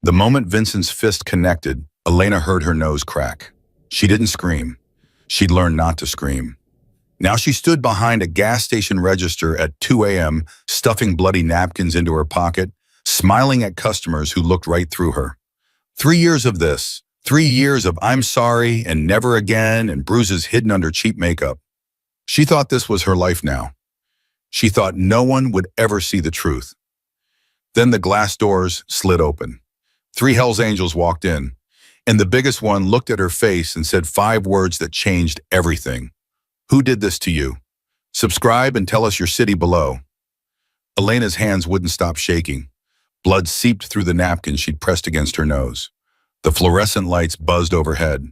The moment Vincent's fist connected, Elena heard her nose crack. She didn't scream. She'd learned not to scream. Now she stood behind a gas station register at 2 a.m., stuffing bloody napkins into her pocket, smiling at customers who looked right through her. 3 years of this. 3 years of I'm sorry and never again and bruises hidden under cheap makeup. She thought this was her life now. She thought no one would ever see the truth. Then the glass doors slid open. 3 Hell's Angels walked in, and the biggest one looked at her face and said 5 words that changed everything. Who did this to you? Subscribe and tell us your city below. Elena's hands wouldn't stop shaking. Blood seeped through the napkin she'd pressed against her nose. The fluorescent lights buzzed overhead.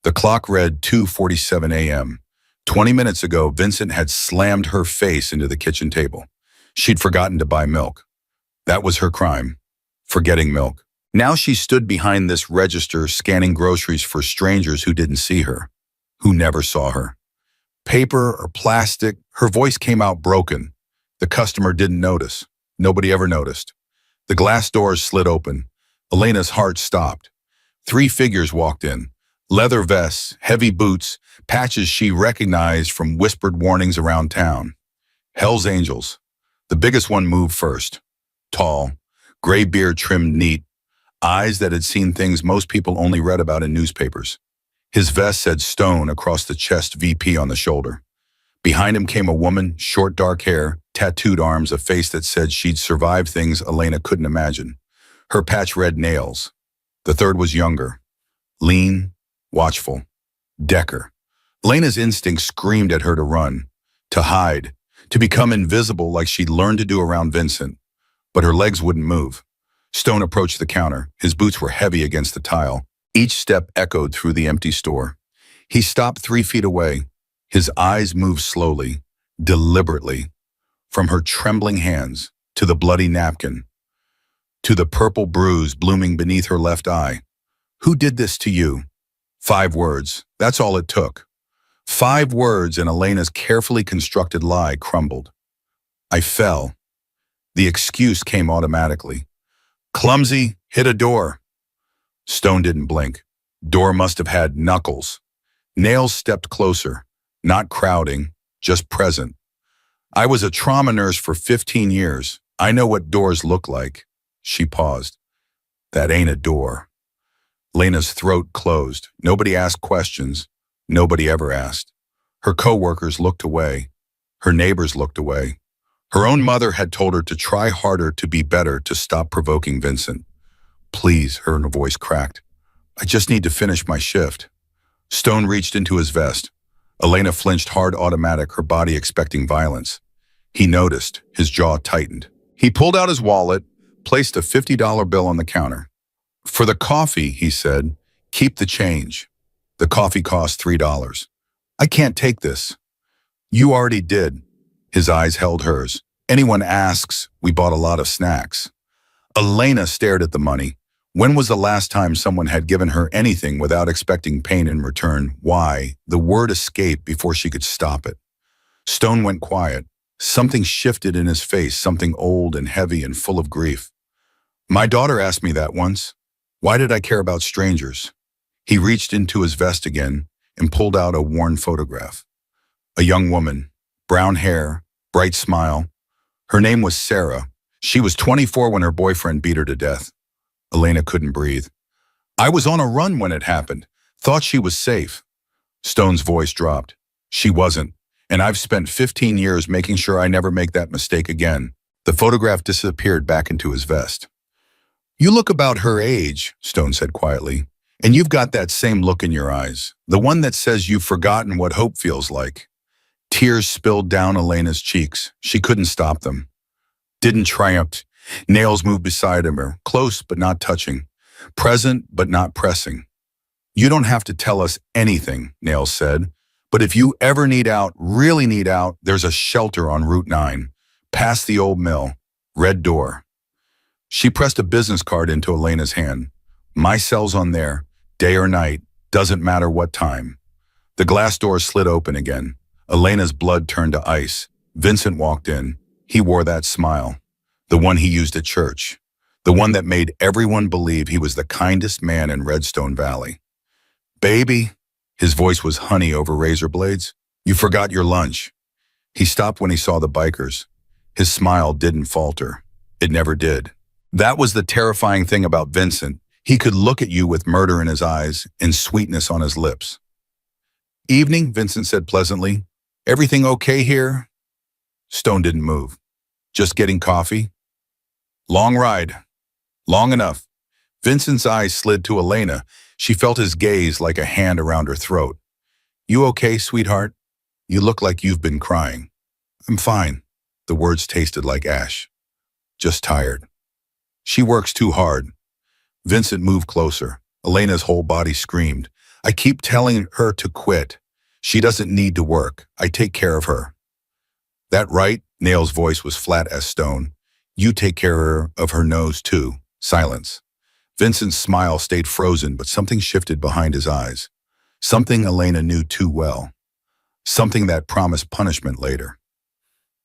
The clock read 2:47 a.m. 20 minutes ago, Vincent had slammed her face into the kitchen table. She'd forgotten to buy milk. That was her crime, forgetting milk. Now she stood behind this register scanning groceries for strangers who didn't see her, who never saw her. Paper or plastic, her voice came out broken. The customer didn't notice. Nobody ever noticed. The glass doors slid open. Elena's heart stopped. 3 figures walked in. Leather vests, heavy boots, patches she recognized from whispered warnings around town. Hell's Angels. The biggest one moved first. Tall, gray beard trimmed neat, eyes that had seen things most people only read about in newspapers. His vest said Stone across the chest, VP on the shoulder. Behind him came a woman, short dark hair, tattooed arms, a face that said she'd survived things Elena couldn't imagine. Her patch red nails. The third was younger, lean, watchful. Decker. Elena's instinct screamed at her to run, to hide, to become invisible like she'd learned to do around Vincent. But her legs wouldn't move. Stone approached the counter. His boots were heavy against the tile. Each step echoed through the empty store. He stopped 3 feet away. His eyes moved slowly, deliberately, from her trembling hands to the bloody napkin, to the purple bruise blooming beneath her left eye. Who did this to you? 5 words. That's all it took. 5 words, and Elena's carefully constructed lie crumbled. I fell. The excuse came automatically. Clumsy, hit a door. Stone didn't blink. Door must have had knuckles. Nails stepped closer, not crowding, just present. I was a trauma nurse for 15 years. I know what doors look like. She paused. That ain't a door. Lena's throat closed. Nobody asked questions. Nobody ever asked. Her coworkers looked away. Her neighbors looked away. Her own mother had told her to try harder, to be better, to stop provoking Vincent. Please, her voice cracked. I just need to finish my shift. Stone reached into his vest. Elena flinched hard, automatic, her body expecting violence. He noticed. His jaw tightened. He pulled out his wallet, placed a $50 bill on the counter. For the coffee, he said, keep the change. The coffee cost $3. I can't take this. You already did. His eyes held hers. Anyone asks, we bought a lot of snacks. Elena stared at the money. When was the last time someone had given her anything without expecting pain in return? Why? The word escaped before she could stop it. Stone went quiet. Something shifted in his face, something old and heavy and full of grief. My daughter asked me that once. Why did I care about strangers? He reached into his vest again and pulled out a worn photograph. A young woman, brown hair, bright smile. Her name was Sarah. She was 24 when her boyfriend beat her to death. Elena couldn't breathe. I was on a run when it happened. Thought she was safe. Stone's voice dropped. She wasn't. And I've spent 15 years making sure I never make that mistake again. The photograph disappeared back into his vest. You look about her age, Stone said quietly, and you've got that same look in your eyes, the one that says you've forgotten what hope feels like. Tears spilled down Elena's cheeks. She couldn't stop them. Didn't triumph. Nails moved beside her, close but not touching, present but not pressing. You don't have to tell us anything, Nails said, but if you ever need out, really need out, there's a shelter on Route 9, past the old mill, red door. She pressed a business card into Elena's hand. My cell's on there, day or night, doesn't matter what time. The glass door slid open again. Elena's blood turned to ice. Vincent walked in. He wore that smile, the one he used at church. The one that made everyone believe he was the kindest man in Redstone Valley. Baby, his voice was honey over razor blades. You forgot your lunch. He stopped when he saw the bikers. His smile didn't falter. It never did. That was the terrifying thing about Vincent. He could look at you with murder in his eyes and sweetness on his lips. Evening, Vincent said pleasantly. Everything okay here? Stone didn't move. Just getting coffee? Long ride. Long enough. Vincent's eyes slid to Elena. She felt his gaze like a hand around her throat. You okay, sweetheart? You look like you've been crying. I'm fine. The words tasted like ash. Just tired. She works too hard. Vincent moved closer. Elena's whole body screamed. I keep telling her to quit. She doesn't need to work. I take care of her. That right? Nail's voice was flat as stone. You take care of her nose too. Silence. Vincent's smile stayed frozen, but something shifted behind his eyes. Something Elena knew too well. Something that promised punishment later.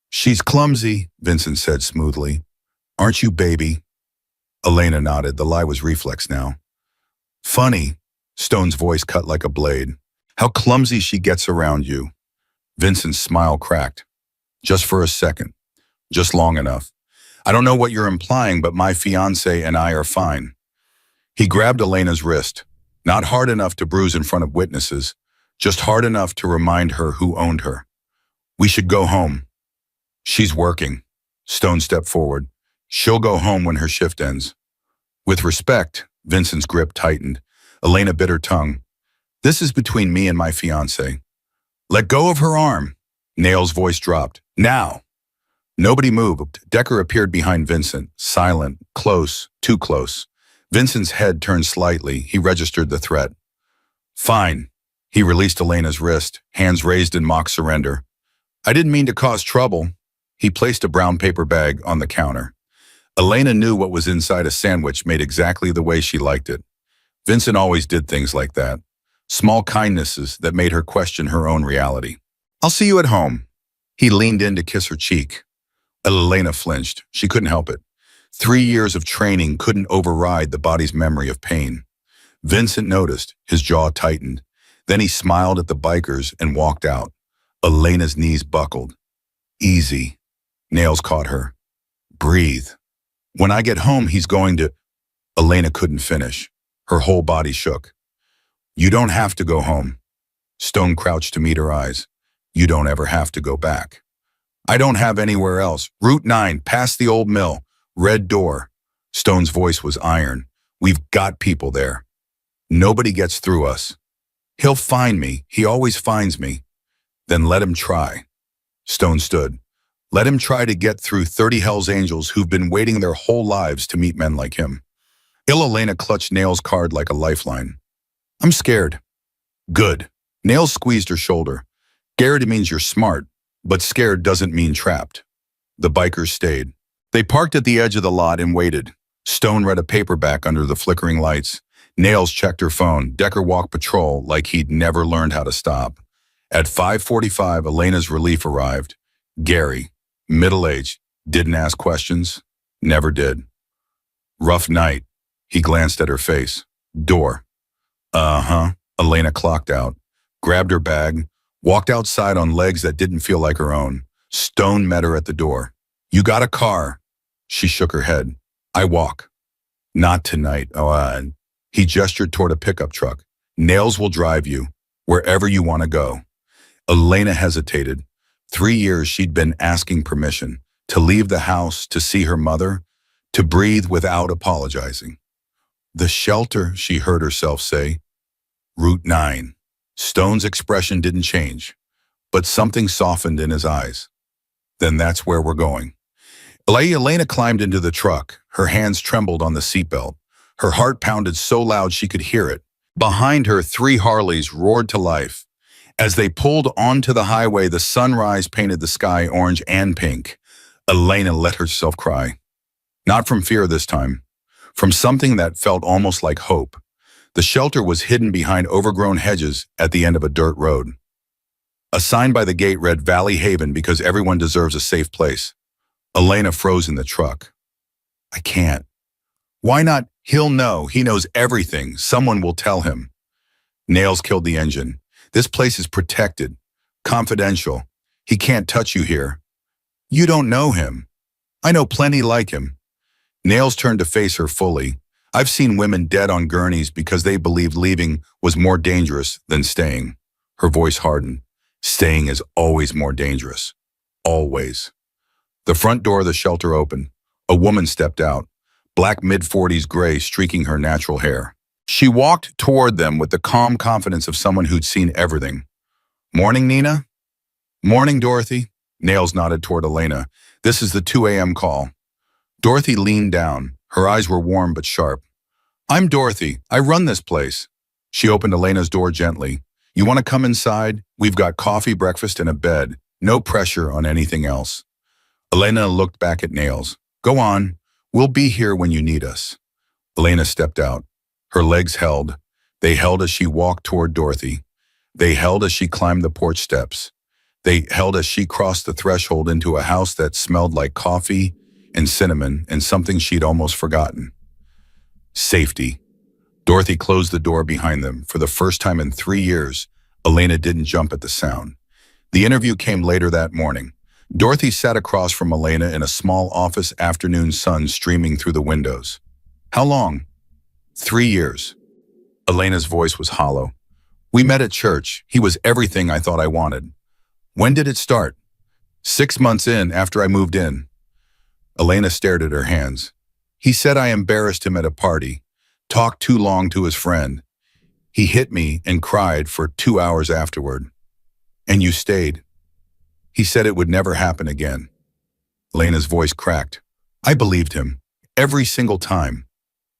She's clumsy, Vincent said smoothly. Aren't you, baby? Elena nodded. The lie was reflex now. Funny, Stone's voice cut like a blade. How clumsy she gets around you. Vincent's smile cracked. Just for a second. Just long enough. I don't know what you're implying, but my fiancé and I are fine. He grabbed Elena's wrist. Not hard enough to bruise in front of witnesses, just hard enough to remind her who owned her. We should go home. She's working. Stone stepped forward. She'll go home when her shift ends. With respect, Vincent's grip tightened. Elena bit her tongue. This is between me and my fiancé. Let go of her arm. Nail's voice dropped. Now. Nobody moved. Decker appeared behind Vincent, silent, close, too close. Vincent's head turned slightly. He registered the threat. Fine. He released Elena's wrist, hands raised in mock surrender. I didn't mean to cause trouble. He placed a brown paper bag on the counter. Elena knew what was inside a sandwich made exactly the way she liked it. Vincent always did things like that. Small kindnesses that made her question her own reality. I'll see you at home. He leaned in to kiss her cheek. Elena flinched. She couldn't help it. 3 years of training couldn't override the body's memory of pain. Vincent noticed. His jaw tightened. Then he smiled at the bikers and walked out. Elena's knees buckled. Easy. Nails caught her. Breathe. When I get home, he's going to... Elena couldn't finish. Her whole body shook. You don't have to go home. Stone crouched to meet her eyes. You don't ever have to go back. I don't have anywhere else. Route 9, past the old mill. Red door. Stone's voice was iron. We've got people there. Nobody gets through us. He'll find me. He always finds me. Then let him try. Stone stood. Let him try to get through 30 Hell's Angels who've been waiting their whole lives to meet men like him. Elena clutched Nail's card like a lifeline. I'm scared. Good. Nails squeezed her shoulder. Scared means you're smart, but scared doesn't mean trapped. The bikers stayed. They parked at the edge of the lot and waited. Stone read a paperback under the flickering lights. Nails checked her phone. Decker walked patrol like he'd never learned how to stop. At 5:45, Elena's relief arrived. Gary, middle-aged, didn't ask questions, never did. Rough night. He glanced at her face. Door. Uh-huh. Elena clocked out, grabbed her bag, walked outside on legs that didn't feel like her own. Stone met her at the door. You got a car? She shook her head. I walk. Not tonight. He gestured toward a pickup truck. Nails will drive you, wherever you want to go. Elena hesitated. 3 years she'd been asking permission to leave the house, to see her mother, to breathe without apologizing. The shelter, she heard herself say. Route 9. Stone's expression didn't change, but something softened in his eyes. Then that's where we're going. Elena climbed into the truck. Her hands trembled on the seatbelt. Her heart pounded so loud she could hear it. Behind her, 3 Harleys roared to life. As they pulled onto the highway, the sunrise painted the sky orange and pink. Elena let herself cry. Not from fear this time. From something that felt almost like hope. The shelter was hidden behind overgrown hedges at the end of a dirt road. A sign by the gate read Valley Haven because everyone deserves a safe place. Elena froze in the truck. I can't. Why not? He'll know. He knows everything. Someone will tell him. Nails killed the engine. This place is protected. Confidential. He can't touch you here. You don't know him. I know plenty like him. Nails turned to face her fully. I've seen women dead on gurneys because they believed leaving was more dangerous than staying. Her voice hardened. Staying is always more dangerous. Always. The front door of the shelter opened. A woman stepped out, black mid-40s gray streaking her natural hair. She walked toward them with the calm confidence of someone who'd seen everything. Morning, Nina? Morning, Dorothy. Nails nodded toward Elena. This is the 2 a.m. call. Dorothy leaned down. Her eyes were warm but sharp. I'm Dorothy. I run this place. She opened Elena's door gently. You want to come inside? We've got coffee, breakfast, and a bed. No pressure on anything else. Elena looked back at Nails. Go on. We'll be here when you need us. Elena stepped out. Her legs held. They held as she walked toward Dorothy. They held as she climbed the porch steps. They held as she crossed the threshold into a house that smelled like coffee and cinnamon and something she'd almost forgotten. Safety. Dorothy closed the door behind them. For the first time in 3 years, Elena didn't jump at the sound. The interview came later that morning. Dorothy sat across from Elena in a small office, afternoon sun streaming through the windows. How long? 3 years. Elena's voice was hollow. We met at church. He was everything I thought I wanted. When did it start? 6 months in, after I moved in. Elena stared at her hands. He said I embarrassed him at a party, talked too long to his friend. He hit me and cried for 2 hours afterward. And you stayed. He said it would never happen again. Elena's voice cracked. I believed him. Every single time.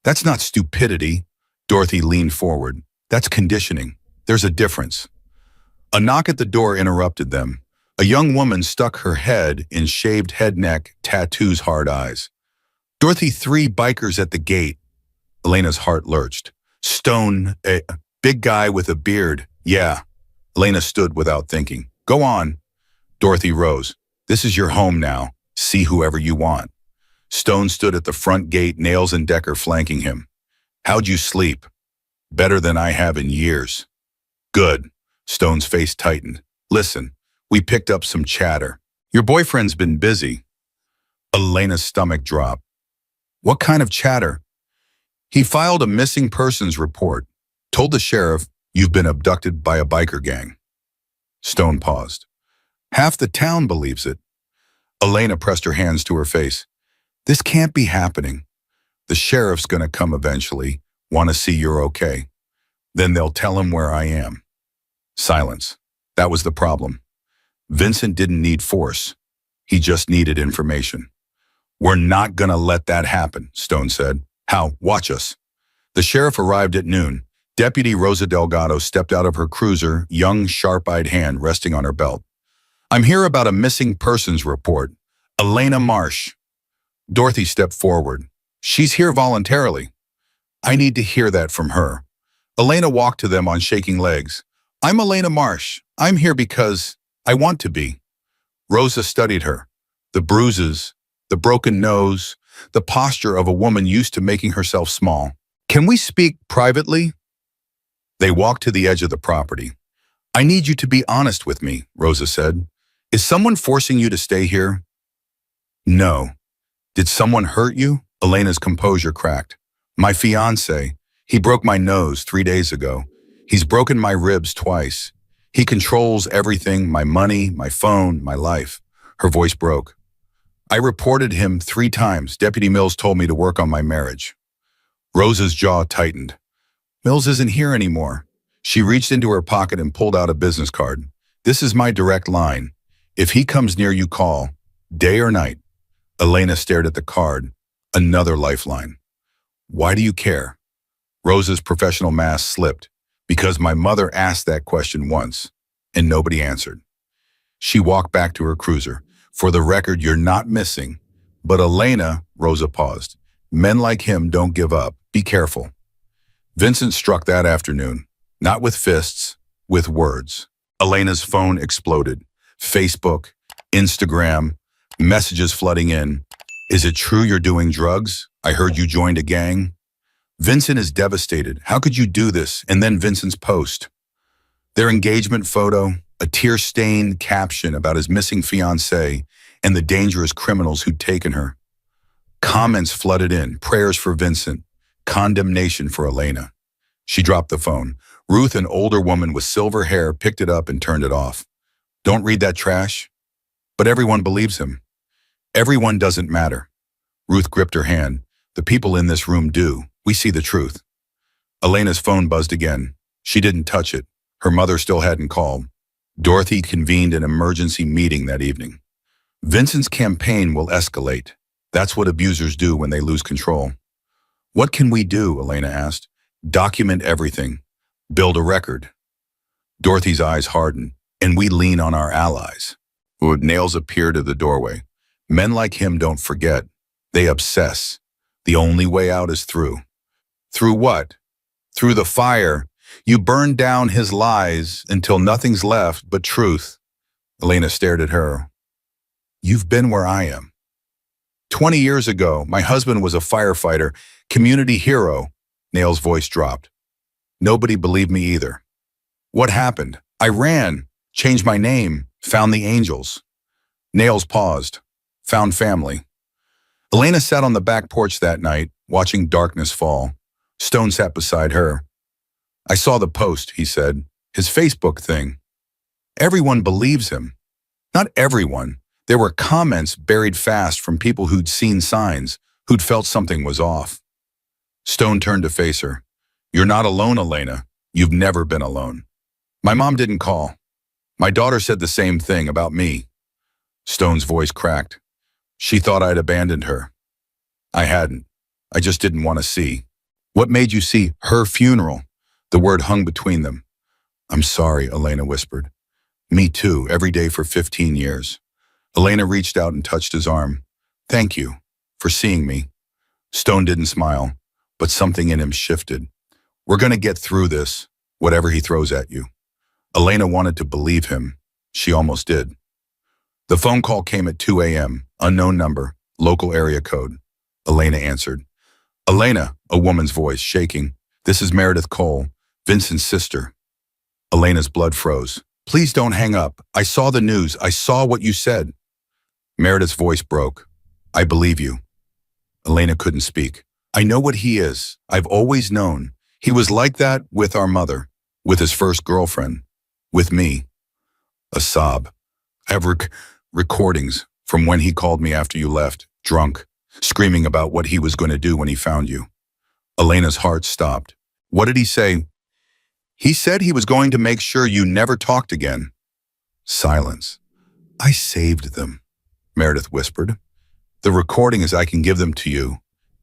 That's not stupidity. Dorothy leaned forward. That's conditioning. There's a difference. A knock at the door interrupted them. A young woman stuck her head in shaved head neck, tattoos, hard eyes. Dorothy, 3 bikers at the gate. Elena's heart lurched. Stone, a big guy with a beard. Yeah. Elena stood without thinking. Go on. Dorothy rose. This is your home now. See whoever you want. Stone stood at the front gate, Nails and Decker flanking him. How'd you sleep? Better than I have in years. Good. Stone's face tightened. Listen, we picked up some chatter. Your boyfriend's been busy. Elena's stomach dropped. What kind of chatter? He filed a missing persons report. Told the sheriff, you've been abducted by a biker gang. Stone paused. Half the town believes it. Elena pressed her hands to her face. This can't be happening. The sheriff's gonna come eventually, want to see you're okay. Then they'll tell him where I am. Silence. That was the problem. Vincent didn't need force. He just needed information. We're not gonna let that happen, Stone said. How? Watch us. The sheriff arrived at noon. Deputy Rosa Delgado stepped out of her cruiser, young, sharp-eyed hand resting on her belt. I'm here about a missing persons report. Elena Marsh. Dorothy stepped forward. She's here voluntarily. I need to hear that from her. Elena walked to them on shaking legs. I'm Elena Marsh. I'm here because I want to be. Rosa studied her. The bruises, the broken nose, the posture of a woman used to making herself small. Can we speak privately? They walked to the edge of the property. I need you to be honest with me, Rosa said. Is someone forcing you to stay here? No. Did someone hurt you? Elena's composure cracked. My fiancé. He broke my nose 3 days ago. He's broken my ribs twice. He controls everything, my money, my phone, my life. Her voice broke. I reported him 3 times. Deputy Mills told me to work on my marriage. Rosa's jaw tightened. Mills isn't here anymore. She reached into her pocket and pulled out a business card. This is my direct line. If he comes near you, call. Day or night. Elena stared at the card. Another lifeline. Why do you care? Rosa's professional mask slipped. Because my mother asked that question once, and nobody answered. She walked back to her cruiser. For the record, you're not missing. But Elena, Rosa paused. Men like him don't give up. Be careful. Vincent struck that afternoon. Not with fists, with words. Elena's phone exploded. Facebook, Instagram, messages flooding in. Is it true you're doing drugs? I heard you joined a gang. Vincent is devastated. How could you do this? And then Vincent's post. Their engagement photo, a tear-stained caption about his missing fiancée and the dangerous criminals who'd taken her. Comments flooded in, prayers for Vincent, condemnation for Elena. She dropped the phone. Ruth, an older woman with silver hair, picked it up and turned it off. Don't read that trash. But everyone believes him. Everyone doesn't matter. Ruth gripped her hand. The people in this room do. We see the truth. Elena's phone buzzed again. She didn't touch it. Her mother still hadn't called. Dorothy convened an emergency meeting that evening. Vincent's campaign will escalate. That's what abusers do when they lose control. What can we do? Elena asked. Document everything. Build a record. Dorothy's eyes hardened. And we lean on our allies. Nails appeared at the doorway. Men like him don't forget. They obsess. The only way out is through. Through what? Through the fire. You burn down his lies until nothing's left but truth. Elena stared at her. You've been where I am. 20 years ago, my husband was a firefighter, community hero. Nail's voice dropped. Nobody believed me either. What happened? I ran, changed my name, found the angels. Nails paused, found family. Elena sat on the back porch that night, watching darkness fall. Stone sat beside her. I saw the post, he said, his Facebook thing. Everyone believes him. Not everyone. There were comments buried fast from people who'd seen signs, who'd felt something was off. Stone turned to face her. You're not alone, Elena. You've never been alone. My mom didn't call. My daughter said the same thing about me. Stone's voice cracked. She thought I'd abandoned her. I hadn't. I just didn't want to see. What made you see her funeral? The word hung between them. I'm sorry, Elena whispered. Me too, every day for 15 years. Elena reached out and touched his arm. Thank you for seeing me. Stone didn't smile, but something in him shifted. We're going to get through this, whatever he throws at you. Elena wanted to believe him. She almost did. The phone call came at 2 a.m., unknown number, local area code. Elena answered. Elena, a woman's voice, shaking. This is Meredith Cole, Vincent's sister. Elena's blood froze. Please don't hang up. I saw the news. I saw what you said. Meredith's voice broke. I believe you. Elena couldn't speak. I know what he is. I've always known. He was like that with our mother, with his first girlfriend, with me. A sob. I have recordings from when he called me after you left, drunk, screaming about what he was going to do when he found you. Elena's heart stopped. What did he say? He said he was going to make sure you never talked again. Silence. I saved them, Meredith whispered. The recording is I can give them to you,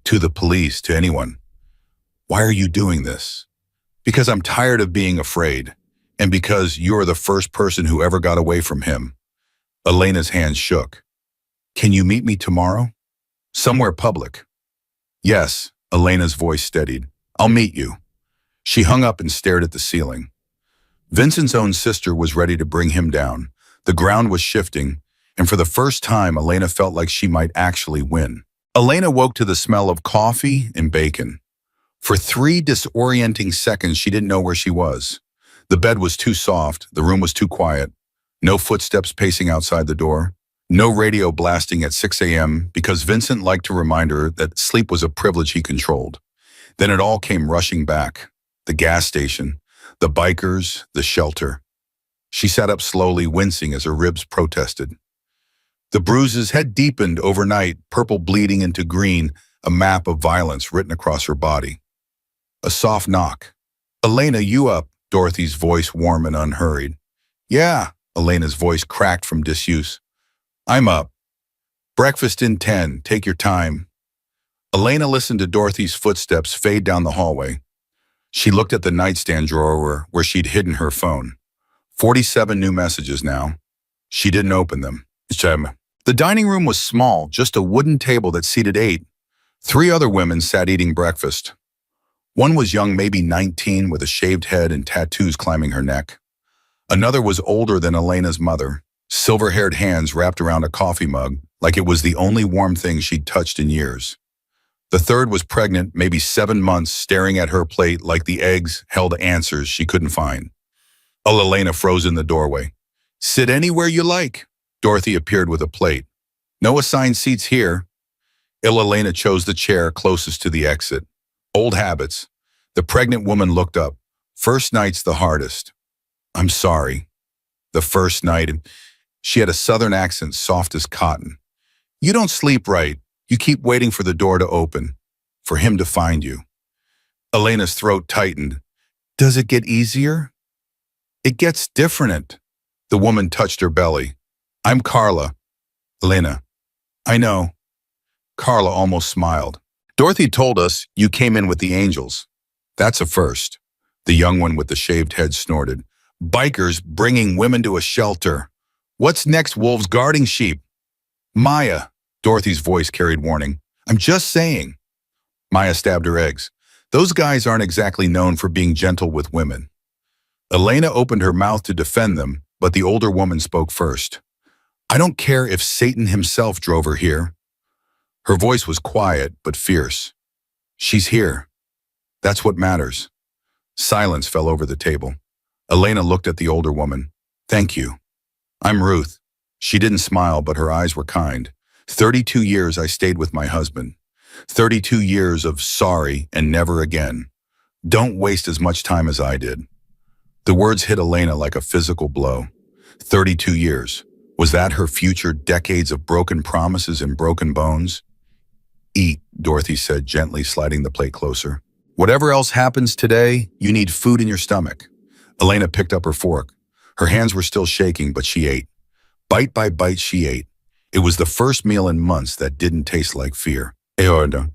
to the police, to anyone. Why are you doing this? Because I'm tired of being afraid, and because you're the first person who ever got away from him. Elena's hand shook. Can you meet me tomorrow? Somewhere public. Yes, Elena's voice steadied. I'll meet you. She hung up and stared at the ceiling. Vincent's own sister was ready to bring him down. The ground was shifting, and for the first time, Elena felt like she might actually win. Elena woke to the smell of coffee and bacon. For 3 disorienting seconds, she didn't know where she was. The bed was too soft, the room was too quiet. No footsteps pacing outside the door. No radio blasting at 6 a.m. because Vincent liked to remind her that sleep was a privilege he controlled. Then it all came rushing back. The gas station, the bikers, the shelter. She sat up slowly, wincing as her ribs protested. The bruises had deepened overnight, purple bleeding into green, a map of violence written across her body. A soft knock. Elena, you up? Dorothy's voice warm and unhurried. Yeah, Elena's voice cracked from disuse. I'm up. Breakfast in 10, take your time. Elena listened to Dorothy's footsteps fade down the hallway. She looked at the nightstand drawer where she'd hidden her phone. 47 new messages now. She didn't open them. The dining room was small, just a wooden table that seated 8. 3 other women sat eating breakfast. One was young, maybe 19, with a shaved head and tattoos climbing her neck. Another was older than Elena's mother, silver-haired hands wrapped around a coffee mug, like it was the only warm thing she'd touched in years. The third was pregnant, maybe 7 months, staring at her plate like the eggs held answers she couldn't find. Elena froze in the doorway. Sit anywhere you like. Dorothy appeared with a plate. No assigned seats here. Elena chose the chair closest to the exit. Old habits. The pregnant woman looked up. First night's the hardest. I'm sorry. The first night, she had a southern accent soft as cotton. You don't sleep right. You keep waiting for the door to open, for him to find you. Elena's throat tightened. Does it get easier? It gets different. The woman touched her belly. I'm Carla. Elena. I know. Carla almost smiled. Dorothy told us you came in with the angels. That's a first. The young one with the shaved head snorted. Bikers bringing women to a shelter. What's next, wolves guarding sheep? Maya. Dorothy's voice carried warning. I'm just saying. Maya stabbed her eggs. Those guys aren't exactly known for being gentle with women. Elena opened her mouth to defend them, but the older woman spoke first. I don't care if Satan himself drove her here. Her voice was quiet but fierce. She's here. That's what matters. Silence fell over the table. Elena looked at the older woman. Thank you. I'm Ruth. She didn't smile, but her eyes were kind. 32 years I stayed with my husband. 32 years of sorry and never again. Don't waste as much time as I did. The words hit Elena like a physical blow. 32 years. Was that her future decades of broken promises and broken bones? Eat, Dorothy said, gently sliding the plate closer. Whatever else happens today, you need food in your stomach. Elena picked up her fork. Her hands were still shaking, but she ate. Bite by bite, she ate. It was the first meal in months that didn't taste like fear.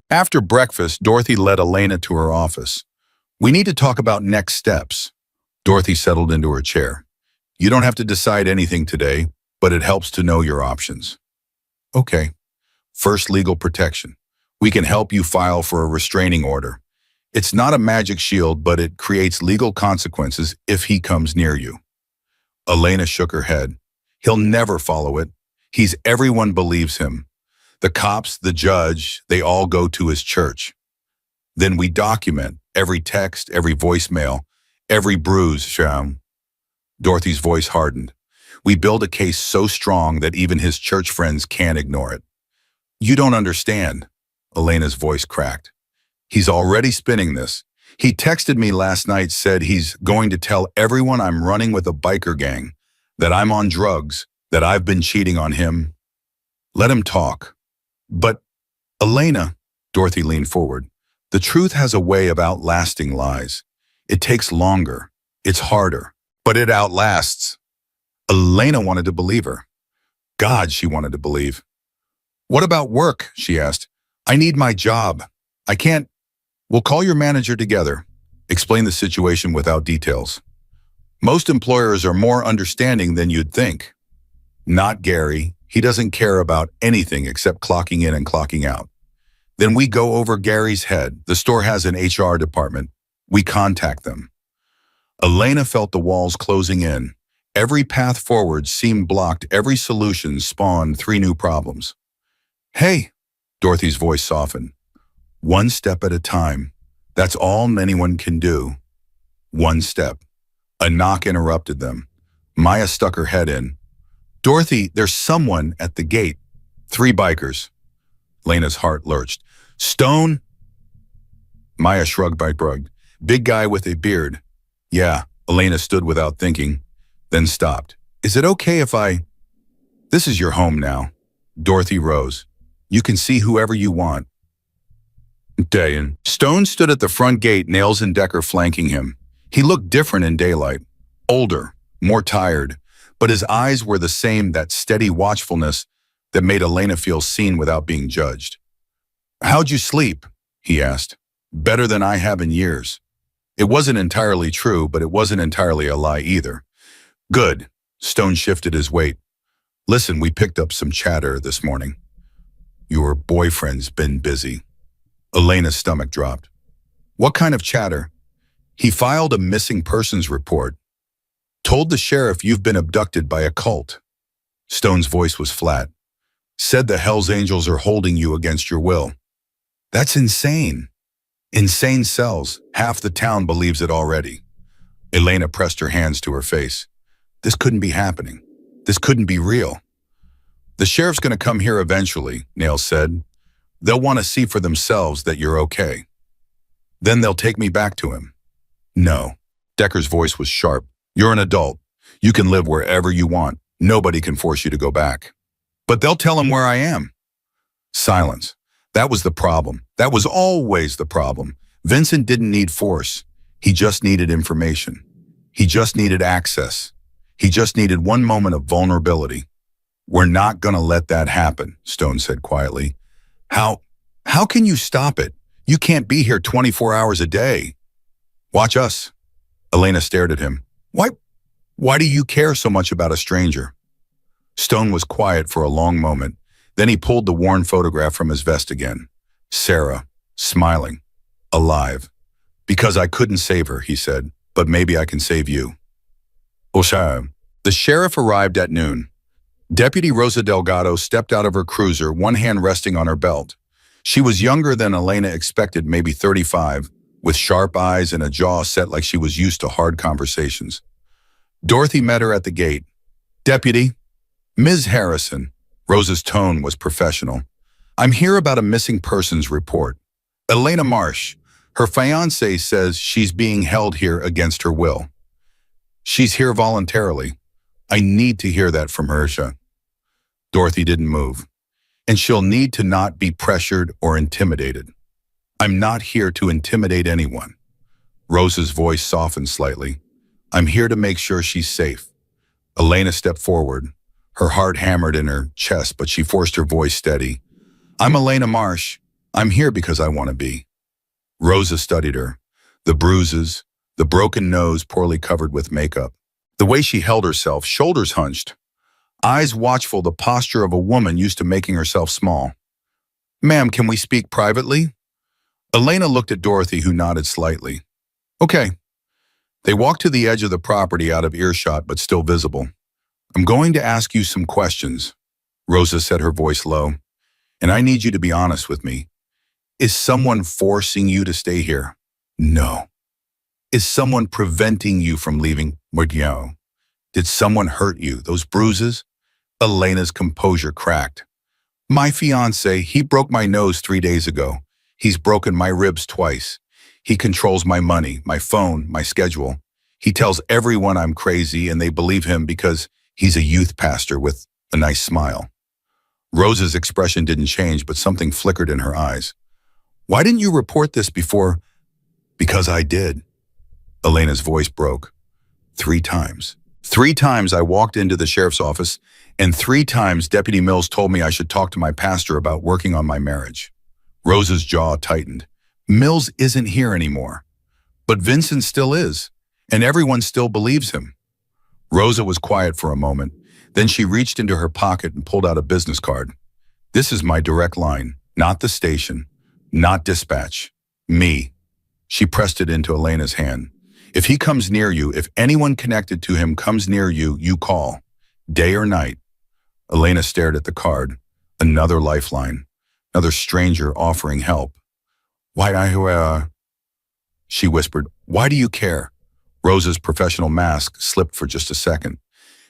After breakfast, Dorothy led Elena to her office. We need to talk about next steps. Dorothy settled into her chair. You don't have to decide anything today, but it helps to know your options. Okay. First, legal protection. We can help you file for a restraining order. It's not a magic shield, but it creates legal consequences if he comes near you. Elena shook her head. He'll never follow it. Everyone believes him. The cops, the judge, they all go to his church. Then we document every text, every voicemail, every bruise, Sham. Dorothy's voice hardened. We build a case so strong that even his church friends can't ignore it. You don't understand. Elena's voice cracked. He's already spinning this. He texted me last night, said he's going to tell everyone I'm running with a biker gang, that I'm on drugs, that I've been cheating on him. Let him talk. But, Elena, Dorothy leaned forward, the truth has a way of outlasting lies. It takes longer. It's harder. But it outlasts. Elena wanted to believe her. God, she wanted to believe. What about work? She asked. I need my job. I can't. We'll call your manager together. Explain the situation without details. Most employers are more understanding than you'd think. Not Gary. He doesn't care about anything except clocking in and clocking out. Then we go over Gary's head. The store has an HR department. We contact them. Elena felt the walls closing in. Every path forward seemed blocked. Every solution spawned 3 new problems. Hey, Dorothy's voice softened. One step at a time. That's all anyone can do. One step. A knock interrupted them. Maya stuck her head in. Dorothy, there's someone at the gate. 3 bikers. Lena's heart lurched. Stone? Maya shrugged by shrugged. Big guy with a beard. Yeah, Elena stood without thinking, then stopped. Is it okay if I... This is your home now. Dorothy rose. You can see whoever you want. Dayan. Stone stood at the front gate, Nails and Decker flanking him. He looked different in daylight. Older, more tired, but his eyes were the same, that steady watchfulness that made Elena feel seen without being judged. How'd you sleep? He asked. Better than I have in years. It wasn't entirely true, but it wasn't entirely a lie either. Good. Stone shifted his weight. Listen, we picked up some chatter this morning. Your boyfriend's been busy. Elena's stomach dropped. What kind of chatter? He filed a missing persons report. Told the sheriff you've been abducted by a cult. Stone's voice was flat. Said the Hells Angels are holding you against your will. That's insane. Insane cells. Half the town believes it already. Elena pressed her hands to her face. This couldn't be happening. This couldn't be real. The sheriff's going to come here eventually, Nails said. They'll want to see for themselves that you're okay. Then they'll take me back to him. No. Decker's voice was sharp. You're an adult. You can live wherever you want. Nobody can force you to go back. But they'll tell him where I am. Silence. That was the problem. That was always the problem. Vincent didn't need force. He just needed information. He just needed access. He just needed one moment of vulnerability. We're not going to let that happen, Stone said quietly. How can you stop it? You can't be here 24 hours a day. Watch us. Elena stared at him. Why do you care so much about a stranger? Stone was quiet for a long moment. Then he pulled the worn photograph from his vest again. Sarah, smiling, alive. Because I couldn't save her, he said, but maybe I can save you. The sheriff arrived at noon. Deputy Rosa Delgado stepped out of her cruiser, one hand resting on her belt. She was younger than Elena expected, maybe 35, with sharp eyes and a jaw set like she was used to hard conversations. Dorothy met her at the gate. Deputy, Ms. Harrison. Rosa's tone was professional. I'm here about a missing persons report. Elena Marsh, her fiancé, says she's being held here against her will. She's here voluntarily. I need to hear that from her. Dorothy didn't move. And she'll need to not be pressured or intimidated. I'm not here to intimidate anyone. Rosa's voice softened slightly. I'm here to make sure she's safe. Elena stepped forward. Her heart hammered in her chest, but she forced her voice steady. I'm Elena Marsh. I'm here because I want to be. Rosa studied her. The bruises, the broken nose poorly covered with makeup. The way she held herself, shoulders hunched. Eyes watchful, the posture of a woman used to making herself small. Ma'am, can we speak privately? Elena looked at Dorothy, who nodded slightly. Okay. They walked to the edge of the property, out of earshot but still visible. I'm going to ask you some questions, Rosa said, her voice low. And I need you to be honest with me. Is someone forcing you to stay here? No. Is someone preventing you from leaving? No. Did someone hurt you? Those bruises? Elena's composure cracked. My fiancé, he broke my nose 3 days ago. He's broken my ribs twice. He controls my money, my phone, my schedule. He tells everyone I'm crazy and they believe him because he's a youth pastor with a nice smile. Rosa's expression didn't change, but something flickered in her eyes. Why didn't you report this before? Because I did. Elena's voice broke. 3 times. 3 times I walked into the sheriff's office, and 3 times Deputy Mills told me I should talk to my pastor about working on my marriage. Rosa's jaw tightened. Mills isn't here anymore. But Vincent still is, and everyone still believes him. Rosa was quiet for a moment. Then she reached into her pocket and pulled out a business card. This is my direct line, not the station, not dispatch. Me. She pressed it into Elena's hand. If he comes near you, if anyone connected to him comes near you, you call. Day or night. Elena stared at the card. Another lifeline. Another stranger offering help. She whispered, why do you care? Rosa's professional mask slipped for just a second.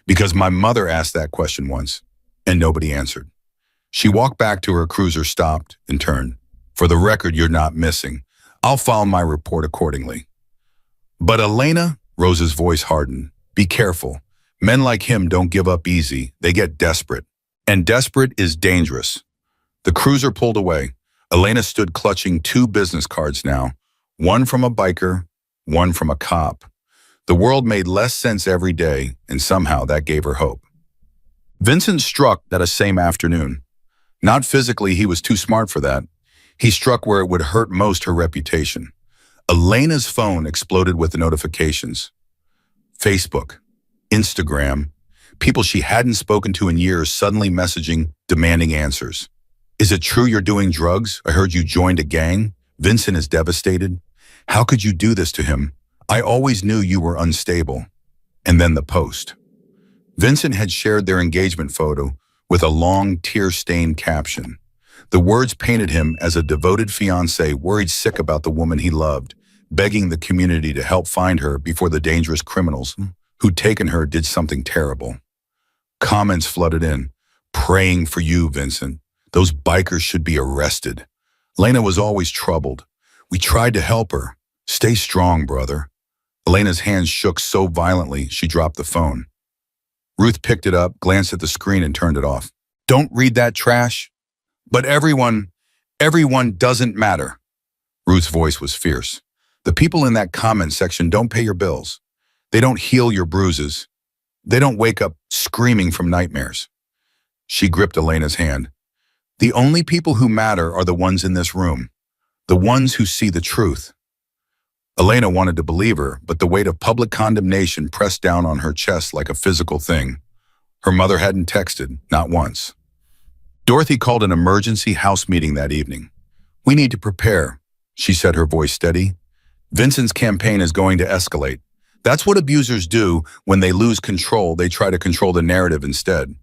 Because my mother asked that question once, and nobody answered. She walked back to her cruiser, stopped, and turned. For the record, you're not missing. I'll file my report accordingly. But Elena, Rosa's voice hardened. Be careful. Men like him don't give up easy. They get desperate. And desperate is dangerous. The cruiser pulled away. Elena stood clutching 2 business cards now. One from a biker, one from a cop. The world made less sense every day, and somehow that gave her hope. Vincent struck that same afternoon. Not physically, he was too smart for that. He struck where it would hurt most, her reputation. Elena's phone exploded with the notifications. Facebook, Instagram, people she hadn't spoken to in years suddenly messaging, demanding answers. Is it true you're doing drugs? I heard you joined a gang. Vincent is devastated. How could you do this to him? I always knew you were unstable. And then the post. Vincent had shared their engagement photo with a long, tear-stained caption. The words painted him as a devoted fiancé worried sick about the woman he loved, begging the community to help find her before the dangerous criminals who'd taken her did something terrible. Comments flooded in. Praying for you, Vincent. Those bikers should be arrested. Elena was always troubled. We tried to help her. Stay strong, brother. Elena's hands shook so violently she dropped the phone. Ruth picked it up, glanced at the screen, and turned it off. Don't read that trash. But everyone doesn't matter. Ruth's voice was fierce. The people in that comment section don't pay your bills. They don't heal your bruises. They don't wake up screaming from nightmares. She gripped Elena's hand. The only people who matter are the ones in this room, the ones who see the truth. Elena wanted to believe her, but the weight of public condemnation pressed down on her chest like a physical thing. Her mother hadn't texted, not once. Dorothy called an emergency house meeting that evening. We need to prepare, she said, her voice steady. Vincent's campaign is going to escalate. That's what abusers do when they lose control. They try to control the narrative instead.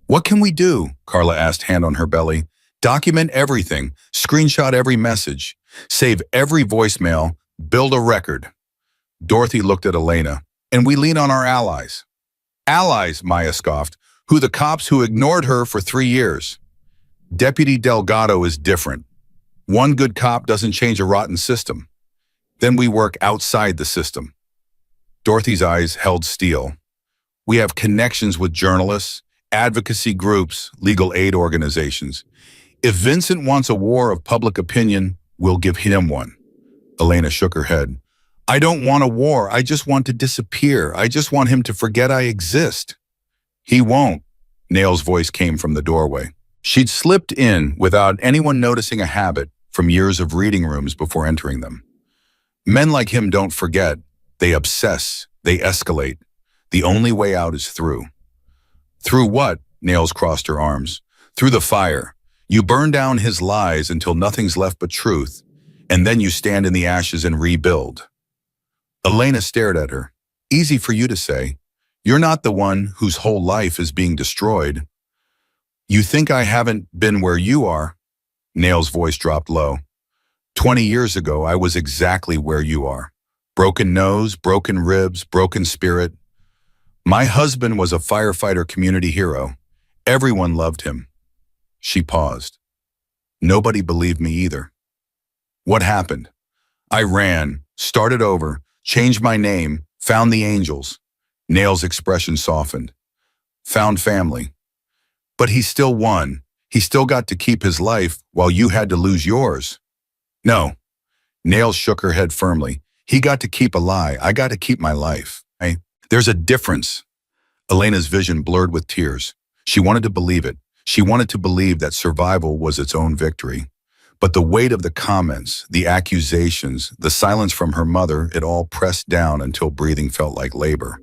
What can we do? Carla asked, hand on her belly. Document everything, screenshot every message, save every voicemail, build a record. Dorothy looked at Elena. And we lean on our allies. Allies, Maya scoffed. Who the cops who ignored her for 3 years. Deputy Delgado is different. One good cop doesn't change a rotten system. Then we work outside the system. Dorothy's eyes held steel. We have connections with journalists, advocacy groups, legal aid organizations. If Vincent wants a war of public opinion, we'll give him one. Elena shook her head. I don't want a war. I just want to disappear. I just want him to forget I exist. He won't. Nail's voice came from the doorway. She'd slipped in without anyone noticing a habit from years of reading rooms before entering them. Men like him don't forget. They obsess. They escalate. The only way out is through. Through what? Nails crossed her arms. Through the fire. You burn down his lies until nothing's left but truth, and then you stand in the ashes and rebuild. Elena stared at her. Easy for you to say. You're not the one whose whole life is being destroyed. You think I haven't been where you are? Nail's voice dropped low. 20 years ago, I was exactly where you are. Broken nose, broken ribs, broken spirit. My husband was a firefighter community hero. Everyone loved him. She paused. Nobody believed me either. What happened? I ran, started over, changed my name, found the angels. Nail's expression softened. Found family. But he still won. He still got to keep his life while you had to lose yours. No. Nail shook her head firmly. He got to keep a lie. I got to keep my life. There's a difference. Elena's vision blurred with tears. She wanted to believe it. She wanted to believe that survival was its own victory. But the weight of the comments, the accusations, the silence from her mother, it all pressed down until breathing felt like labor.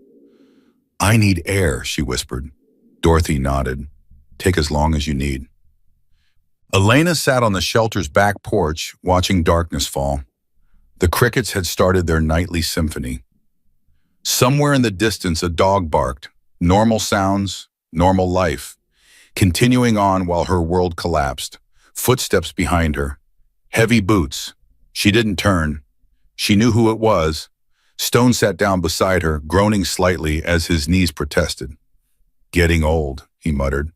I need air, she whispered. Dorothy nodded. Take as long as you need. Elena sat on the shelter's back porch, watching darkness fall. The crickets had started their nightly symphony. Somewhere in the distance, a dog barked. Normal sounds, normal life. Continuing on while her world collapsed. Footsteps behind her. Heavy boots. She didn't turn. She knew who it was. Stone sat down beside her, groaning slightly as his knees protested. Getting old, he muttered.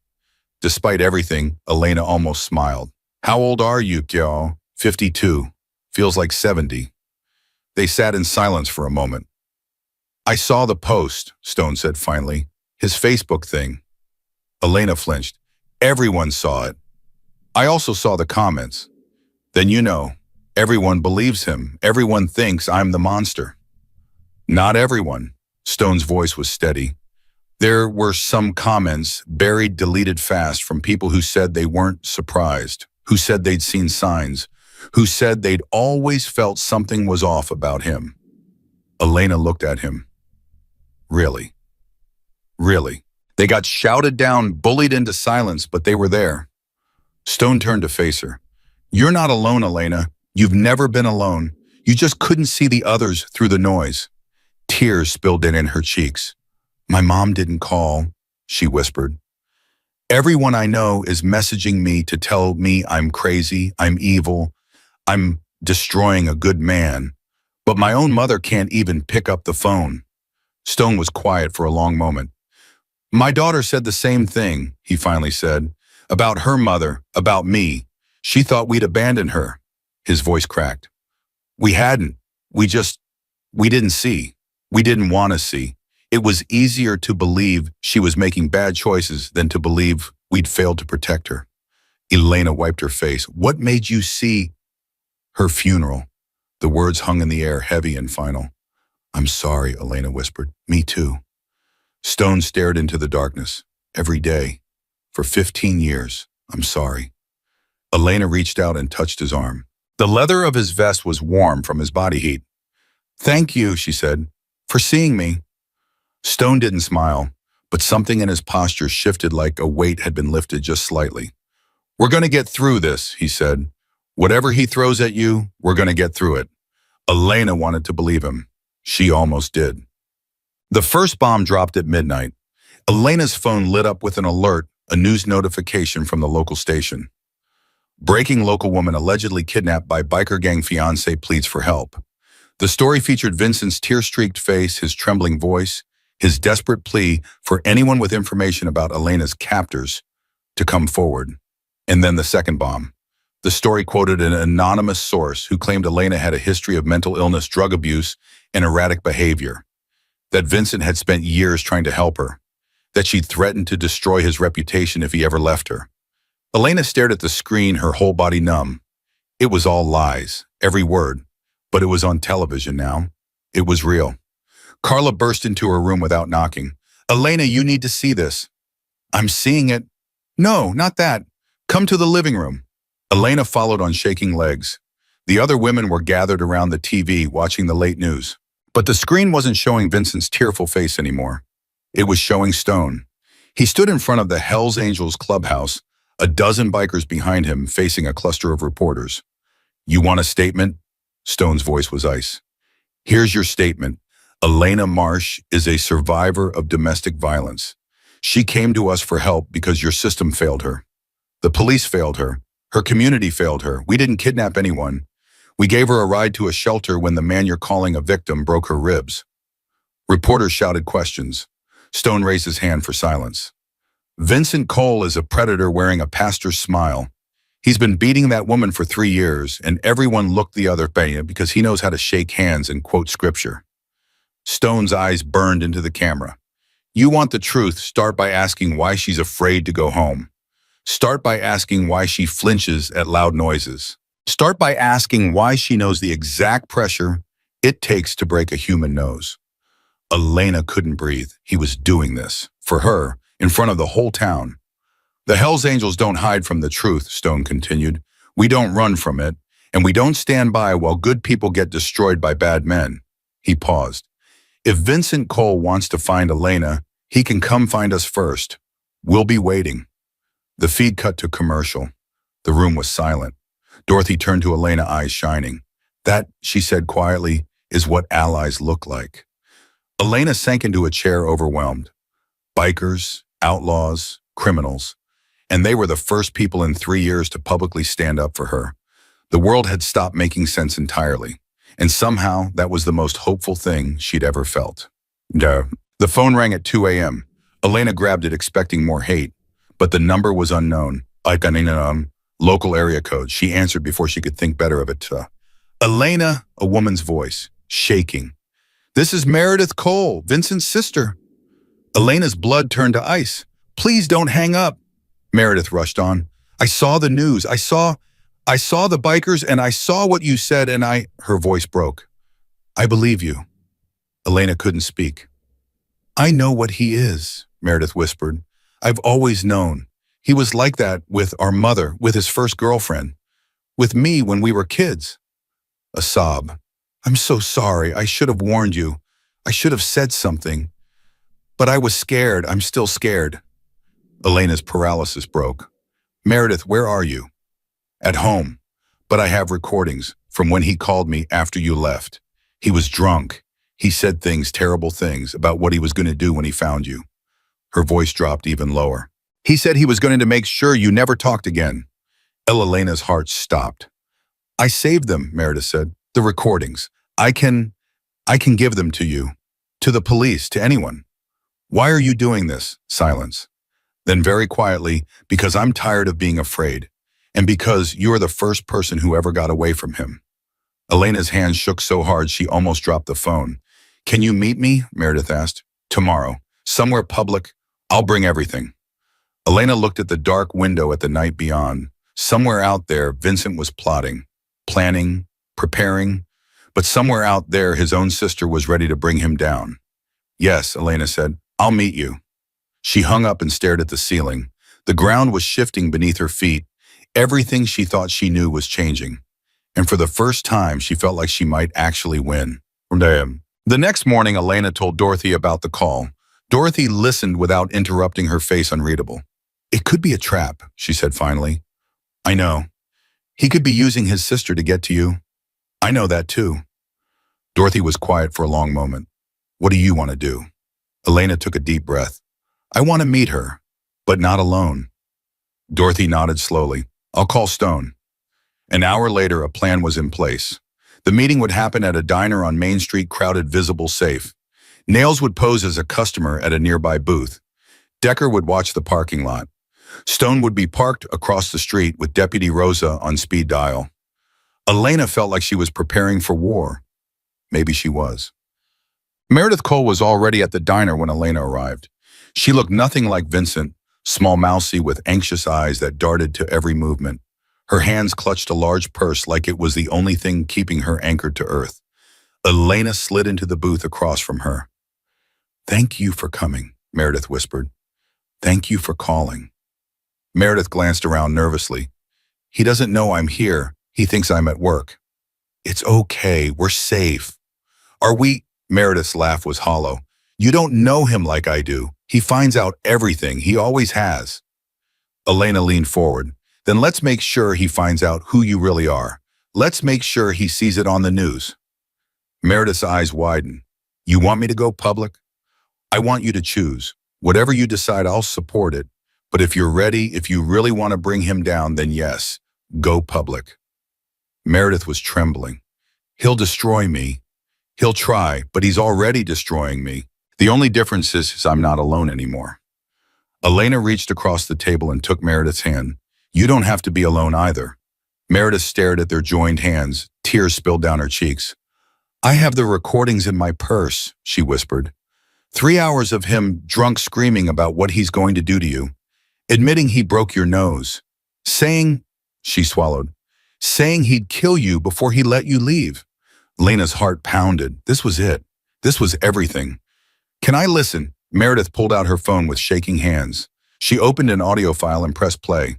Despite everything, Elena almost smiled. How old are you, Kyo? 52. Feels like 70. They sat in silence for a moment. I saw the post, Stone said finally. His Facebook thing. Elena flinched. Everyone saw it. I also saw the comments. Then you know, everyone believes him. Everyone thinks I'm the monster. Not everyone. Stone's voice was steady. There were some comments, buried, deleted fast, from people who said they weren't surprised, who said they'd seen signs, who said they'd always felt something was off about him. Elena looked at him. Really? Really? They got shouted down, bullied into silence, but they were there. Stone turned to face her. You're not alone, Elena. You've never been alone. You just couldn't see the others through the noise. Tears spilled in her cheeks. My mom didn't call, she whispered. Everyone I know is messaging me to tell me I'm crazy, I'm evil, I'm destroying a good man. But my own mother can't even pick up the phone." Stone was quiet for a long moment. "My daughter said the same thing," he finally said, "about her mother, about me. She thought we'd abandoned her." His voice cracked. "We hadn't. We didn't see. We didn't want to see. It was easier to believe she was making bad choices than to believe we'd failed to protect her." Elena wiped her face. "What made you see her funeral?" The words hung in the air, heavy and final. "I'm sorry," Elena whispered. "Me too." Stone stared into the darkness. "Every day. For 15 years. I'm sorry." Elena reached out and touched his arm. The leather of his vest was warm from his body heat. "Thank you," she said, "for seeing me." Stone didn't smile, but something in his posture shifted like a weight had been lifted just slightly. "We're going to get through this," he said. "Whatever he throws at you, we're going to get through it." Elena wanted to believe him. She almost did. The first bomb dropped at midnight. Elena's phone lit up with an alert, a news notification from the local station. "Breaking: local woman allegedly kidnapped by biker gang fiancé pleads for help." The story featured Vincent's tear-streaked face, his trembling voice, his desperate plea for anyone with information about Elena's captors to come forward. And then the second bomb. The story quoted an anonymous source who claimed Elena had a history of mental illness, drug abuse, and erratic behavior, that Vincent had spent years trying to help her, that she'd threatened to destroy his reputation if he ever left her. Elena stared at the screen, her whole body numb. It was all lies, every word, but it was on television now. It was real. Carla burst into her room without knocking. "Elena, you need to see this." "I'm seeing it." "No, not that. Come to the living room." Elena followed on shaking legs. The other women were gathered around the TV watching the late news. But the screen wasn't showing Vincent's tearful face anymore. It was showing Stone. He stood in front of the Hells Angels clubhouse, a dozen bikers behind him facing a cluster of reporters. "You want a statement?" Stone's voice was ice. "Here's your statement. Elena Marsh is a survivor of domestic violence. She came to us for help because your system failed her. The police failed her. Her community failed her. We didn't kidnap anyone. We gave her a ride to a shelter when the man you're calling a victim broke her ribs." Reporters shouted questions. Stone raised his hand for silence. "Vincent Cole is a predator wearing a pastor's smile. He's been beating that woman for 3 years, and everyone looked the other way because he knows how to shake hands and quote scripture." Stone's eyes burned into the camera. "You want the truth? Start by asking why she's afraid to go home. Start by asking why she flinches at loud noises. Start by asking why she knows the exact pressure it takes to break a human nose." Elena couldn't breathe. He was doing this, for her, in front of the whole town. "The Hells Angels don't hide from the truth," Stone continued. "We don't run from it, and we don't stand by while good people get destroyed by bad men." He paused. "If Vincent Cole wants to find Elena, he can come find us first. We'll be waiting." The feed cut to commercial. The room was silent. Dorothy turned to Elena, eyes shining. "That," she said quietly, "is what allies look like." Elena sank into a chair, overwhelmed. Bikers, outlaws, criminals. And they were the first people in 3 years to publicly stand up for her. The world had stopped making sense entirely. And somehow, that was the most hopeful thing she'd ever felt. The phone rang at 2 a.m. Elena grabbed it, expecting more hate. But the number was unknown. Local area code. She answered before she could think better of it. "Elena," a woman's voice, shaking. "This is Meredith Cole, Vincent's sister." Elena's blood turned to ice. "Please don't hang up." Meredith rushed on. "I saw the news. I saw the bikers, and I saw what you said, and Her voice broke. "I believe you." Elena couldn't speak. "I know what he is," Meredith whispered. "I've always known. He was like that with our mother, with his first girlfriend, with me when we were kids." A sob. "I'm so sorry. I should have warned you. I should have said something. But I was scared. I'm still scared." Elena's paralysis broke. "Meredith, where are you?" "At home. But I have recordings from when he called me after you left. He was drunk. He said things, terrible things, about what he was going to do when he found you." Her voice dropped even lower. He said he was going to make sure you never talked again. Elena's heart stopped. I saved them, Meredith said. The recordings. I can give them to you. To the police, to anyone. Why are you doing this? Silence. Then very quietly, because I'm tired of being afraid. And because you're the first person who ever got away from him. Elena's hand shook so hard she almost dropped the phone. Can you meet me? Meredith asked. Tomorrow. Somewhere public. I'll bring everything. Elena looked at the dark window at the night beyond. Somewhere out there, Vincent was plotting, planning, preparing, but somewhere out there, his own sister was ready to bring him down. Yes, Elena said, I'll meet you. She hung up and stared at the ceiling. The ground was shifting beneath her feet. Everything she thought she knew was changing. And for the first time, she felt like she might actually win. The next morning, Elena told Dorothy about the call. Dorothy listened without interrupting, her face unreadable. It could be a trap, she said finally. I know. He could be using his sister to get to you. I know that too. Dorothy was quiet for a long moment. What do you want to do? Elena took a deep breath. I want to meet her, but not alone. Dorothy nodded slowly. I'll call Stone. An hour later, a plan was in place. The meeting would happen at a diner on Main Street, crowded, visible, safe. Nails would pose as a customer at a nearby booth. Decker would watch the parking lot. Stone would be parked across the street with Deputy Rosa on speed dial. Elena felt like she was preparing for war. Maybe she was. Meredith Cole was already at the diner when Elena arrived. She looked nothing like Vincent, small, mousy, with anxious eyes that darted to every movement. Her hands clutched a large purse like it was the only thing keeping her anchored to earth. Elena slid into the booth across from her. Thank you for coming, Meredith whispered. Thank you for calling. Meredith glanced around nervously. He doesn't know I'm here. He thinks I'm at work. It's okay. We're safe. Are we? Meredith's laugh was hollow. You don't know him like I do. He finds out everything. He always has. Elena leaned forward. Then let's make sure he finds out who you really are. Let's make sure he sees it on the news. Meredith's eyes widened. You want me to go public? I want you to choose. Whatever you decide, I'll support it. But if you're ready, if you really want to bring him down, then yes, go public. Meredith was trembling. He'll destroy me. He'll try, but he's already destroying me. The only difference is I'm not alone anymore. Elena reached across the table and took Meredith's hand. You don't have to be alone either. Meredith stared at their joined hands. Tears spilled down her cheeks. I have the recordings in my purse, she whispered. 3 hours of him drunk screaming about what he's going to do to you. Admitting he broke your nose. Saying, she swallowed, saying he'd kill you before he let you leave. Lena's heart pounded. This was it. This was everything. Can I listen? Meredith pulled out her phone with shaking hands. She opened an audio file and pressed play.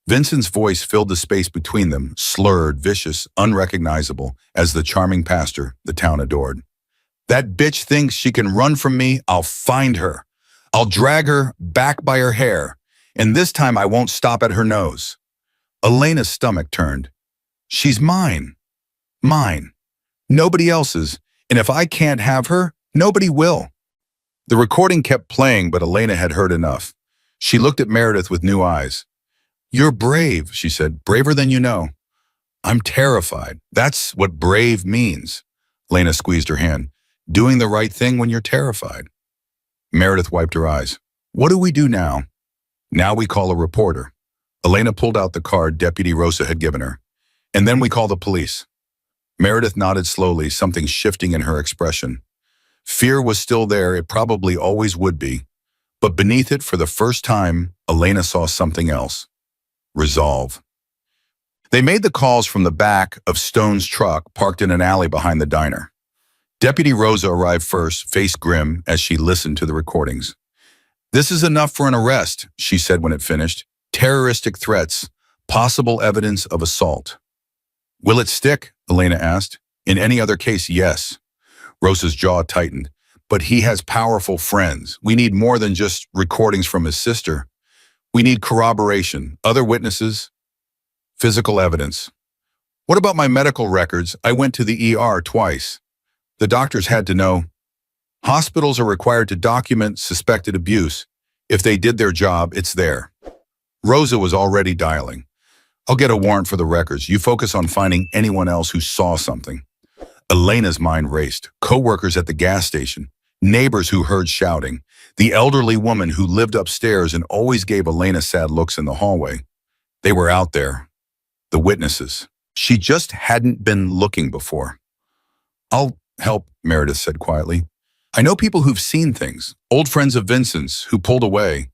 Vincent's voice filled the space between them, slurred, vicious, unrecognizable, as the charming pastor the town adored. That bitch thinks she can run from me. I'll find her. I'll drag her back by her hair. And this time I won't stop at her nose. Elena's stomach turned. She's mine. Mine. Nobody else's. And if I can't have her, nobody will. The recording kept playing, but Elena had heard enough. She looked at Meredith with new eyes. You're brave, she said, braver than you know. I'm terrified. That's what brave means. Elena squeezed her hand. Doing the right thing when you're terrified. Meredith wiped her eyes. What do we do now? Now we call a reporter. Elena pulled out the card Deputy Rosa had given her. And then we call the police. Meredith nodded slowly, something shifting in her expression. Fear was still there, it probably always would be. But beneath it, for the first time, Elena saw something else. Resolve. They made the calls from the back of Stone's truck parked in an alley behind the diner. Deputy Rosa arrived first, face grim, as she listened to the recordings. This is enough for an arrest, she said when it finished. Terroristic threats, possible evidence of assault. Will it stick? Elena asked. In any other case, yes. Rosa's jaw tightened. But he has powerful friends. We need more than just recordings from his sister. We need corroboration, other witnesses, physical evidence. What about my medical records? I went to the ER twice. The doctors had to know. Hospitals are required to document suspected abuse. If they did their job, it's there. Rosa was already dialing. I'll get a warrant for the records. You focus on finding anyone else who saw something. Elena's mind raced. Co-workers at the gas station, neighbors who heard shouting, the elderly woman who lived upstairs and always gave Elena sad looks in the hallway. They were out there. The witnesses. She just hadn't been looking before. I'll help, Meredith said quietly. I know people who've seen things, old friends of Vincent's who pulled away.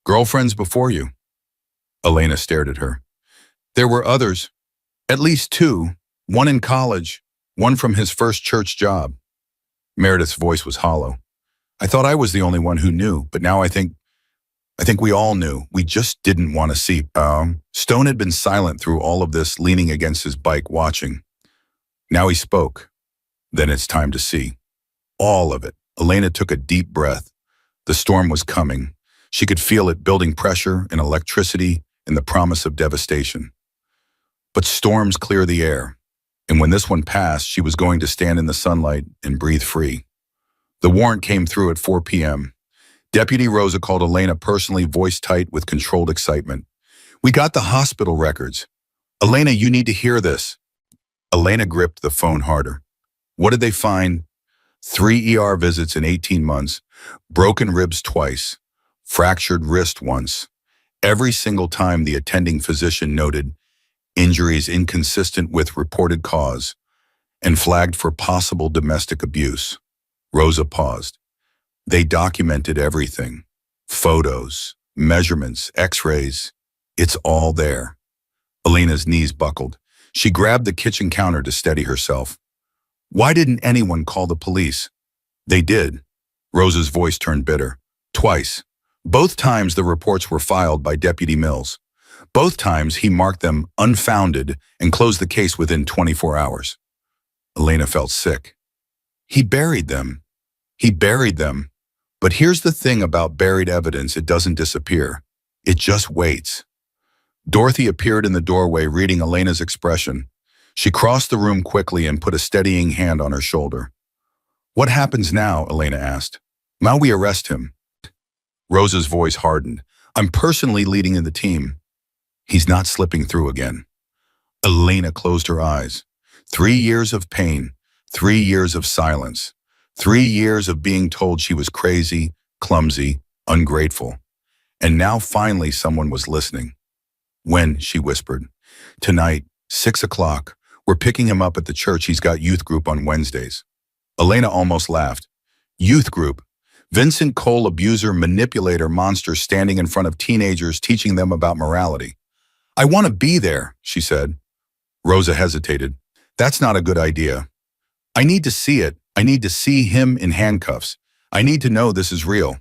Girlfriends before you. Elena stared at her. There were others, at least two, one in college, one from his first church job. Meredith's voice was hollow. I thought I was the only one who knew, but now I think we all knew. We just didn't want to see. Stone had been silent through all of this, leaning against his bike, watching. Now he spoke. Then it's time to see. All of it. Elena took a deep breath. The storm was coming. She could feel it building pressure and electricity and the promise of devastation. But storms clear the air, and when this one passed, she was going to stand in the sunlight and breathe free. The warrant came through at 4 p.m. Deputy Rosa called Elena personally, voice tight with controlled excitement. We got the hospital records. Elena, you need to hear this. Elena gripped the phone harder. What did they find? 3 ER visits in 18 months, broken ribs twice, fractured wrist once. Every single time the attending physician noted injuries inconsistent with reported cause and flagged for possible domestic abuse. Rosa paused. They documented everything. Photos, measurements, x-rays. It's all there. Elena's knees buckled. She grabbed the kitchen counter to steady herself. Why didn't anyone call the police? They did. Rosa's voice turned bitter. Twice. Both times the reports were filed by Deputy Mills. Both times he marked them unfounded and closed the case within 24 hours. Elena felt sick. He buried them. But here's the thing about buried evidence, it doesn't disappear. It just waits. Dorothy appeared in the doorway, reading Elena's expression. She crossed the room quickly and put a steadying hand on her shoulder. What happens now? Elena asked. Now we arrest him. Rosa's voice hardened. I'm personally leading in the team. He's not slipping through again. Elena closed her eyes. 3 years of pain, 3 years of silence, 3 years of being told she was crazy, clumsy, ungrateful. And now finally someone was listening. When? She whispered. Tonight, 6 o'clock. We're picking him up at the church. He's got youth group on Wednesdays. Elena almost laughed. Youth group. Vincent Cole, abuser, manipulator, monster, standing in front of teenagers, teaching them about morality. I want to be there, she said. Rosa hesitated. That's not a good idea. I need to see it. I need to see him in handcuffs. I need to know this is real.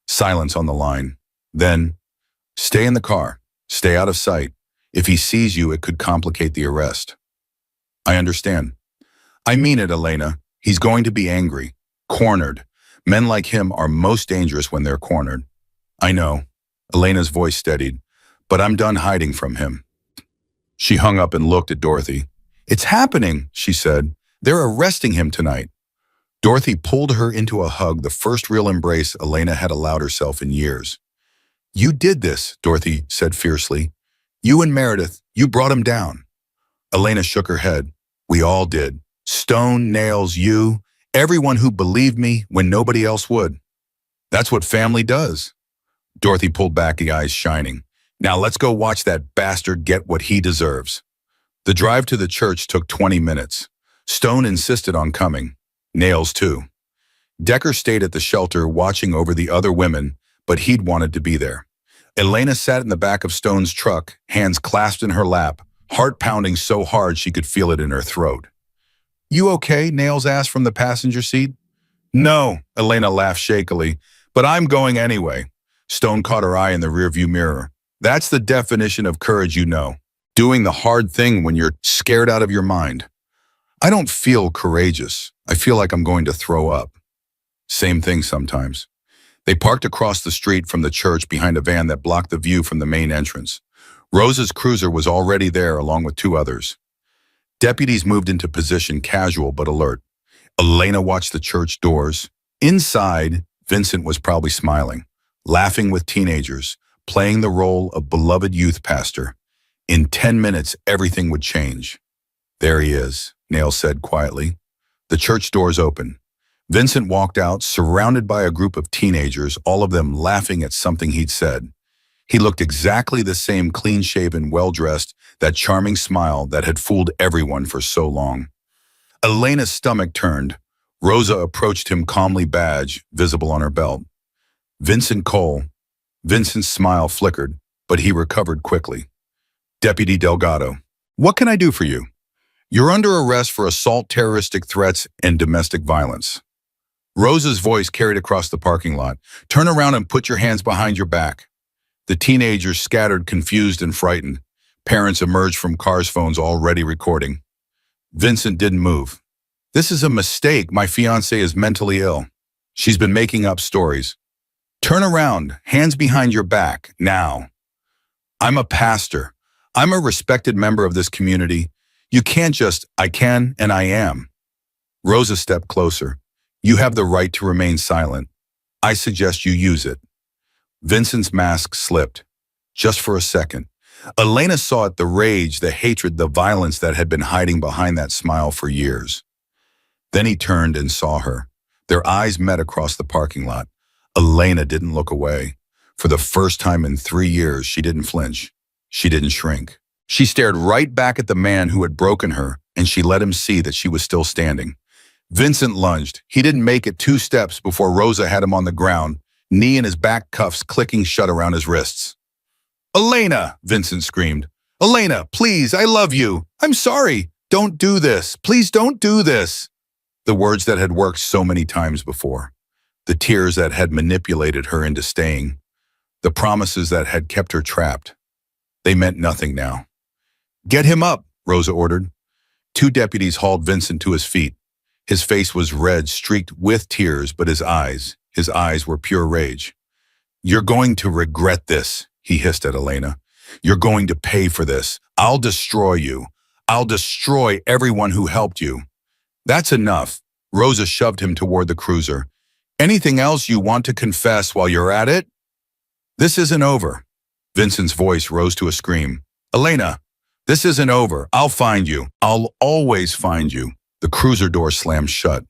Silence on the line. Then, stay in the car. Stay out of sight. If he sees you, it could complicate the arrest. I understand. I mean it, Elena. He's going to be angry, cornered. Men like him are most dangerous when they're cornered. I know. Elena's voice steadied. But I'm done hiding from him. She hung up and looked at Dorothy. It's happening, she said. They're arresting him tonight. Dorothy pulled her into a hug, the first real embrace Elena had allowed herself in years. You did this, Dorothy said fiercely. You and Meredith, you brought him down. Elena shook her head. We all did. Stone, Nails, you, everyone who believed me when nobody else would. That's what family does. Dorothy pulled back, the eyes shining. Now let's go watch that bastard get what he deserves. The drive to the church took 20 minutes. Stone insisted on coming. Nails too. Decker stayed at the shelter watching over the other women, but he'd wanted to be there. Elena sat in the back of Stone's truck, hands clasped in her lap, heart pounding so hard she could feel it in her throat. You okay? Nails asked from the passenger seat. No, Elena laughed shakily, but I'm going anyway. Stone caught her eye in the rearview mirror. That's the definition of courage, you know. Doing the hard thing when you're scared out of your mind. I don't feel courageous. I feel like I'm going to throw up. Same thing sometimes. They parked across the street from the church behind a van that blocked the view from the main entrance. Rosa's cruiser was already there along with 2 others. Deputies moved into position, casual but alert. Elena watched the church doors. Inside, Vincent was probably smiling. laughing with teenagers, playing the role of beloved youth pastor. In 10 minutes, everything would change. There he is, Nail said quietly. The church doors open. Vincent walked out, surrounded by a group of teenagers, all of them laughing at something he'd said. He looked exactly the same, clean-shaven, well-dressed, that charming smile that had fooled everyone for so long. Elena's stomach turned. Rosa approached him, calmly, badge visible on her belt. Vincent Cole. Vincent's smile flickered, but he recovered quickly. Deputy Delgado. What can I do for you? You're under arrest for assault, terroristic threats, and domestic violence. Rosa's voice carried across the parking lot. Turn around and put your hands behind your back. The teenagers scattered, confused and frightened. Parents emerged from cars, phones already recording. Vincent didn't move. This is a mistake. My fiancée is mentally ill. She's been making up stories. Turn around, hands behind your back, now. I'm a pastor. I'm a respected member of this community. You can't just, I can and I am. Rosa stepped closer. You have the right to remain silent. I suggest you use it. Vincent's mask slipped. Just for a second. Elena saw it, the rage, the hatred, the violence that had been hiding behind that smile for years. Then he turned and saw her. Their eyes met across the parking lot. Elena didn't look away. For the first time in 3 years, she didn't flinch. She didn't shrink. She stared right back at the man who had broken her, and she let him see that she was still standing. Vincent lunged. He didn't make it 2 steps before Rosa had him on the ground, knee in his back, cuffs clicking shut around his wrists. Elena, Vincent screamed. Elena, please, I love you. I'm sorry. Don't do this. Please don't do this. The words that had worked so many times before. The tears that had manipulated her into staying. The promises that had kept her trapped. They meant nothing now. Get him up, Rosa ordered. 2 deputies hauled Vincent to his feet. His face was red, streaked with tears, but his eyes were pure rage. You're going to regret this, he hissed at Elena. You're going to pay for this. I'll destroy you. I'll destroy everyone who helped you. That's enough. Rosa shoved him toward the cruiser. Anything else you want to confess while you're at it? This isn't over. Vincent's voice rose to a scream. Elena, this isn't over. I'll find you. I'll always find you. The cruiser door slammed shut.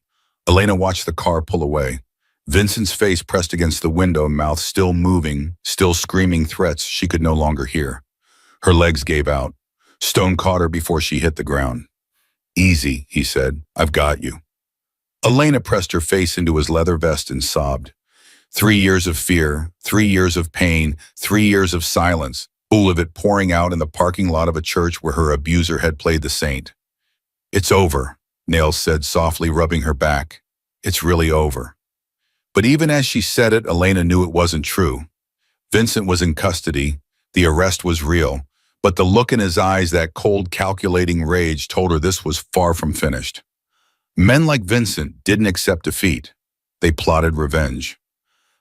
Elena watched the car pull away. Vincent's face pressed against the window, mouth still moving, still screaming threats she could no longer hear. Her legs gave out. Stone caught her before she hit the ground. Easy, he said. I've got you. Elena pressed her face into his leather vest and sobbed. 3 years of fear, 3 years of pain, 3 years of silence, all of it pouring out in the parking lot of a church where her abuser had played the saint. It's over, Nails said softly, rubbing her back. It's really over. But even as she said it, Elena knew it wasn't true. Vincent was in custody. The arrest was real. But the look in his eyes, that cold, calculating rage, told her this was far from finished. Men like Vincent didn't accept defeat. They plotted revenge.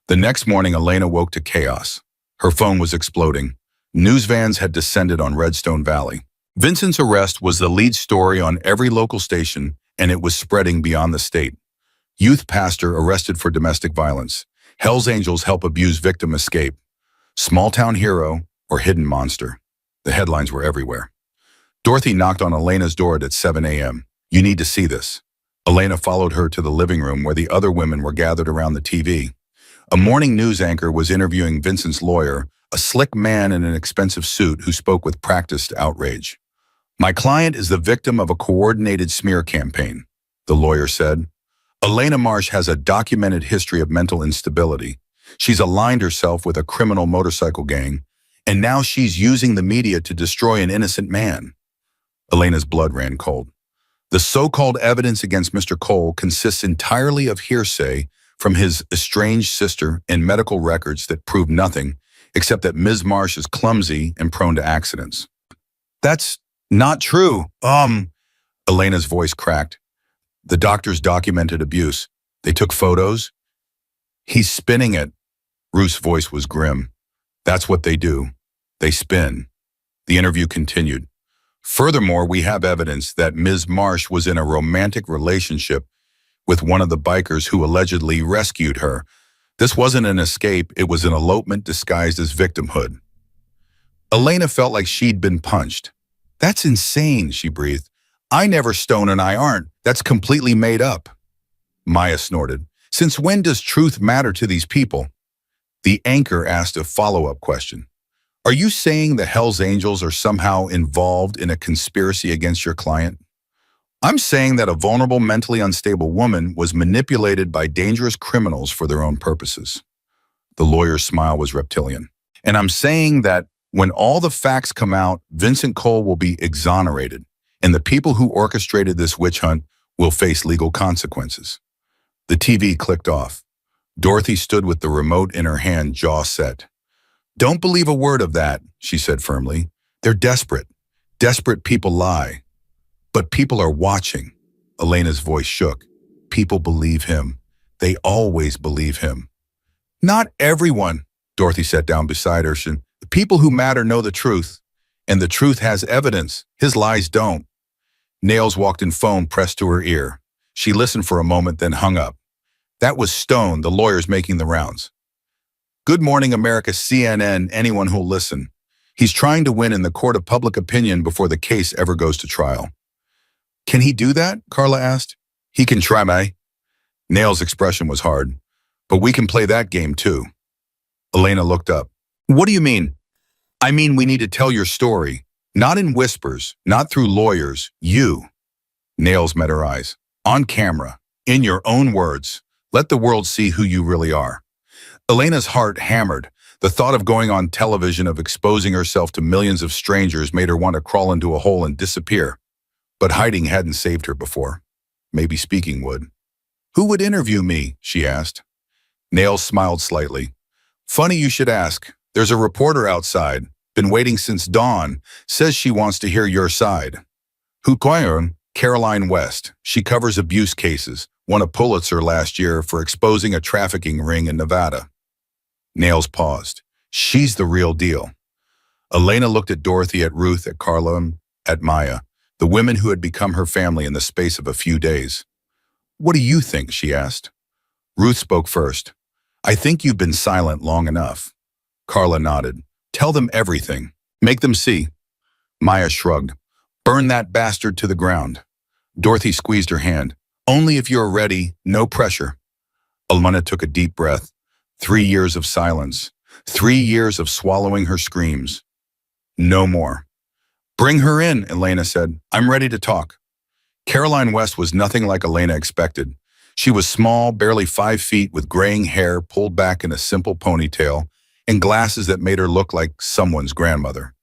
The next morning, Elena woke to chaos. Her phone was exploding. News vans had descended on Redstone Valley. Vincent's arrest was the lead story on every local station, and it was spreading beyond the state. Youth pastor arrested for domestic violence. Hell's Angels help abused victim escape. Small-town hero or hidden monster. The headlines were everywhere. Dorothy knocked on Elena's door at 7 a.m. You need to see this. Elena followed her to the living room where the other women were gathered around the TV. A morning news anchor was interviewing Vincent's lawyer, a slick man in an expensive suit who spoke with practiced outrage. My client is the victim of a coordinated smear campaign, the lawyer said. Elena Marsh has a documented history of mental instability. She's aligned herself with a criminal motorcycle gang, and now she's using the media to destroy an innocent man. Elena's blood ran cold. The so-called evidence against Mr. Cole consists entirely of hearsay from his estranged sister and medical records that prove nothing except that Ms. Marsh is clumsy and prone to accidents. That's not true. Elena's voice cracked. The doctors documented abuse. They took photos. He's spinning it. Ruth's voice was grim. That's what they do. They spin. The interview continued. Furthermore, we have evidence that Ms. Marsh was in a romantic relationship with one of the bikers who allegedly rescued her. This wasn't an escape, it was an elopement disguised as victimhood. Elena felt like she'd been punched. That's insane, she breathed. I never stone and I aren't. That's completely made up. Maya snorted. Since when does truth matter to these people? The anchor asked a follow-up question. Are you saying the Hells Angels are somehow involved in a conspiracy against your client? I'm saying that a vulnerable, mentally unstable woman was manipulated by dangerous criminals for their own purposes. The lawyer's smile was reptilian. And I'm saying that when all the facts come out, Vincent Cole will be exonerated, and the people who orchestrated this witch hunt will face legal consequences. The TV clicked off. Dorothy stood with the remote in her hand, jaw set. Don't believe a word of that, she said firmly. They're desperate. Desperate people lie. But people are watching. Elena's voice shook. People believe him. They always believe him. Not everyone, Dorothy sat down beside her. The people who matter know the truth, and the truth has evidence. His lies don't. Nails walked in, phone pressed to her ear. She listened for a moment, then hung up. That was Stone, the lawyer's making the rounds. Good morning, America, CNN, anyone who'll listen. He's trying to win in the court of public opinion before the case ever goes to trial. Can he do that? Carla asked. He can try, May. Nails' expression was hard. But we can play that game too. Elena looked up. What do you mean? I mean, we need to tell your story. Not in whispers, not through lawyers, you. Nails met her eyes. On camera, in your own words. Let the world see who you really are. Elena's heart hammered. The thought of going on television, of exposing herself to millions of strangers, made her want to crawl into a hole and disappear. But hiding hadn't saved her before. Maybe speaking would. Who would interview me? She asked. Nails smiled slightly. Funny you should ask. There's a reporter outside. Been waiting since dawn. Says she wants to hear your side. Who? Caroline West. She covers abuse cases. Won a Pulitzer last year for exposing a trafficking ring in Nevada. Nails paused. She's the real deal. Elena looked at Dorothy, at Ruth, at Carla, at Maya, the women who had become her family in the space of a few days. What do you think? She asked. Ruth spoke first. I think you've been silent long enough. Carla nodded. Tell them everything. Make them see. Maya shrugged. Burn that bastard to the ground. Dorothy squeezed her hand. Only if you're ready, no pressure. Elena took a deep breath. 3 years of silence. 3 years of swallowing her screams. No more. Bring her in, Elena said. I'm ready to talk. Caroline West was nothing like Elena expected. She was small, barely 5 feet, with graying hair pulled back in a simple ponytail and glasses that made her look like someone's grandmother.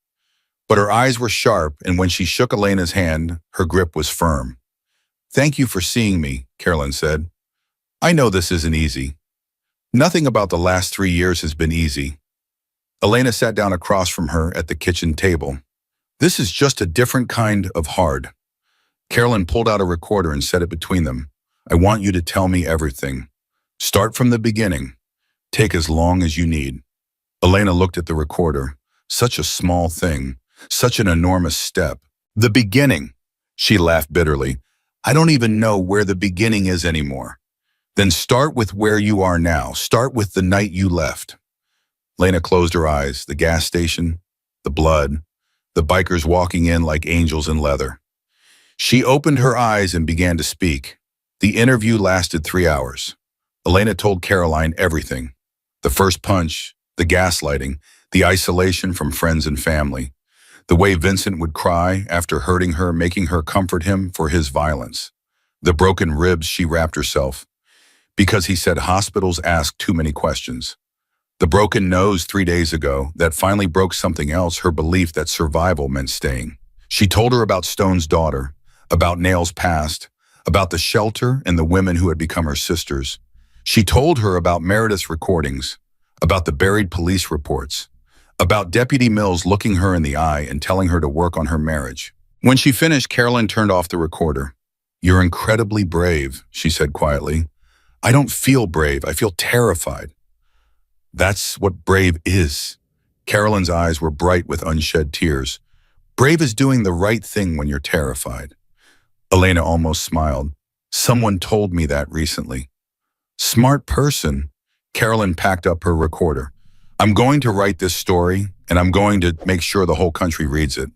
But her eyes were sharp, and when she shook Elena's hand, her grip was firm. Thank you for seeing me, Caroline said. I know this isn't easy. Nothing about the last 3 years has been easy. Elena sat down across from her at the kitchen table. This is just a different kind of hard. Caroline pulled out a recorder and set it between them. I want you to tell me everything. Start from the beginning. Take as long as you need. Elena looked at the recorder. Such a small thing. Such an enormous step. The beginning. She laughed bitterly. I don't even know where the beginning is anymore. Then start with where you are now. Start with the night you left. Lena closed her eyes. The gas station, the blood, the bikers walking in like angels in leather. She opened her eyes and began to speak. The interview lasted 3 hours. Elena told Caroline everything. The first punch, the gaslighting, the isolation from friends and family. The way Vincent would cry after hurting her, making her comfort him for his violence. The broken ribs she wrapped herself, because he said hospitals ask too many questions. The broken nose 3 days ago that finally broke something else, her belief that survival meant staying. She told her about Stone's daughter, about Nail's past, about the shelter and the women who had become her sisters. She told her about Meredith's recordings, about the buried police reports, about Deputy Mills looking her in the eye and telling her to work on her marriage. When she finished, Carolyn turned off the recorder. You're incredibly brave, she said quietly. I don't feel brave, I feel terrified. That's what brave is. Carolyn's eyes were bright with unshed tears. Brave is doing the right thing when you're terrified. Elena almost smiled. Someone told me that recently. Smart person. Carolyn packed up her recorder. I'm going to write this story, and I'm going to make sure the whole country reads it.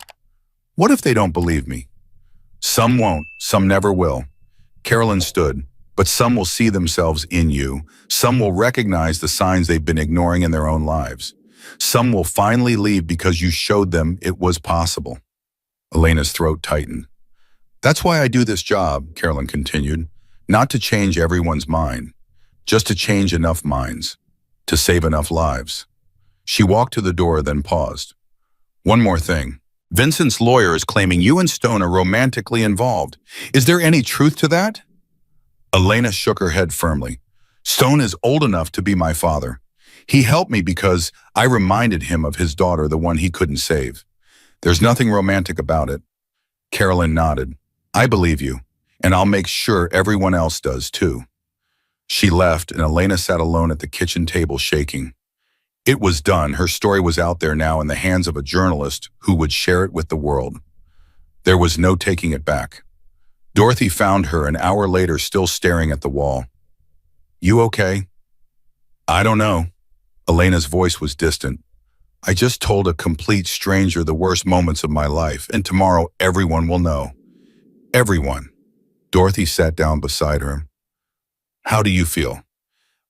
What if they don't believe me? Some won't, some never will. Carolyn stood, but some will see themselves in you. Some will recognize the signs they've been ignoring in their own lives. Some will finally leave because you showed them it was possible. Elena's throat tightened. That's why I do this job, Carolyn continued, not to change everyone's mind, just to change enough minds, to save enough lives. She walked to the door, then paused. One more thing. Vincent's lawyer is claiming you and Stone are romantically involved. Is there any truth to that? Elena shook her head firmly. Stone is old enough to be my father. He helped me because I reminded him of his daughter, the one he couldn't save. There's nothing romantic about it. Carolyn nodded. I believe you, and I'll make sure everyone else does too. She left, and Elena sat alone at the kitchen table shaking. It was done. Her story was out there now in the hands of a journalist who would share it with the world. There was no taking it back. Dorothy found her an hour later still staring at the wall. You okay? I don't know. Elena's voice was distant. I just told a complete stranger the worst moments of my life, and tomorrow everyone will know. Everyone. Dorothy sat down beside her. How do you feel?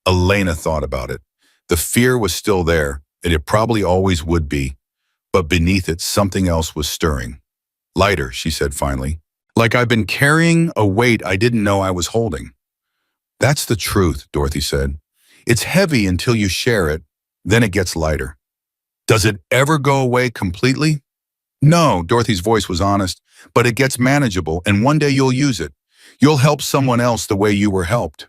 Elena thought about it. The fear was still there, and it probably always would be, but beneath it something else was stirring. Lighter, she said finally. Like I've been carrying a weight I didn't know I was holding. That's the truth, Dorothy said. It's heavy until you share it, then it gets lighter. Does it ever go away completely? No, Dorothy's voice was honest, but it gets manageable, and one day you'll use it. You'll help someone else the way you were helped.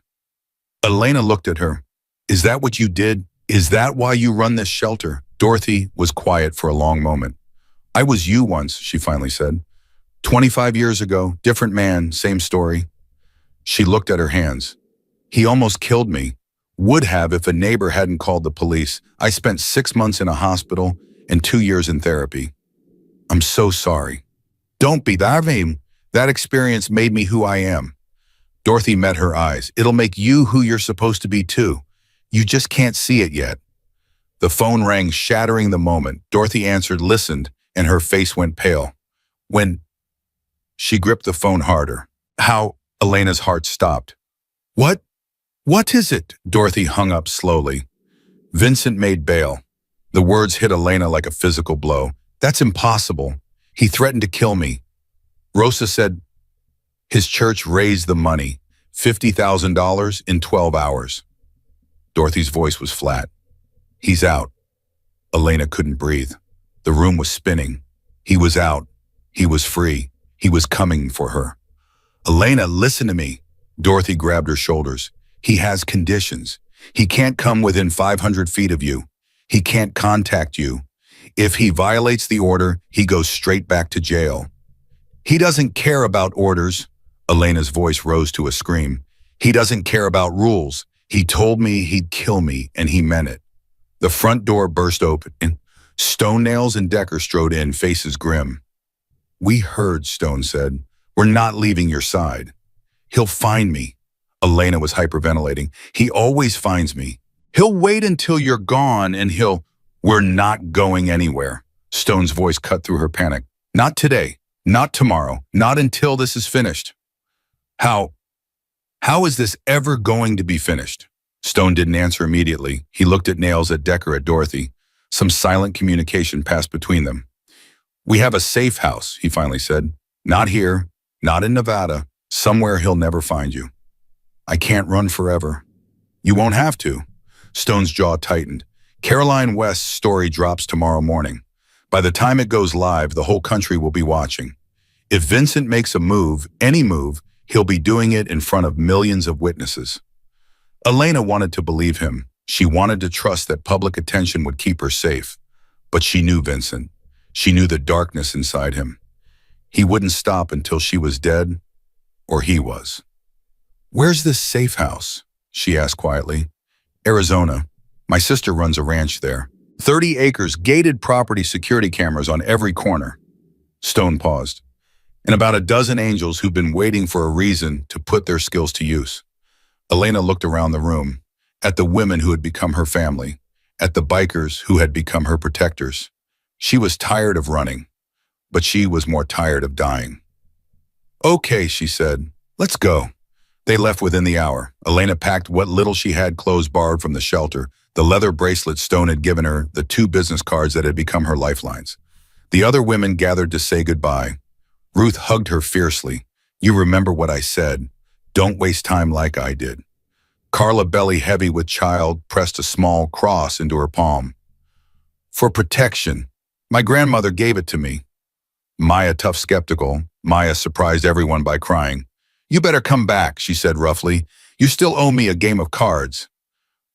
Elena looked at her. Is that what you did? Is that why you run this shelter? Dorothy was quiet for a long moment. I was you once, she finally said. 25 years ago, different man, same story. She looked at her hands. He almost killed me. Would have if a neighbor hadn't called the police. I spent 6 months in a hospital and 2 years in therapy. I'm so sorry. Don't be. That experience made me who I am. Dorothy met her eyes. It'll make you who you're supposed to be too. You just can't see it yet. The phone rang, shattering the moment. Dorothy answered, listened, and her face went pale. When she gripped the phone harder. How? Elena's heart stopped. What? What is it? Dorothy hung up slowly. Vincent made bail. The words hit Elena like a physical blow. That's impossible. He threatened to kill me. Rosa said his church raised the money, $50,000 in 12 hours. Dorothy's voice was flat. He's out. Elena couldn't breathe. The room was spinning. He was out. He was free. He was coming for her. Elena, listen to me. Dorothy grabbed her shoulders. He has conditions. He can't come within 500 feet of you. He can't contact you. If he violates the order, he goes straight back to jail. He doesn't care about orders. Elena's voice rose to a scream. He doesn't care about rules. He told me he'd kill me, and he meant it. The front door burst open. Stone, Nails, and Decker strode in, faces grim. We heard, Stone said. We're not leaving your side. He'll find me. Elena was hyperventilating. He always finds me. He'll wait until you're gone and We're not going anywhere. Stone's voice cut through her panic. Not today. Not tomorrow. Not until this is finished. How is this ever going to be finished? Stone didn't answer immediately. He looked at Nails, at Decker, at Dorothy. Some silent communication passed between them. We have a safe house, he finally said. Not here. Not in Nevada. Somewhere he'll never find you. I can't run forever. You won't have to. Stone's jaw tightened. Caroline West's story drops tomorrow morning. By the time it goes live, the whole country will be watching. If Vincent makes a move, any move, he'll be doing it in front of millions of witnesses. Elena wanted to believe him. She wanted to trust that public attention would keep her safe. But she knew Vincent. She knew the darkness inside him. He wouldn't stop until she was dead, or he was. Where's this safe house? She asked quietly. Arizona. My sister runs a ranch there. 30 acres, gated property, security cameras on every corner. Stone paused. And about a dozen angels who've been waiting for a reason to put their skills to use. Elena looked around the room. at the women who had become her family, at the bikers who had become her protectors. She was tired of running, but she was more tired of dying. "Okay," she said, "let's go." They left within the hour. Elena packed what little she had clothes borrowed from the shelter, the leather bracelet Stone had given her, the 2 business cards that had become her lifelines. The other women gathered to say goodbye. Ruth hugged her fiercely. "You remember what I said. Don't waste time like I did." Carla, belly heavy with child, pressed a small cross into her palm. "For protection. My grandmother gave it to me." Maya, tough skeptical. Maya surprised everyone by crying. "You better come back," she said roughly. "You still owe me a game of cards."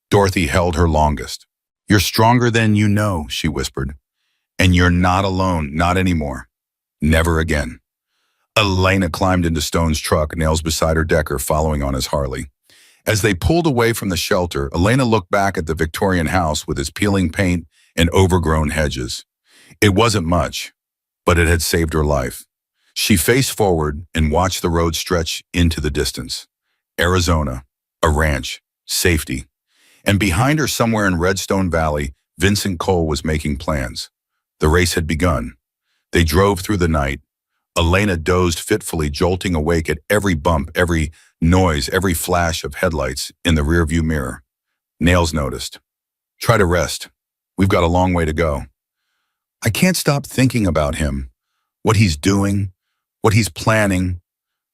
Dorothy held her longest. "You're stronger than you know," she whispered. "And you're not alone, not anymore. Never again." Elena climbed into Stone's truck, Nails beside her Decker following on his Harley. As they pulled away from the shelter, Elena looked back at the Victorian house with its peeling paint and overgrown hedges. It wasn't much, but it had saved her life. She faced forward and watched the road stretch into the distance. Arizona, a ranch, safety. And behind her, somewhere in Redstone Valley, Vincent Cole was making plans. The race had begun. They drove through the night. Elena dozed fitfully, jolting awake at every bump, every noise, every flash of headlights in the rearview mirror. Nails noticed. "Try to rest. We've got a long way to go." "I can't stop thinking about him. What he's doing, what he's planning.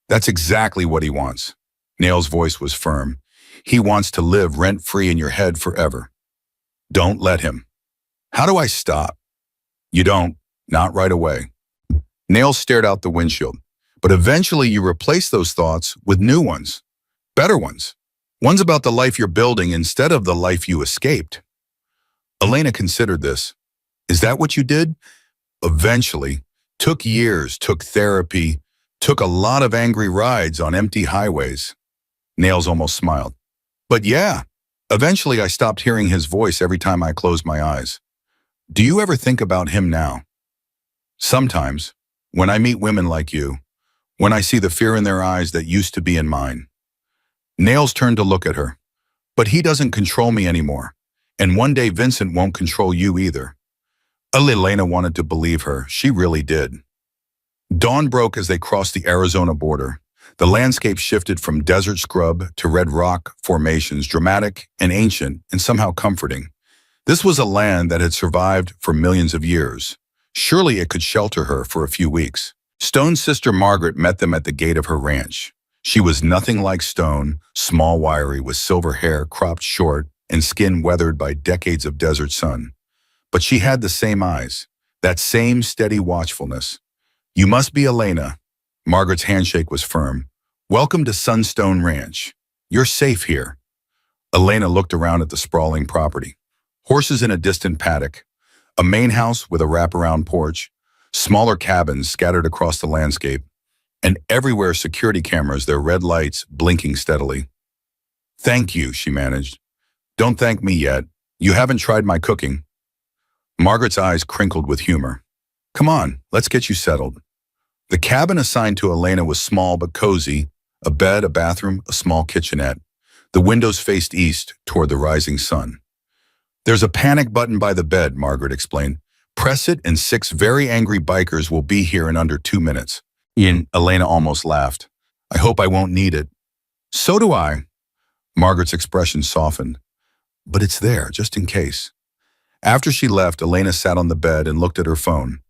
That's exactly what he wants." Nails' voice was firm. "He wants to live rent-free in your head forever. Don't let him." "How do I stop?" "You don't. Not right away." Nails stared out the windshield. "But eventually you replace those thoughts with new ones. Better ones. Ones about the life you're building instead of the life you escaped." Elena considered this. "Is that what you did?" "Eventually. Took years, took therapy, took a lot of angry rides on empty highways." Nails almost smiled. "But yeah, eventually I stopped hearing his voice every time I closed my eyes." "Do you ever think about him now?" "Sometimes. When I meet women like you. When I see the fear in their eyes that used to be in mine." Nails turned to look at her. "But he doesn't control me anymore. And one day Vincent won't control you either." Elena wanted to believe her. She really did. Dawn broke as they crossed the Arizona border. The landscape shifted from desert scrub to red rock formations, dramatic and ancient and somehow comforting. This was a land that had survived for millions of years. Surely it could shelter her for a few weeks. Stone's sister Margaret met them at the gate of her ranch. She was nothing like Stone, small, wiry, with silver hair cropped short and skin weathered by decades of desert sun. But she had the same eyes, that same steady watchfulness. "You must be Elena." Margaret's handshake was firm. "Welcome to Sunstone Ranch. You're safe here." Elena looked around at the sprawling property. Horses in a distant paddock, a main house with a wraparound porch, smaller cabins scattered across the landscape, and everywhere security cameras, their red lights blinking steadily. "Thank you," she managed. "Don't thank me yet. You haven't tried my cooking." Margaret's eyes crinkled with humor. "Come on, let's get you settled." The cabin assigned to Elena was small but cozy, a bed, a bathroom, a small kitchenette. The windows faced east toward the rising sun. "There's a panic button by the bed," Margaret explained. "Press it and 6 very angry bikers will be here in under 2 minutes. Elena almost laughed. "I hope I won't need it." "So do I." Margaret's expression softened. "But it's there, just in case." After she left, Elena sat on the bed and looked at her phone.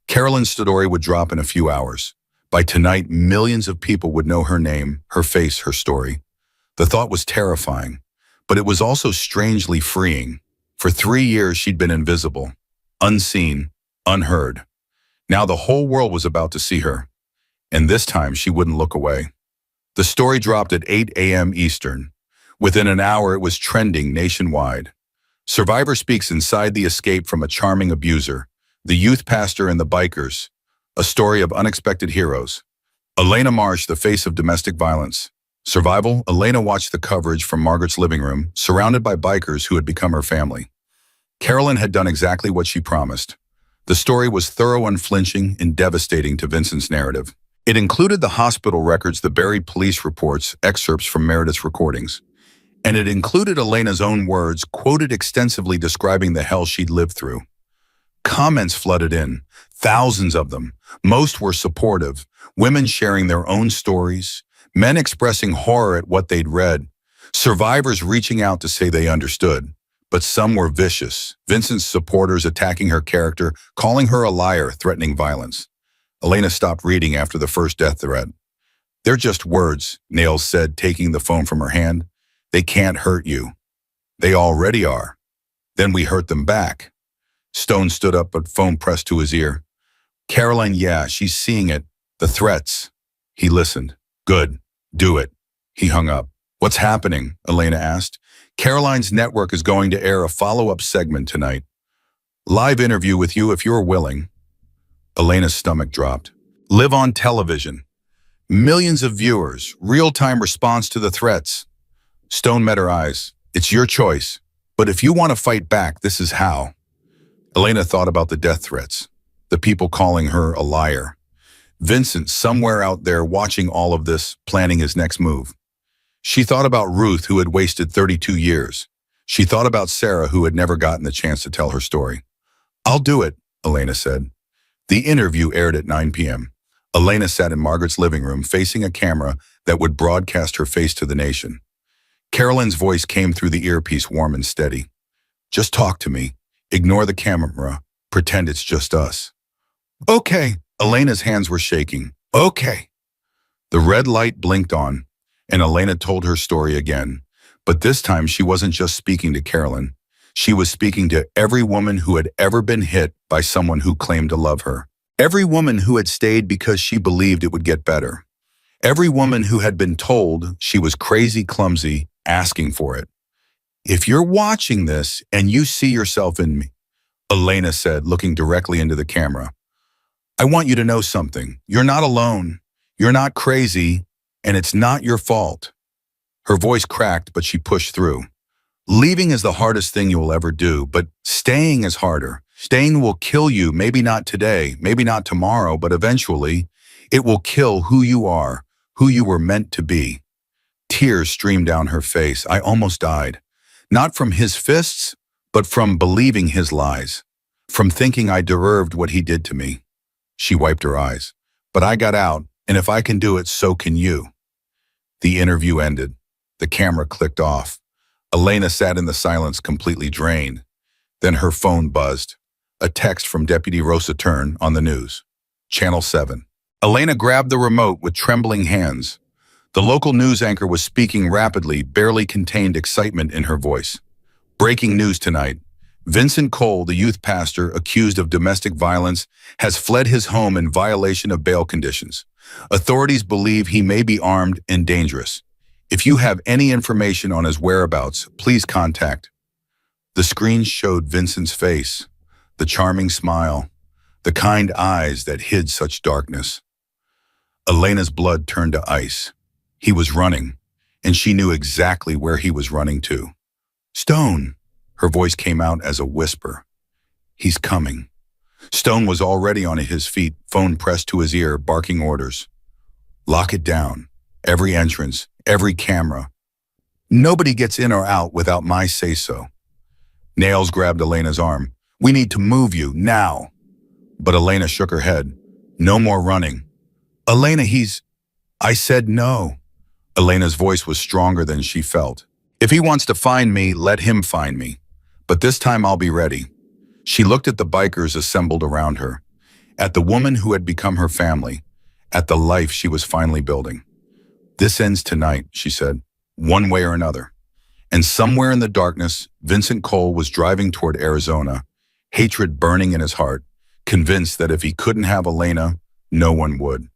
Carolyn's story would drop in a few hours. By tonight, millions of people would know her name, her face, her story. The thought was terrifying, but it was also strangely freeing. For 3 years, she'd been invisible, unseen, unheard. Now the whole world was about to see her, and this time she wouldn't look away. The story dropped at 8 a.m. Eastern. Within an hour, it was trending nationwide. Survivor speaks inside the escape from a charming abuser, the youth pastor and the bikers, a story of unexpected heroes. Elena Marsh, the face of domestic violence. Survival, Elena watched the coverage from Margaret's living room, surrounded by bikers who had become her family. Carolyn had done exactly what she promised. The story was thorough, unflinching, and devastating to Vincent's narrative. It included the hospital records, the buried police reports, excerpts from Meredith's recordings. And it included Elena's own words, quoted extensively describing the hell she'd lived through. Comments flooded in, thousands of them. Most were supportive, women sharing their own stories, men expressing horror at what they'd read, survivors reaching out to say they understood. But some were vicious, Vincent's supporters attacking her character, calling her a liar, threatening violence. Elena stopped reading after the first death threat. "They're just words," Nails said, taking the phone from her hand. "They can't hurt you. They already are. Then we hurt them back." Stone stood up, but phone pressed to his ear. "Caroline, yeah, she's seeing it. The threats." He listened. "Good. Do it." He hung up. "What's happening?" Elena asked. "Caroline's network is going to air a follow-up segment tonight. Live interview with you if you're willing." Elena's stomach dropped. "Live on television. Millions of viewers. Real-time response to the threats." Stone met her eyes. "It's your choice. But if you want to fight back, this is how." Elena thought about the death threats, the people calling her a liar. Vincent somewhere out there watching all of this, planning his next move. She thought about Ruth, who had wasted 32 years. She thought about Sarah, who had never gotten the chance to tell her story. "I'll do it," Elena said. The interview aired at 9 p.m. Elena sat in Margaret's living room facing a camera that would broadcast her face to the nation. Caroline's voice came through the earpiece, warm and steady. "Just talk to me. Ignore the camera. Pretend it's just us." "Okay." Elena's hands were shaking. "Okay." The red light blinked on, and Elena told her story again. But this time she wasn't just speaking to Caroline. She was speaking to every woman who had ever been hit by someone who claimed to love her. Every woman who had stayed because she believed it would get better. Every woman who had been told she was crazy, clumsy, asking for it. "If you're watching this and you see yourself in me," Elena said, looking directly into the camera, "I want you to know something. You're not alone. You're not crazy, and it's not your fault." Her voice cracked, but she pushed through. "Leaving is the hardest thing you will ever do, but staying is harder. Staying will kill you, maybe not today, maybe not tomorrow, but eventually it will kill who you are, who you were meant to be." Tears streamed down her face. "I almost died. Not from his fists, but from believing his lies. From thinking I deserved what he did to me." She wiped her eyes. "But I got out, and if I can do it, so can you." The interview ended. The camera clicked off. Elena sat in the silence, completely drained. Then her phone buzzed. A text from Deputy Rosa Tern on the news. Channel 7. Elena grabbed the remote with trembling hands. The local news anchor was speaking rapidly, barely contained excitement in her voice. "Breaking news tonight. Vincent Cole, the youth pastor accused of domestic violence, has fled his home in violation of bail conditions. Authorities believe he may be armed and dangerous. If you have any information on his whereabouts, please contact." The screen showed Vincent's face, the charming smile, the kind eyes that hid such darkness. Elena's blood turned to ice. He was running, and she knew exactly where he was running to. "Stone!" Her voice came out as a whisper. "He's coming." Stone was already on his feet, phone pressed to his ear, barking orders. "Lock it down. Every entrance, every camera. Nobody gets in or out without my say-so." Nails grabbed Elena's arm. "We need to move you, now." But Elena shook her head. "No more running." "Elena, I said no." Elena's voice was stronger than she felt. "If he wants to find me, let him find me. But this time I'll be ready." She looked at the bikers assembled around her, at the woman who had become her family, at the life she was finally building. "This ends tonight," she said, "one way or another." And somewhere in the darkness, Vincent Cole was driving toward Arizona, hatred burning in his heart, convinced that if he couldn't have Elena, no one would.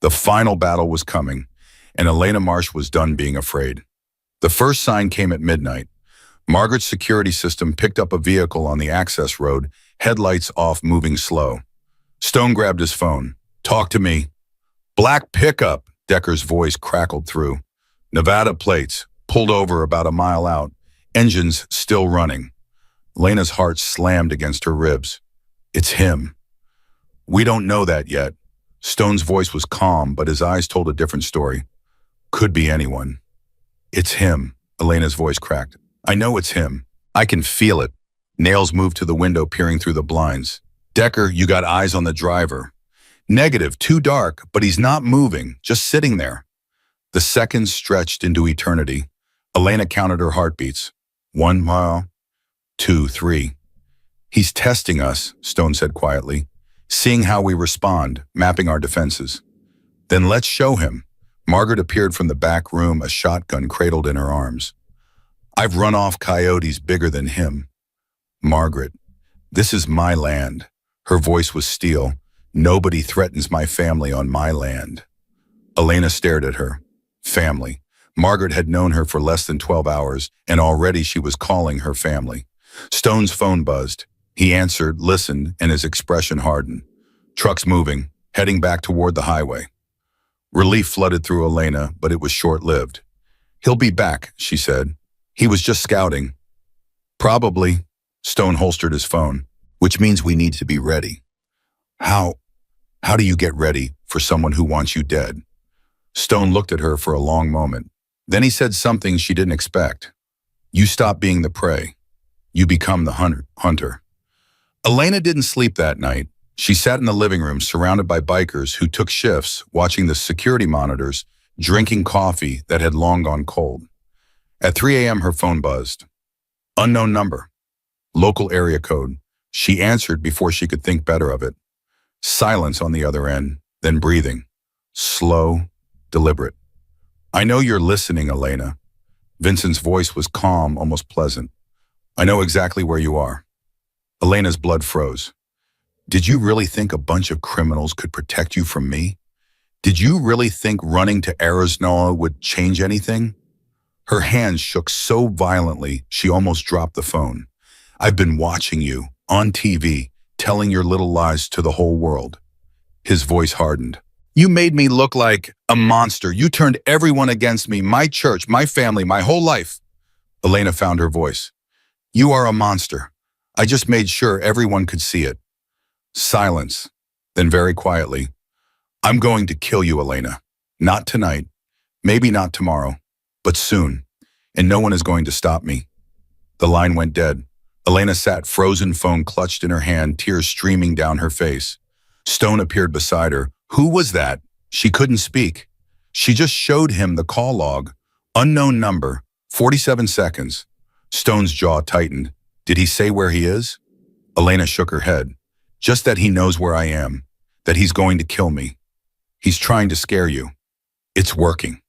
The final battle was coming, and Elena Marsh was done being afraid. The first sign came at midnight. Margaret's security system picked up a vehicle on the access road, headlights off, moving slow. Stone grabbed his phone. "Talk to me." "Black pickup," Decker's voice crackled through. "Nevada plates, pulled over about a mile out, engines still running." Lena's heart slammed against her ribs. "It's him." "We don't know that yet." Stone's voice was calm, but his eyes told a different story. "Could be anyone." "It's him." Elena's voice cracked. I know it's him. I can feel it. Nails moved to the window, peering through the blinds. Decker, you got eyes on the driver. Negative, too dark, but he's not moving, just sitting there. The seconds stretched into eternity. Elena counted her heartbeats. 1 mile, 2, 3. He's testing us, Stone said quietly, seeing how we respond, mapping our defenses. Then let's show him. Margaret appeared from the back room, a shotgun cradled in her arms. I've run off coyotes bigger than him. Margaret, this is my land. Her voice was steel. Nobody threatens my family on my land. Elena stared at her. Family. Margaret had known her for less than 12 hours, and already she was calling her family. Stone's phone buzzed. He answered, listened, and his expression hardened. Trucks moving, heading back toward the highway. Relief flooded through Elena, but it was short-lived. He'll be back, she said. He was just scouting. Probably. Stone holstered his phone, which means we need to be ready. How do you get ready for someone who wants you dead? Stone looked at her for a long moment. Then he said something she didn't expect. You stop being the prey. You become the hunter. Elena didn't sleep that night. She sat in the living room surrounded by bikers who took shifts, watching the security monitors, drinking coffee that had long gone cold. At 3 a.m. her phone buzzed. Unknown number. Local area code. She answered before she could think better of it. Silence on the other end, then breathing. Slow, deliberate. I know you're listening, Elena. Vincent's voice was calm, almost pleasant. I know exactly where you are. Elena's blood froze. Did you really think a bunch of criminals could protect you from me? Did you really think running to Arizona would change anything? Her hands shook so violently, she almost dropped the phone. I've been watching you, on TV, telling your little lies to the whole world. His voice hardened. You made me look like a monster. You turned everyone against me, my church, my family, my whole life. Elena found her voice. You are a monster. I just made sure everyone could see it. Silence. Then very quietly, I'm going to kill you, Elena. Not tonight, maybe not tomorrow, but soon. And no one is going to stop me. The line went dead. Elena sat frozen, phone clutched in her hand, tears streaming down her face. Stone appeared beside her. Who was that? She couldn't speak. She just showed him the call log. Unknown number, 47 seconds. Stone's jaw tightened. Did he say where he is? Elena shook her head. Just that he knows where I am. That he's going to kill me. He's trying to scare you. It's working.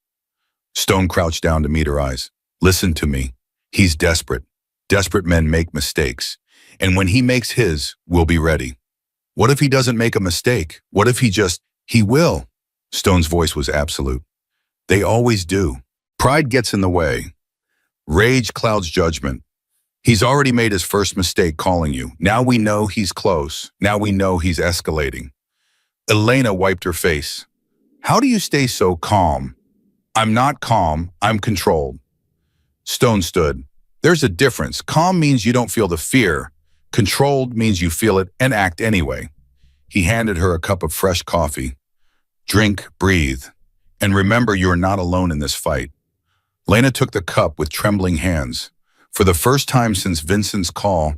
Stone crouched down to meet her eyes. Listen to me. He's desperate. Desperate men make mistakes. And when he makes his, we'll be ready. What if he doesn't make a mistake? What if he will? Stone's voice was absolute. They always do. Pride gets in the way. Rage clouds judgment. He's already made his first mistake calling you. Now we know he's close. Now we know he's escalating. Elena wiped her face. How do you stay so calm? I'm not calm. I'm controlled. Stone stood. There's a difference. Calm means you don't feel the fear. Controlled means you feel it and act anyway. He handed her a cup of fresh coffee. Drink, breathe, and remember you're not alone in this fight. Lena took the cup with trembling hands. For the first time since Vincent's call,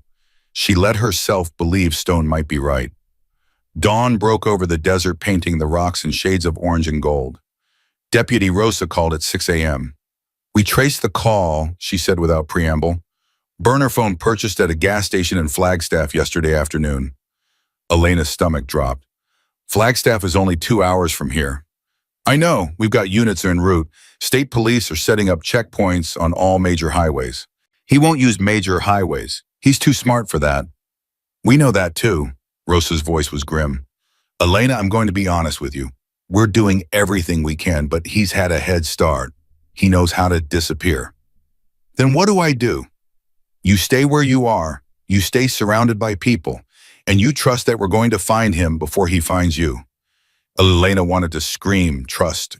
she let herself believe Stone might be right. Dawn broke over the desert, painting the rocks in shades of orange and gold. Deputy Rosa called at 6 a.m. We traced the call, she said without preamble. Burner phone purchased at a gas station in Flagstaff yesterday afternoon. Elena's stomach dropped. Flagstaff is only 2 hours from here. I know, we've got units en route. State police are setting up checkpoints on all major highways. He won't use major highways. He's too smart for that. We know that too. Rosa's voice was grim. Elena, I'm going to be honest with you. We're doing everything we can, but he's had a head start. He knows how to disappear. Then what do I do? You stay where you are. You stay surrounded by people. And you trust that we're going to find him before he finds you. Elena wanted to scream, trust,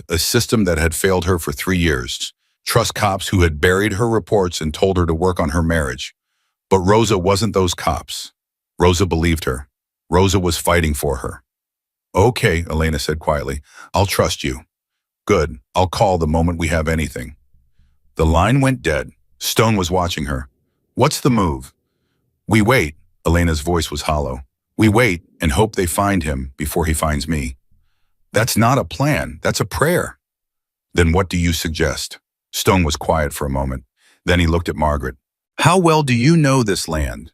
a system that had failed her for 3 years. Trust cops who had buried her reports and told her to work on her marriage. But Rosa wasn't those cops. Rosa believed her. Rosa was fighting for her. Okay, Elena said quietly. I'll trust you. Good. I'll call the moment we have anything. The line went dead. Stone was watching her. What's the move? We wait. Elena's voice was hollow. We wait and hope they find him before he finds me. That's not a plan. That's a prayer. Then what do you suggest? Stone was quiet for a moment. Then he looked at Margaret. How well do you know this land?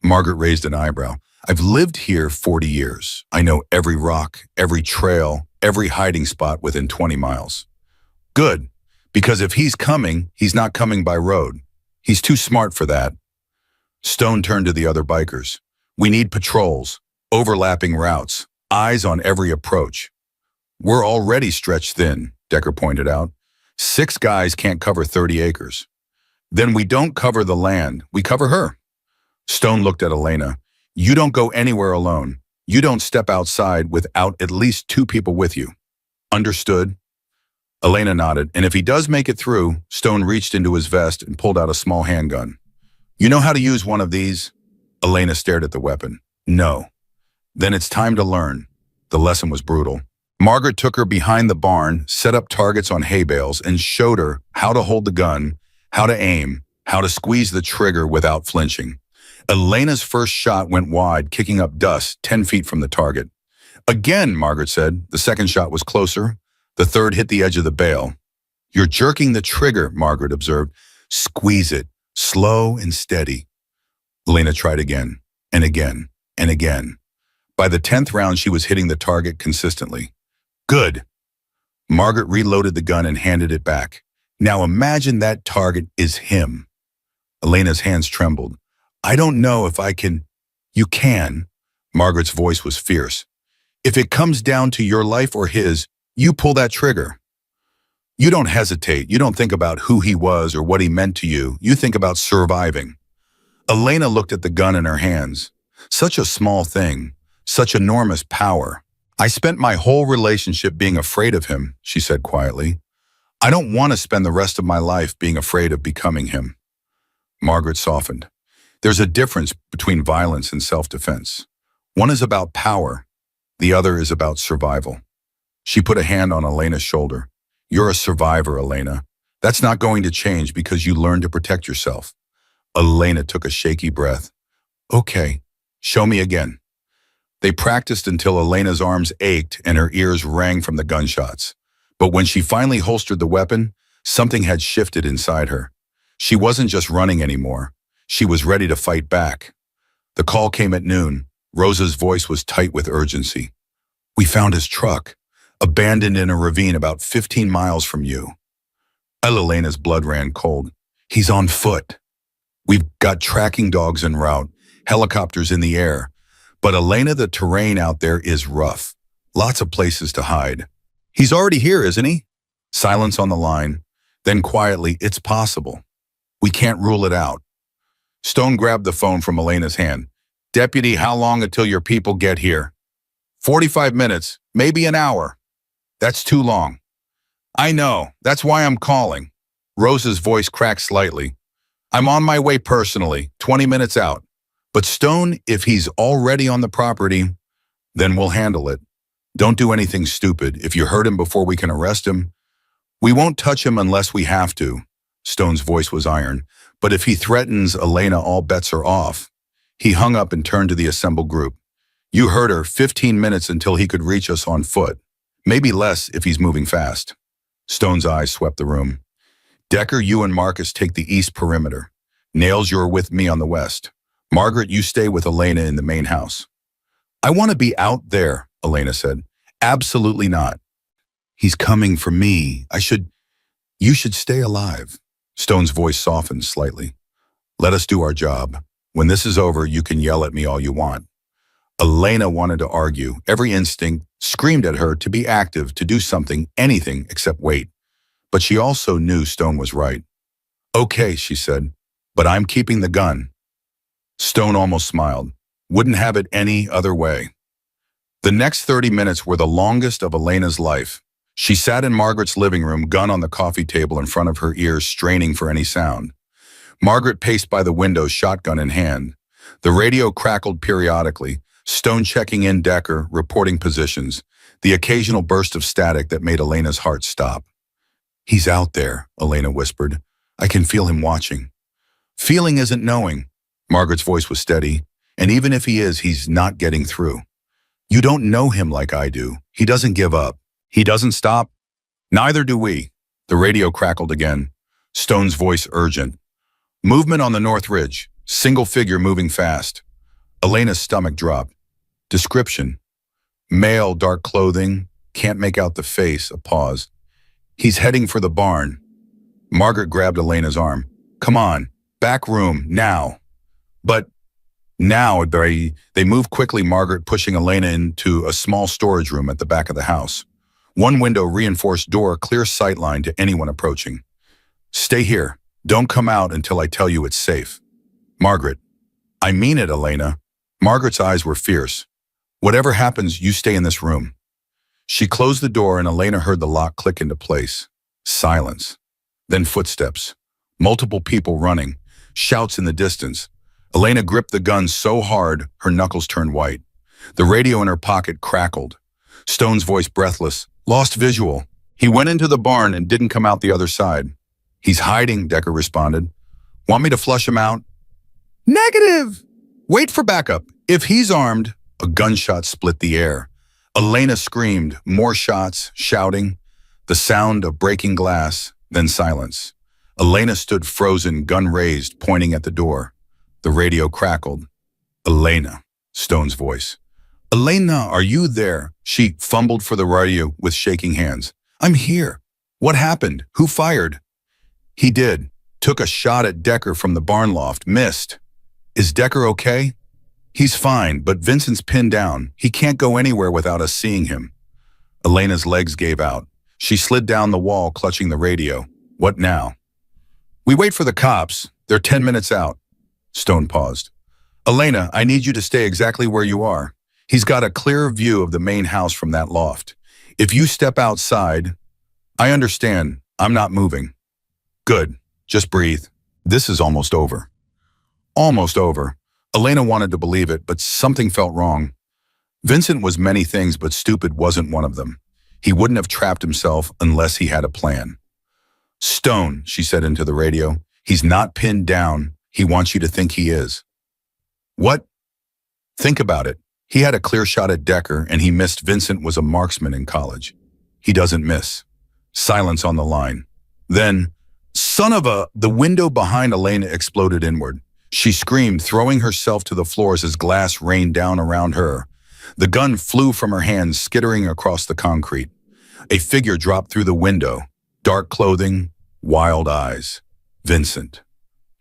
Margaret raised an eyebrow. I've lived here 40 years. I know every rock, every trail, every hiding spot within 20 miles. Good, because if he's coming, he's not coming by road. He's too smart for that. Stone turned to the other bikers. We need patrols, overlapping routes, eyes on every approach. We're already stretched thin, Decker pointed out. 6 guys can't cover 30 acres. Then we don't cover the land, we cover her. Stone looked at Elena. You don't go anywhere alone. You don't step outside without at least 2 people with you. Understood? Elena nodded, and if he does make it through, Stone reached into his vest and pulled out a small handgun. You know how to use one of these? Elena stared at the weapon. No. Then it's time to learn. The lesson was brutal. Margaret took her behind the barn, set up targets on hay bales, and showed her how to hold the gun, how to aim, how to squeeze the trigger without flinching. Elena's first shot went wide, kicking up dust 10 feet from the target. Again, Margaret said. The second shot was closer. The third hit the edge of the bale. You're jerking the trigger, Margaret observed. Squeeze it, slow and steady. Elena tried again, and again, and again. By the 10th round, she was hitting the target consistently. Good. Margaret reloaded the gun and handed it back. Now imagine that target is him. Elena's hands trembled. I don't know if I can. You can. Margaret's voice was fierce. If it comes down to your life or his, you pull that trigger. You don't hesitate. You don't think about who he was or what he meant to you. You think about surviving. Elena looked at the gun in her hands. Such a small thing. Such enormous power. I spent my whole relationship being afraid of him, she said quietly. I don't want to spend the rest of my life being afraid of becoming him. Margaret softened. There's a difference between violence and self-defense. One is about power. The other is about survival. She put a hand on Elena's shoulder. You're a survivor, Elena. That's not going to change because you learned to protect yourself. Elena took a shaky breath. Okay, show me again. They practiced until Elena's arms ached and her ears rang from the gunshots. But when she finally holstered the weapon, something had shifted inside her. She wasn't just running anymore. She was ready to fight back. The call came at noon. Rosa's voice was tight with urgency. We found his truck, abandoned in a ravine about 15 miles from you. Elena's blood ran cold. He's on foot. We've got tracking dogs en route, helicopters in the air. But Elena, the terrain out there is rough. Lots of places to hide. He's already here, isn't he? Silence on the line. Then quietly, it's possible. We can't rule it out. Stone grabbed the phone from Elena's hand. Deputy, how long until your people get here? 45 minutes, maybe an hour. That's too long. I know, that's why I'm calling. Rosa's voice cracked slightly. I'm on my way personally, 20 minutes out. But Stone, if he's already on the property, then we'll handle it. Don't do anything stupid. If you hurt him before we can arrest him, we won't touch him unless we have to. Stone's voice was iron. But if he threatens Elena, all bets are off. He hung up and turned to the assembled group. You heard her, 15 minutes until he could reach us on foot. Maybe less if he's moving fast. Stone's eyes swept the room. Decker, you and Marcus take the east perimeter. Nails, you're with me on the west. Margaret, you stay with Elena in the main house. I want to be out there, Elena said. Absolutely not. He's coming for me. You should stay alive. Stone's voice softened slightly. Let us do our job. When this is over, you can yell at me all you want. Elena wanted to argue. Every instinct screamed at her to be active, to do something, anything except wait. But she also knew Stone was right. Okay, she said, but I'm keeping the gun. Stone almost smiled. Wouldn't have it any other way. The next 30 minutes were the longest of Elena's life. She sat in Margaret's living room, gun on the coffee table in front of her ears, straining for any sound. Margaret paced by the window, shotgun in hand. The radio crackled periodically, Stone checking in Decker, reporting positions, the occasional burst of static that made Elena's heart stop. He's out there, Elena whispered. I can feel him watching. Feeling isn't knowing. Margaret's voice was steady. And even if he is, he's not getting through. You don't know him like I do. He doesn't give up. He doesn't stop. Neither do we. The radio crackled again. Stone's voice urgent. Movement on the North Ridge. Single figure moving fast. Elena's stomach dropped. Description. Male, dark clothing. Can't make out the face. A pause. He's heading for the barn. Margaret grabbed Elena's arm. Come on. Back room. Now. But now they moved quickly, Margaret pushing Elena into a small storage room at the back of the house. One window, reinforced door, clear sight line to anyone approaching. Stay here. Don't come out until I tell you it's safe. Margaret. I mean it, Elena. Margaret's eyes were fierce. Whatever happens, you stay in this room. She closed the door and Elena heard the lock click into place. Silence. Then footsteps. Multiple people running. Shouts in the distance. Elena gripped the gun so hard, her knuckles turned white. The radio in her pocket crackled. Stone's voice breathless. Lost visual. He went into the barn and didn't come out the other side. He's hiding, Decker responded. Want me to flush him out? Negative! Wait for backup. If he's armed, a gunshot split the air. Elena screamed, more shots, shouting. The sound of breaking glass, then silence. Elena stood frozen, gun raised, pointing at the door. The radio crackled. Elena, Stone's voice. Elena, are you there? She fumbled for the radio with shaking hands. I'm here. What happened? Who fired? He did. Took a shot at Decker from the barn loft. Missed. Is Decker okay? He's fine, but Vincent's pinned down. He can't go anywhere without us seeing him. Elena's legs gave out. She slid down the wall, clutching the radio. What now? We wait for the cops. They're 10 minutes out. Stone paused. Elena, I need you to stay exactly where you are. He's got a clear view of the main house from that loft. If you step outside, I understand. I'm not moving. Good. Just breathe. This is almost over. Almost over. Elena wanted to believe it, but something felt wrong. Vincent was many things, but stupid wasn't one of them. He wouldn't have trapped himself unless he had a plan. Stone, she said into the radio, he's not pinned down. He wants you to think he is. What? Think about it. He had a clear shot at Decker, and he missed. Vincent was a marksman in college. He doesn't miss. Silence on the line. Then, son of a... The window behind Elena exploded inward. She screamed, throwing herself to the floors as glass rained down around her. The gun flew from her hands, skittering across the concrete. A figure dropped through the window. Dark clothing, wild eyes. Vincent.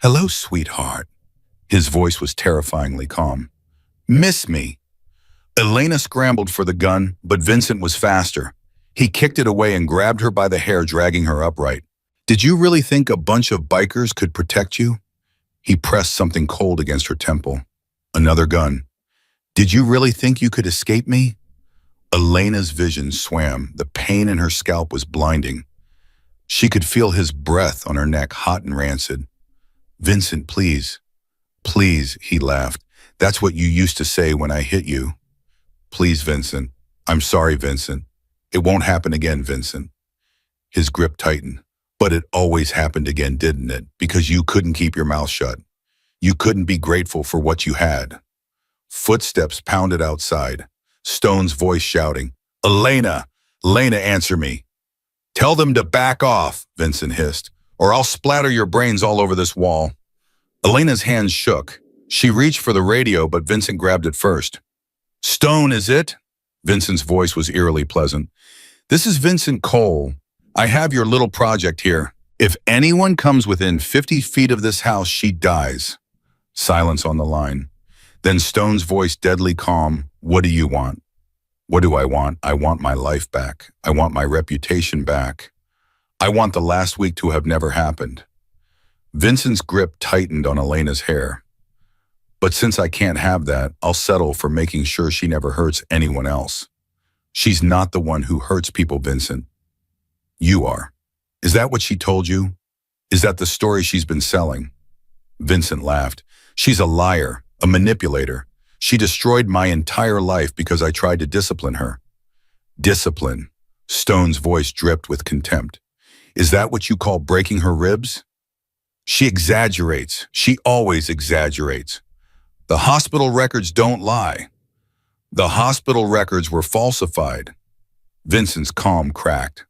Hello, sweetheart. His voice was terrifyingly calm. Miss me. Elena scrambled for the gun, but Vincent was faster. He kicked it away and grabbed her by the hair, dragging her upright. Did you really think a bunch of bikers could protect you? He pressed something cold against her temple. Another gun. Did you really think you could escape me? Elena's vision swam. The pain in her scalp was blinding. She could feel his breath on her neck, hot and rancid. Vincent, please. Please, he laughed. That's what you used to say when I hit you. Please, Vincent. I'm sorry, Vincent. It won't happen again, Vincent. His grip tightened. But it always happened again, didn't it? Because you couldn't keep your mouth shut. You couldn't be grateful for what you had. Footsteps pounded outside. Stone's voice shouting, Elena! Elena, answer me. Tell them to back off, Vincent hissed, or I'll splatter your brains all over this wall. Elena's hands shook. She reached for the radio, but Vincent grabbed it first. Stone, is it? Vincent's voice was eerily pleasant. This is Vincent Cole. I have your little project here. If anyone comes within 50 feet of this house, she dies. Silence on the line. Then Stone's voice deadly calm. What do you want? What do I want? I want my life back. I want my reputation back. I want the last week to have never happened. Vincent's grip tightened on Elena's hair. But since I can't have that, I'll settle for making sure she never hurts anyone else. She's not the one who hurts people, Vincent. You are. Is that what she told you? Is that the story she's been selling? Vincent laughed. She's a liar, a manipulator. She destroyed my entire life because I tried to discipline her. Discipline. Stone's voice dripped with contempt. Is that what you call breaking her ribs? She exaggerates. She always exaggerates. The hospital records don't lie. The hospital records were falsified. Vincent's calm cracked.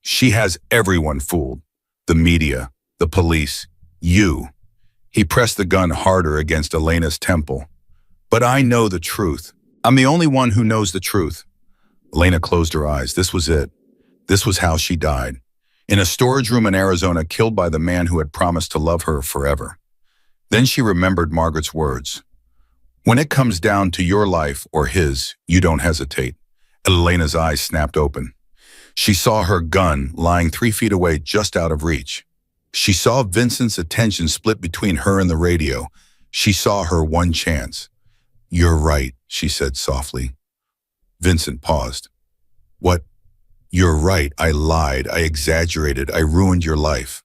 She has everyone fooled. The media, the police, you. He pressed the gun harder against Elena's temple. But I know the truth. I'm the only one who knows the truth. Elena closed her eyes. This was it. This was how she died. In a storage room in Arizona, killed by the man who had promised to love her forever. Then she remembered Margaret's words. When it comes down to your life or his, you don't hesitate. Elena's eyes snapped open. She saw her gun lying 3 feet away, just out of reach. She saw Vincent's attention split between her and the radio. She saw her one chance. You're right, she said softly. Vincent paused. What? You're right, I lied, I exaggerated, I ruined your life.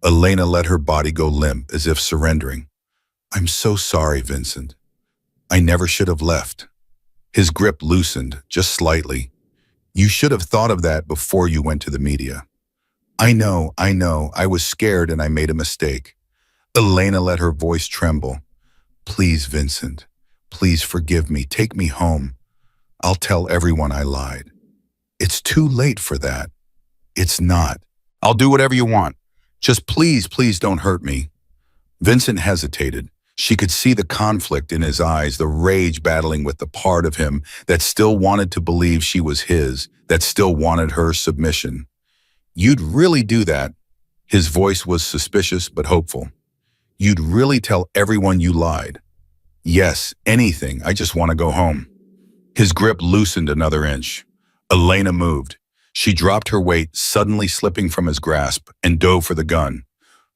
Elena let her body go limp, as if surrendering. I'm so sorry, Vincent. I never should have left. His grip loosened, just slightly. You should have thought of that before you went to the media. I know, I was scared and I made a mistake. Elena let her voice tremble. Please, Vincent, please forgive me, take me home. I'll tell everyone I lied. It's too late for that. It's not. I'll do whatever you want. Just please, please don't hurt me. Vincent hesitated. She could see the conflict in his eyes, the rage battling with the part of him that still wanted to believe she was his, that still wanted her submission. You'd really do that? His voice was suspicious but hopeful. You'd really tell everyone you lied? Yes, anything. I just want to go home. His grip loosened another inch. Elena moved. She dropped her weight, suddenly slipping from his grasp, and dove for the gun.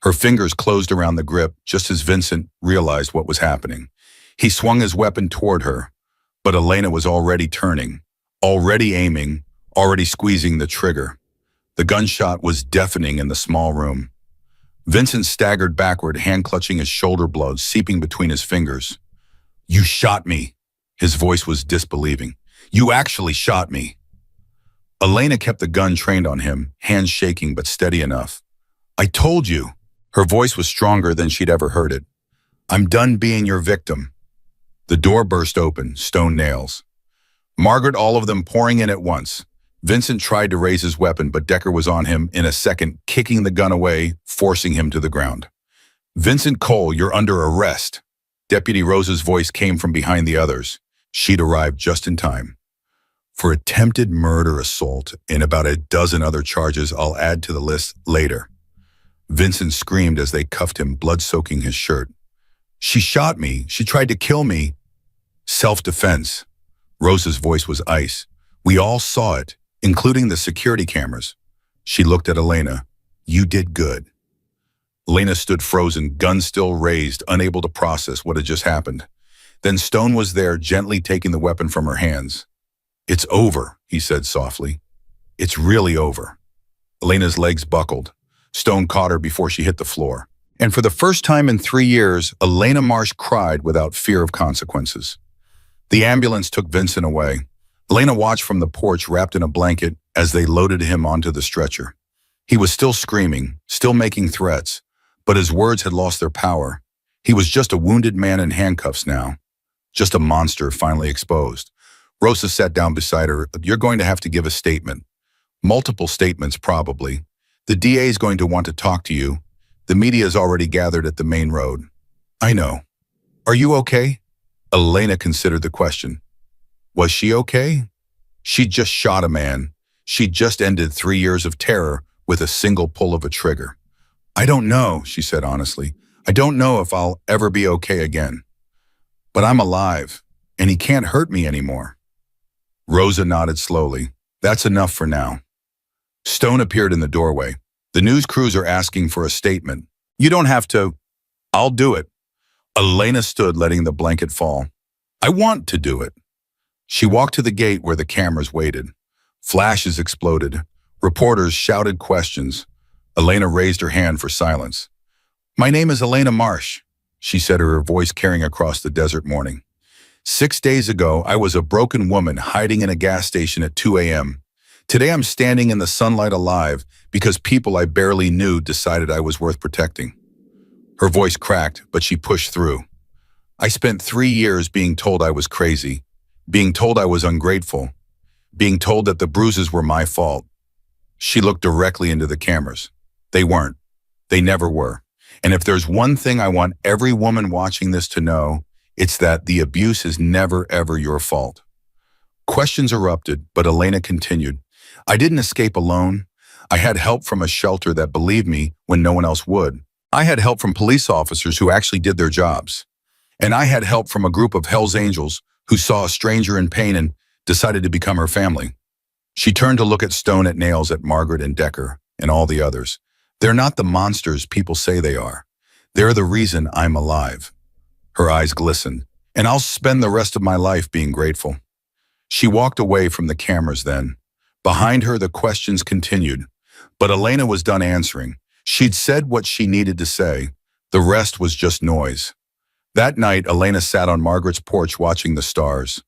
Her fingers closed around the grip just as Vincent realized what was happening. He swung his weapon toward her, but Elena was already turning, already aiming, already squeezing the trigger. The gunshot was deafening in the small room. Vincent staggered backward, hand clutching his shoulder blades, seeping between his fingers. You shot me. His voice was disbelieving. You actually shot me. Elena kept the gun trained on him, hands shaking but steady enough. I told you. Her voice was stronger than she'd ever heard it. I'm done being your victim. The door burst open, stone nails. Margaret, all of them pouring in at once. Vincent tried to raise his weapon, but Decker was on him in a second, kicking the gun away, forcing him to the ground. Vincent Cole, you're under arrest. Deputy Rose's voice came from behind the others. She'd arrived just in time. For attempted murder, assault, and about a dozen other charges I'll add to the list later. Vincent screamed as they cuffed him, blood soaking his shirt. She shot me. She tried to kill me. Self-defense. Rose's voice was ice. We all saw it, including the security cameras. She looked at Elena. You did good. Elena stood frozen, gun still raised, unable to process what had just happened. Then Stone was there, gently taking the weapon from her hands. It's over, he said softly. It's really over. Elena's legs buckled. Stone caught her before she hit the floor. And for the first time in 3 years, Elena Marsh cried without fear of consequences. The ambulance took Vincent away. Elena watched from the porch, wrapped in a blanket, as they loaded him onto the stretcher. He was still screaming, still making threats, but his words had lost their power. He was just a wounded man in handcuffs now. Just a monster finally exposed. Rosa sat down beside her. You're going to have to give a statement. Multiple statements, probably. The DA is going to want to talk to you. The media is already gathered at the main road. I know. Are you okay? Elena considered the question. Was she okay? She'd just shot a man. She'd just ended 3 years of terror with a single pull of a trigger. I don't know, she said honestly. I don't know if I'll ever be okay again. But I'm alive, and he can't hurt me anymore. Rosa nodded slowly. That's enough for now. Stone appeared in the doorway. The news crews are asking for a statement. You don't have to. I'll do it. Elena stood, letting the blanket fall. I want to do it. She walked to the gate where the cameras waited. Flashes exploded. Reporters shouted questions. Elena raised her hand for silence. My name is Elena Marsh, she said, her voice carrying across the desert morning. 6 days ago, I was a broken woman hiding in a gas station at 2 a.m. Today I'm standing in the sunlight alive because people I barely knew decided I was worth protecting. Her voice cracked, but she pushed through. I spent 3 years being told I was crazy, being told I was ungrateful, being told that the bruises were my fault. She looked directly into the cameras. They weren't. They never were. And if there's one thing I want every woman watching this to know, it's that the abuse is never, ever your fault. Questions erupted, but Elena continued. I didn't escape alone. I had help from a shelter that believed me when no one else would. I had help from police officers who actually did their jobs. And I had help from a group of Hell's Angels who saw a stranger in pain and decided to become her family. She turned to look at Stone, at Nails, at Margaret and Decker, and all the others. They're not the monsters people say they are. They're the reason I'm alive. Her eyes glistened, and I'll spend the rest of my life being grateful. She walked away from the cameras then. Behind her, the questions continued. But Elena was done answering. She'd said what she needed to say. The rest was just noise. That night, Elena sat on Margaret's porch watching the stars.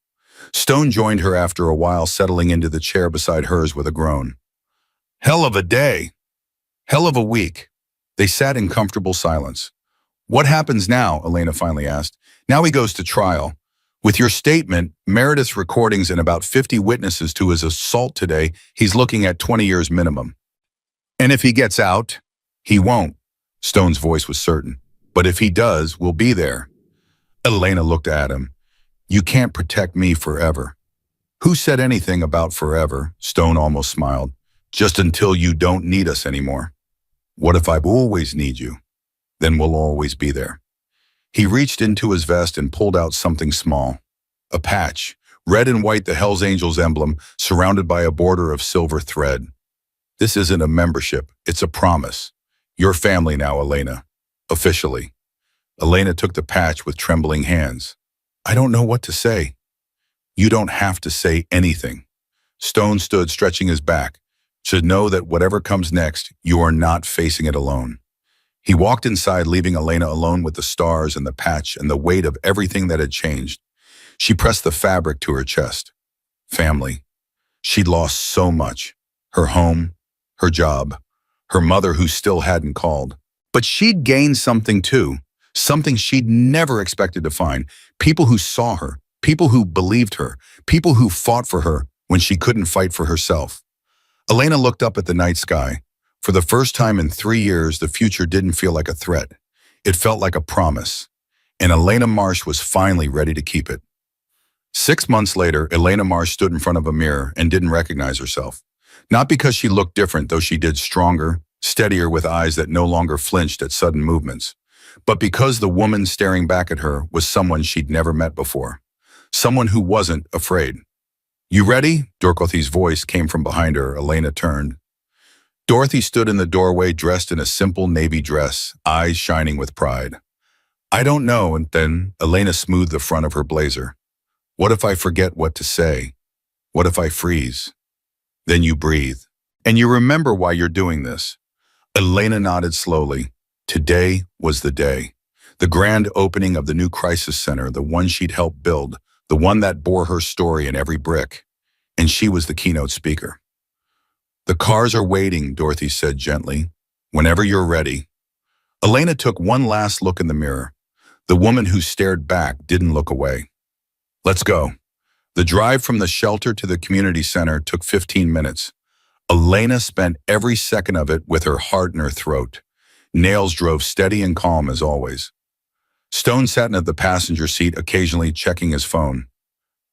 Stone joined her after a while, settling into the chair beside hers with a groan. Hell of a day. Hell of a week. They sat in comfortable silence. What happens now? Elena finally asked. Now he goes to trial. With your statement, Meredith's recordings, and about 50 witnesses to his assault today, he's looking at 20 years minimum. And if he gets out, he won't. Stone's voice was certain. But if he does, we'll be there. Elena looked at him. You can't protect me forever. Who said anything about forever? Stone almost smiled. Just until you don't need us anymore. What if I always need you? Then we'll always be there. He reached into his vest and pulled out something small. A patch, red and white, the Hell's Angels emblem, surrounded by a border of silver thread. This isn't a membership, it's a promise. You're family now, Elena. Officially. Elena took the patch with trembling hands. I don't know what to say. You don't have to say anything. Stone stood, stretching his back. To know that whatever comes next, you are not facing it alone. He walked inside, leaving Elena alone with the stars and the patch and the weight of everything that had changed. She pressed the fabric to her chest. Family. She'd lost so much. Her home, her job, her mother who still hadn't called. But she'd gained something too, something she'd never expected to find. People who saw her, people who believed her, people who fought for her when she couldn't fight for herself. Elena looked up at the night sky. For the first time in 3 years, the future didn't feel like a threat. It felt like a promise. And Elena Marsh was finally ready to keep it. 6 months later, Elena Marsh stood in front of a mirror and didn't recognize herself. Not because she looked different, though she did, stronger, steadier, with eyes that no longer flinched at sudden movements, but because the woman staring back at her was someone she'd never met before. Someone who wasn't afraid. You ready? Dorothy's voice came from behind her. Elena turned. Dorothy stood in the doorway, dressed in a simple navy dress, eyes shining with pride. I don't know. And then Elena smoothed the front of her blazer. What if I forget what to say? What if I freeze? Then you breathe. And you remember why you're doing this. Elena nodded slowly. Today was the day. The grand opening of the new crisis center, the one she'd helped build, the one that bore her story in every brick. And she was the keynote speaker. The cars are waiting, Dorothy said gently. Whenever you're ready. Elena took one last look in the mirror. The woman who stared back didn't look away. Let's go. The drive from the shelter to the community center took 15 minutes. Elena spent every second of it with her heart in her throat. Nails drove steady and calm as always. Stone sat in the passenger seat, occasionally checking his phone.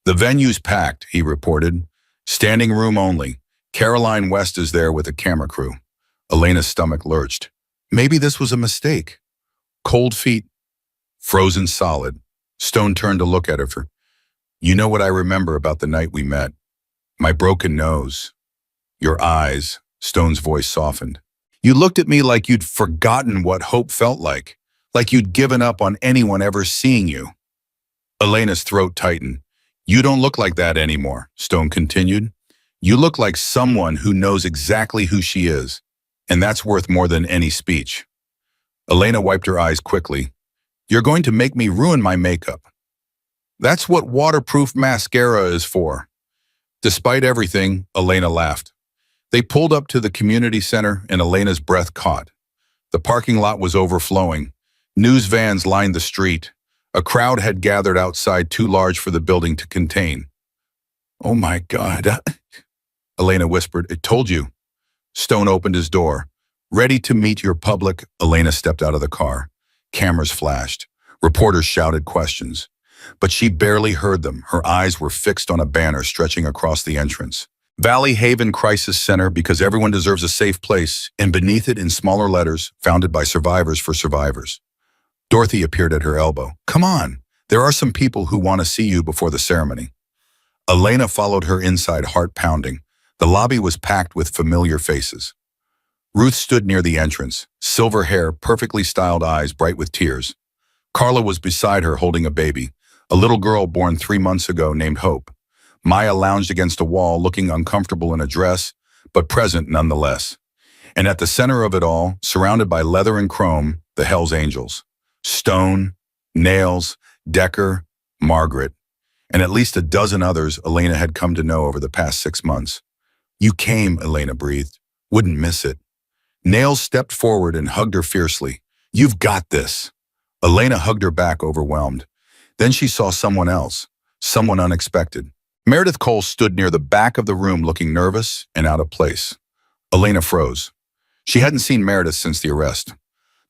The venue's packed, he reported. Standing room only. Caroline West is there with a camera crew. Elena's stomach lurched. Maybe this was a mistake. Cold feet. Frozen solid. Stone turned to look at her. You know what I remember about the night we met? My broken nose. Your eyes. Stone's voice softened. You looked at me like you'd forgotten what hope felt like you'd given up on anyone ever seeing you. Elena's throat tightened. You don't look like that anymore, Stone continued. You look like someone who knows exactly who she is, and that's worth more than any speech. Elena wiped her eyes quickly. You're going to make me ruin my makeup. That's what waterproof mascara is for. Despite everything, Elena laughed. They pulled up to the community center and Elena's breath caught. The parking lot was overflowing. News vans lined the street. A crowd had gathered outside too large for the building to contain. "Oh my God," Elena whispered. "I told you." Stone opened his door. "Ready to meet your public?" Elena stepped out of the car. Cameras flashed. Reporters shouted questions. But she barely heard them. Her eyes were fixed on a banner stretching across the entrance. Valley Haven Crisis Center, because everyone deserves a safe place, and beneath it in smaller letters, founded by survivors for survivors. Dorothy appeared at her elbow. "Come on, there are some people who want to see you before the ceremony." Elena followed her inside, heart pounding. The lobby was packed with familiar faces. Ruth stood near the entrance, silver hair, perfectly styled eyes bright with tears. Carla was beside her holding a baby, a little girl born 3 months ago named Hope. Maya lounged against a wall, looking uncomfortable in a dress, but present nonetheless. And at the center of it all, surrounded by leather and chrome, the Hells Angels. Stone, Nails, Decker, Margaret, and at least a dozen others Elena had come to know over the past 6 months. "You came," Elena breathed. "Wouldn't miss it." Nails stepped forward and hugged her fiercely. "You've got this." Elena hugged her back, overwhelmed. Then she saw someone else, someone unexpected. Meredith Cole stood near the back of the room looking nervous and out of place. Elena froze. She hadn't seen Meredith since the arrest.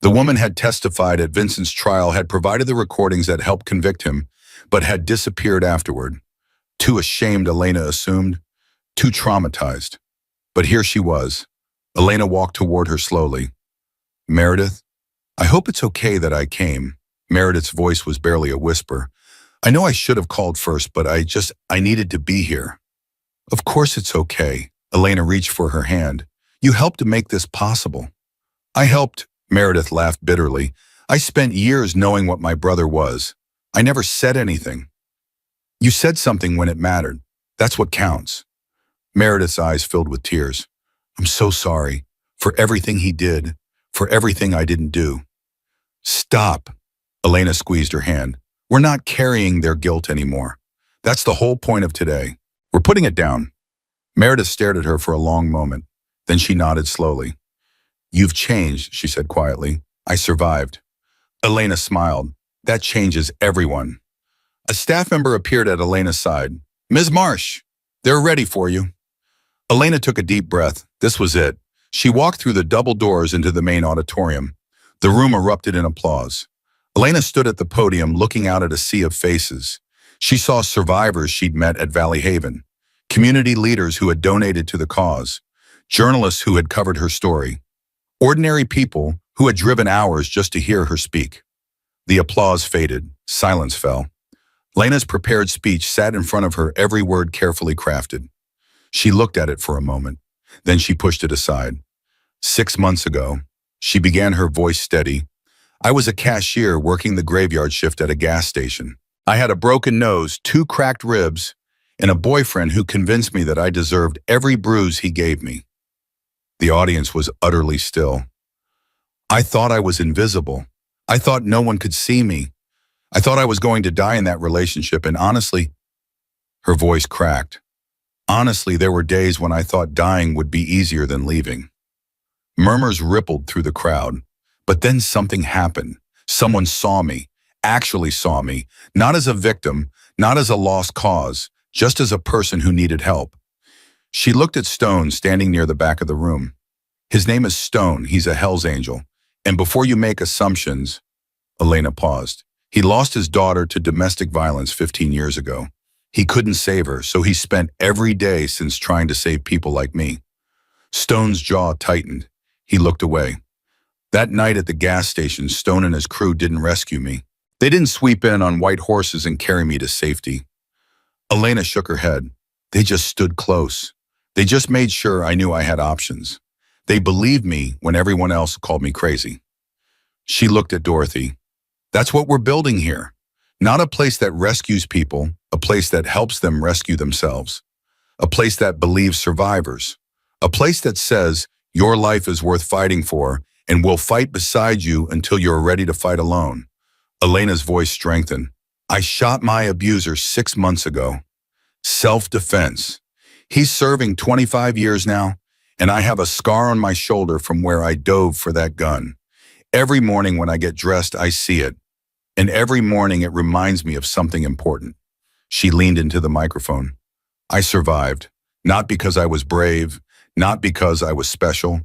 The woman had testified at Vincent's trial, had provided the recordings that helped convict him, but had disappeared afterward. Too ashamed, Elena assumed. Too traumatized. But here she was. Elena walked toward her slowly. "Meredith, I hope it's okay that I came." Meredith's voice was barely a whisper. "I know I should have called first, but I needed to be here." "Of course it's okay." Elena reached for her hand. "You helped to make this possible." "I helped," Meredith laughed bitterly. "I spent years knowing what my brother was. I never said anything." "You said something when it mattered. That's what counts." Meredith's eyes filled with tears. "I'm so sorry. For everything he did. For everything I didn't do." "Stop." Elena squeezed her hand. "We're not carrying their guilt anymore. That's the whole point of today. We're putting it down." Meredith stared at her for a long moment. Then she nodded slowly. "You've changed," she said quietly. "I survived." Elena smiled. "That changes everyone." A staff member appeared at Elena's side. "Ms. Marsh, they're ready for you." Elena took a deep breath. This was it. She walked through the double doors into the main auditorium. The room erupted in applause. Elena stood at the podium looking out at a sea of faces. She saw survivors she'd met at Valley Haven, community leaders who had donated to the cause, journalists who had covered her story, ordinary people who had driven hours just to hear her speak. The applause faded. Silence fell. Elena's prepared speech sat in front of her, every word carefully crafted. She looked at it for a moment. Then she pushed it aside. 6 months ago, she began, her voice steady. "I was a cashier working the graveyard shift at a gas station. I had a broken nose, 2 cracked ribs, and a boyfriend who convinced me that I deserved every bruise he gave me." The audience was utterly still. "I thought I was invisible. I thought no one could see me. I thought I was going to die in that relationship, and honestly," her voice cracked, "honestly, there were days when I thought dying would be easier than leaving." Murmurs rippled through the crowd. But then something happened. Someone saw me, actually saw me, not as a victim, not as a lost cause, just as a person who needed help. She looked at Stone standing near the back of the room. "His name is Stone. He's a Hells Angel. And before you make assumptions," Elena paused, "he lost his daughter to domestic violence 15 years ago. He couldn't save her, so he spent every day since trying to save people like me." Stone's jaw tightened. He looked away. "That night at the gas station, Stone and his crew didn't rescue me. They didn't sweep in on white horses and carry me to safety." Elena shook her head. "They just stood close. They just made sure I knew I had options. They believed me when everyone else called me crazy." She looked at Dorothy. "That's what we're building here. Not a place that rescues people, a place that helps them rescue themselves. A place that believes survivors. A place that says your life is worth fighting for, and we'll fight beside you until you're ready to fight alone." Elena's voice strengthened. "I shot my abuser 6 months ago. Self-defense. He's serving 25 years now, And I have a scar on my shoulder from where I dove for that gun. Every morning when I get dressed, I see it. And every morning it reminds me of something important. She leaned into the microphone. I survived, not because I was brave, not because I was special,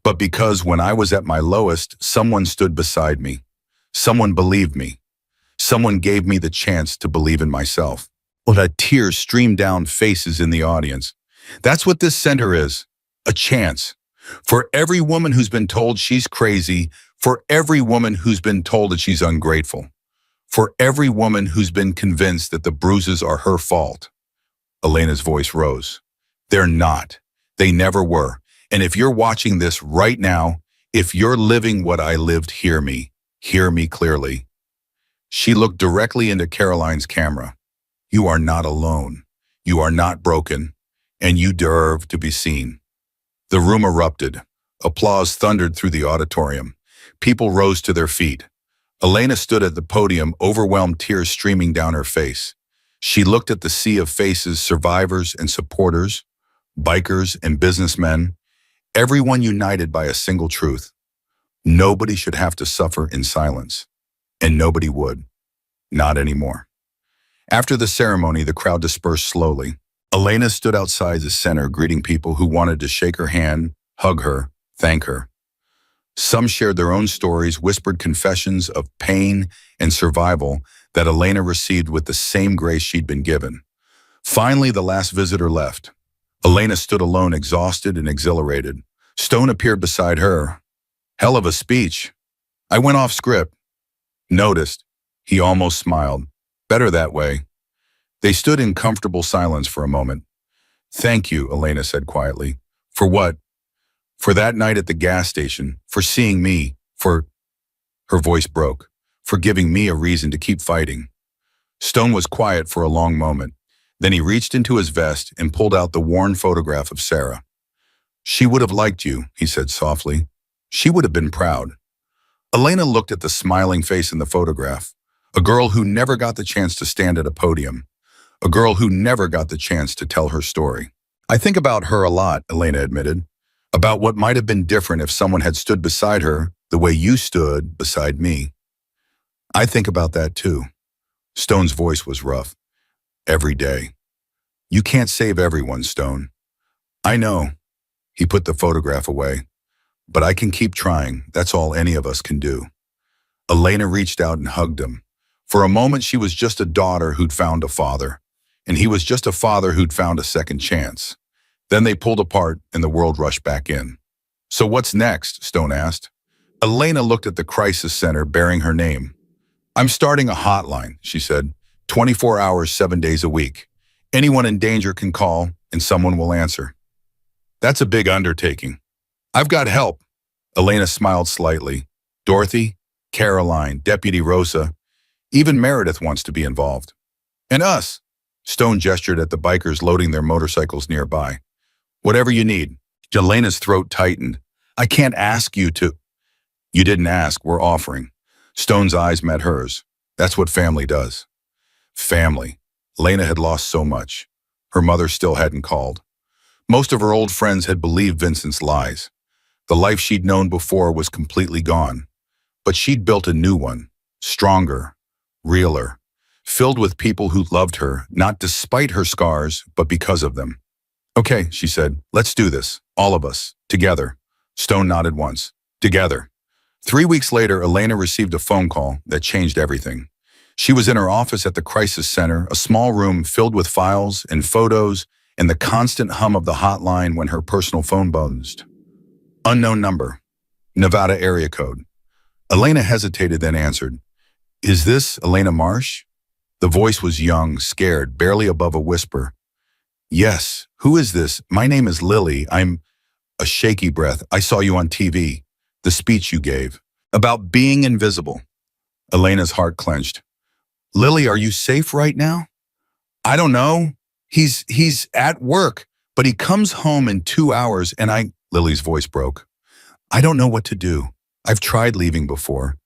but because when I was at my lowest, someone stood beside me. Someone believed me. Someone gave me the chance to believe in myself. Well, a tear streamed down faces in the audience. That's what this center is, a chance. For every woman who's been told she's crazy, for every woman who's been told that she's ungrateful, for every woman who's been convinced that the bruises are her fault. Elena's voice rose. They're not. They never were. And if you're watching this right now, if you're living what I lived, hear me clearly. She looked directly into Caroline's camera. You are not alone. You are not broken. And you deserve to be seen. The room erupted. Applause thundered through the auditorium. People rose to their feet. Elena stood at the podium, overwhelmed, tears streaming down her face. She looked at the sea of faces, survivors and supporters, bikers and businessmen, everyone united by a single truth. Nobody should have to suffer in silence. And nobody would. Not anymore. After the ceremony, the crowd dispersed slowly. Elena stood outside the center, greeting people who wanted to shake her hand, hug her, thank her. Some shared their own stories, whispered confessions of pain and survival that Elena received with the same grace she'd been given. Finally, the last visitor left. Elena stood alone, exhausted and exhilarated. Stone appeared beside her. Hell of a speech. I went off script. Noticed. He almost smiled. Better that way. They stood in comfortable silence for a moment. Thank you, Elena said quietly. For what? For that night at the gas station, for seeing me, for... Her voice broke. For giving me a reason to keep fighting. Stone was quiet for a long moment. Then he reached into his vest and pulled out the worn photograph of Sarah. She would have liked you, he said softly. She would have been proud. Elena looked at the smiling face in the photograph. A girl who never got the chance to stand at a podium. A girl who never got the chance to tell her story. I think about her a lot, Elena admitted. About what might have been different if someone had stood beside her the way you stood beside me. I think about that too. Stone's voice was rough. Every day. You can't save everyone, Stone. I know. He put the photograph away. But I can keep trying. That's all any of us can do. Elena reached out and hugged him. For a moment, she was just a daughter who'd found a father. And he was just a father who'd found a second chance. Then they pulled apart and the world rushed back in. So what's next? Stone asked. Elena looked at the crisis center bearing her name. I'm starting a hotline, she said. 24 hours, 7 days a week. Anyone in danger can call and someone will answer. That's a big undertaking. I've got help. Elena smiled slightly. Dorothy, Caroline, Deputy Rosa, even Meredith wants to be involved. And us. Stone gestured at the bikers loading their motorcycles nearby. Whatever you need. Elena's throat tightened. I can't ask you to. You didn't ask, we're offering. Stone's eyes met hers. That's what family does. Family. Elena had lost so much. Her mother still hadn't called. Most of her old friends had believed Vincent's lies. The life she'd known before was completely gone. But she'd built a new one, stronger, realer, filled with people who loved her, not despite her scars, but because of them. Okay, she said, let's do this, all of us, together. Stone nodded once. Together. 3 weeks later, Elena received a phone call that changed everything. She was in her office at the crisis center, a small room filled with files and photos and the constant hum of the hotline when her personal phone buzzed. Unknown number. Nevada area code. Elena hesitated, then answered. Is this Elena Marsh? The voice was young, scared, barely above a whisper. Yes. Who is this? My name is Lily. I'm... A shaky breath. I saw you on TV. The speech you gave. About being invisible. Elena's heart clenched. Lily, are you safe right now? I don't know. He's at work, but he comes home in 2 hours and Lily's voice broke. I don't know what to do. I've tried leaving before.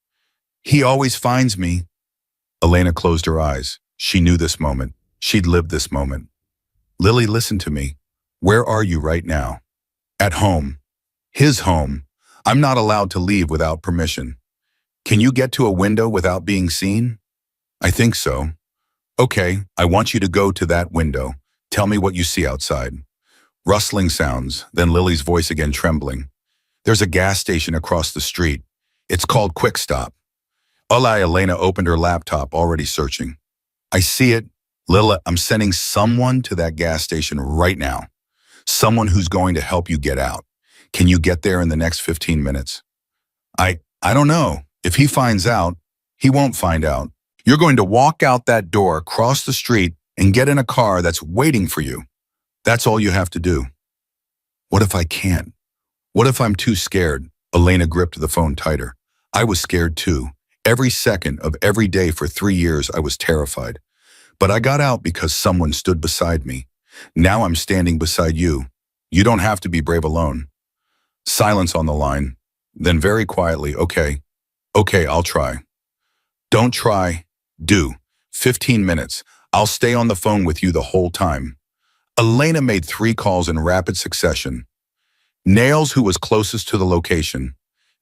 He always finds me. Elena closed her eyes. She knew this moment. She'd lived this moment. Lily, listen to me. Where are you right now? At home. His home. I'm not allowed to leave without permission. Can you get to a window without being seen? I think so. Okay, I want you to go to that window. Tell me what you see outside. Rustling sounds, then Lily's voice again trembling. There's a gas station across the street. It's called Quick Stop. Hola, Elena opened her laptop, already searching. I see it. Lila, I'm sending someone to that gas station right now. Someone who's going to help you get out. Can you get there in the next 15 minutes? I don't know. If he finds out, he won't find out. You're going to walk out that door, cross the street, and get in a car that's waiting for you. That's all you have to do. What if I can't? What if I'm too scared? Elena gripped the phone tighter. I was scared too. Every second of every day for 3 years, I was terrified. But I got out because someone stood beside me. Now I'm standing beside you. You don't have to be brave alone. Silence on the line. Then very quietly, okay, I'll try. Don't try, do. 15 minutes. I'll stay on the phone with you the whole time. Elena made 3 calls in rapid succession. Nails, who was closest to the location.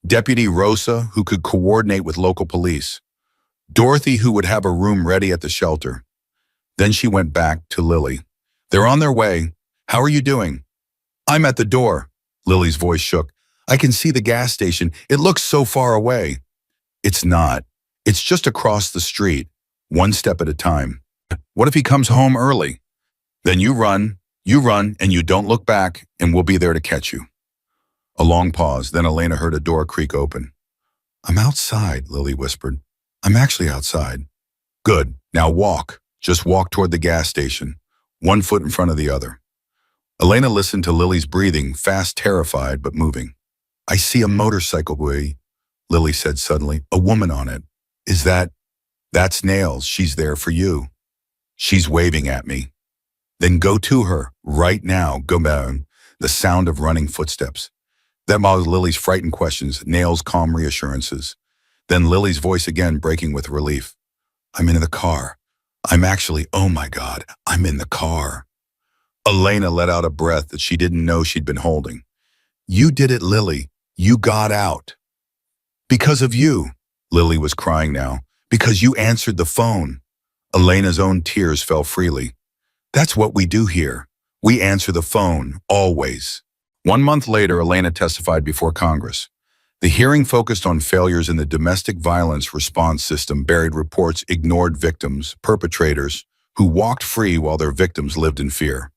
Deputy Rosa, who could coordinate with local police. Dorothy, who would have a room ready at the shelter. Then she went back to Lily. They're on their way. How are you doing? I'm at the door. Lily's voice shook. I can see the gas station. It looks so far away. It's not. It's just across the street, one step at a time. What if he comes home early? Then you run, and you don't look back, and we'll be there to catch you. A long pause, then Elena heard a door creak open. I'm outside, Lily whispered. I'm actually outside. Good. Now walk. Just walk toward the gas station, 1 foot in front of the other. Elena listened to Lily's breathing, fast, terrified, but moving. I see a motorcycle, boy, Lily said suddenly. A woman on it. Is that? That's Nails. She's there for you. She's waving at me. Then go to her, right now. Go down. The sound of running footsteps. Then while Lily's frightened questions, Nails' calm reassurances. Then Lily's voice again breaking with relief. I'm in the car. Oh my God, I'm in the car. Elena let out a breath that she didn't know she'd been holding. You did it, Lily. You got out. Because of you, Lily was crying now. Because you answered the phone. Elena's own tears fell freely. That's what we do here. We answer the phone, always. 1 month later, Elena testified before Congress. The hearing focused on failures in the domestic violence response system, buried reports, ignored victims, perpetrators, who walked free while their victims lived in fear.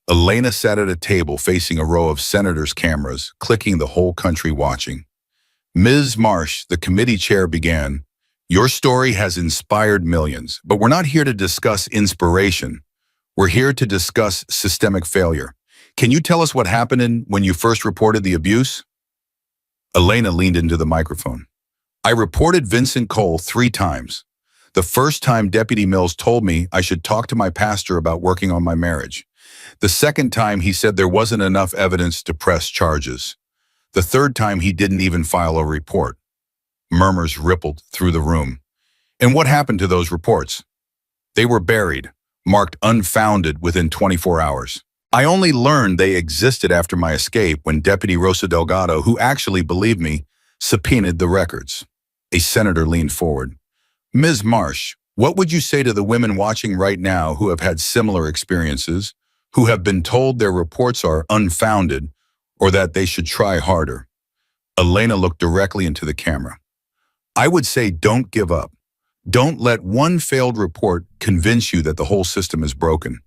Elena sat at a table facing a row of senators' cameras, clicking the whole country watching. Ms. Marsh, the committee chair, began. Your story has inspired millions, but we're not here to discuss inspiration. We're here to discuss systemic failure. Can you tell us what happened when you first reported the abuse? Elena leaned into the microphone. I reported Vincent Cole 3 times. The first time Deputy Mills told me I should talk to my pastor about working on my marriage. The second time he said there wasn't enough evidence to press charges. The third time he didn't even file a report. Murmurs rippled through the room. And what happened to those reports? They were buried, marked unfounded within 24 hours. I only learned they existed after my escape when Deputy Rosa Delgado, who actually believed me, subpoenaed the records. A senator leaned forward. Ms. Marsh, what would you say to the women watching right now who have had similar experiences, who have been told their reports are unfounded or that they should try harder? Elena looked directly into the camera. I would say don't give up. Don't let one failed report convince you that the whole system is broken.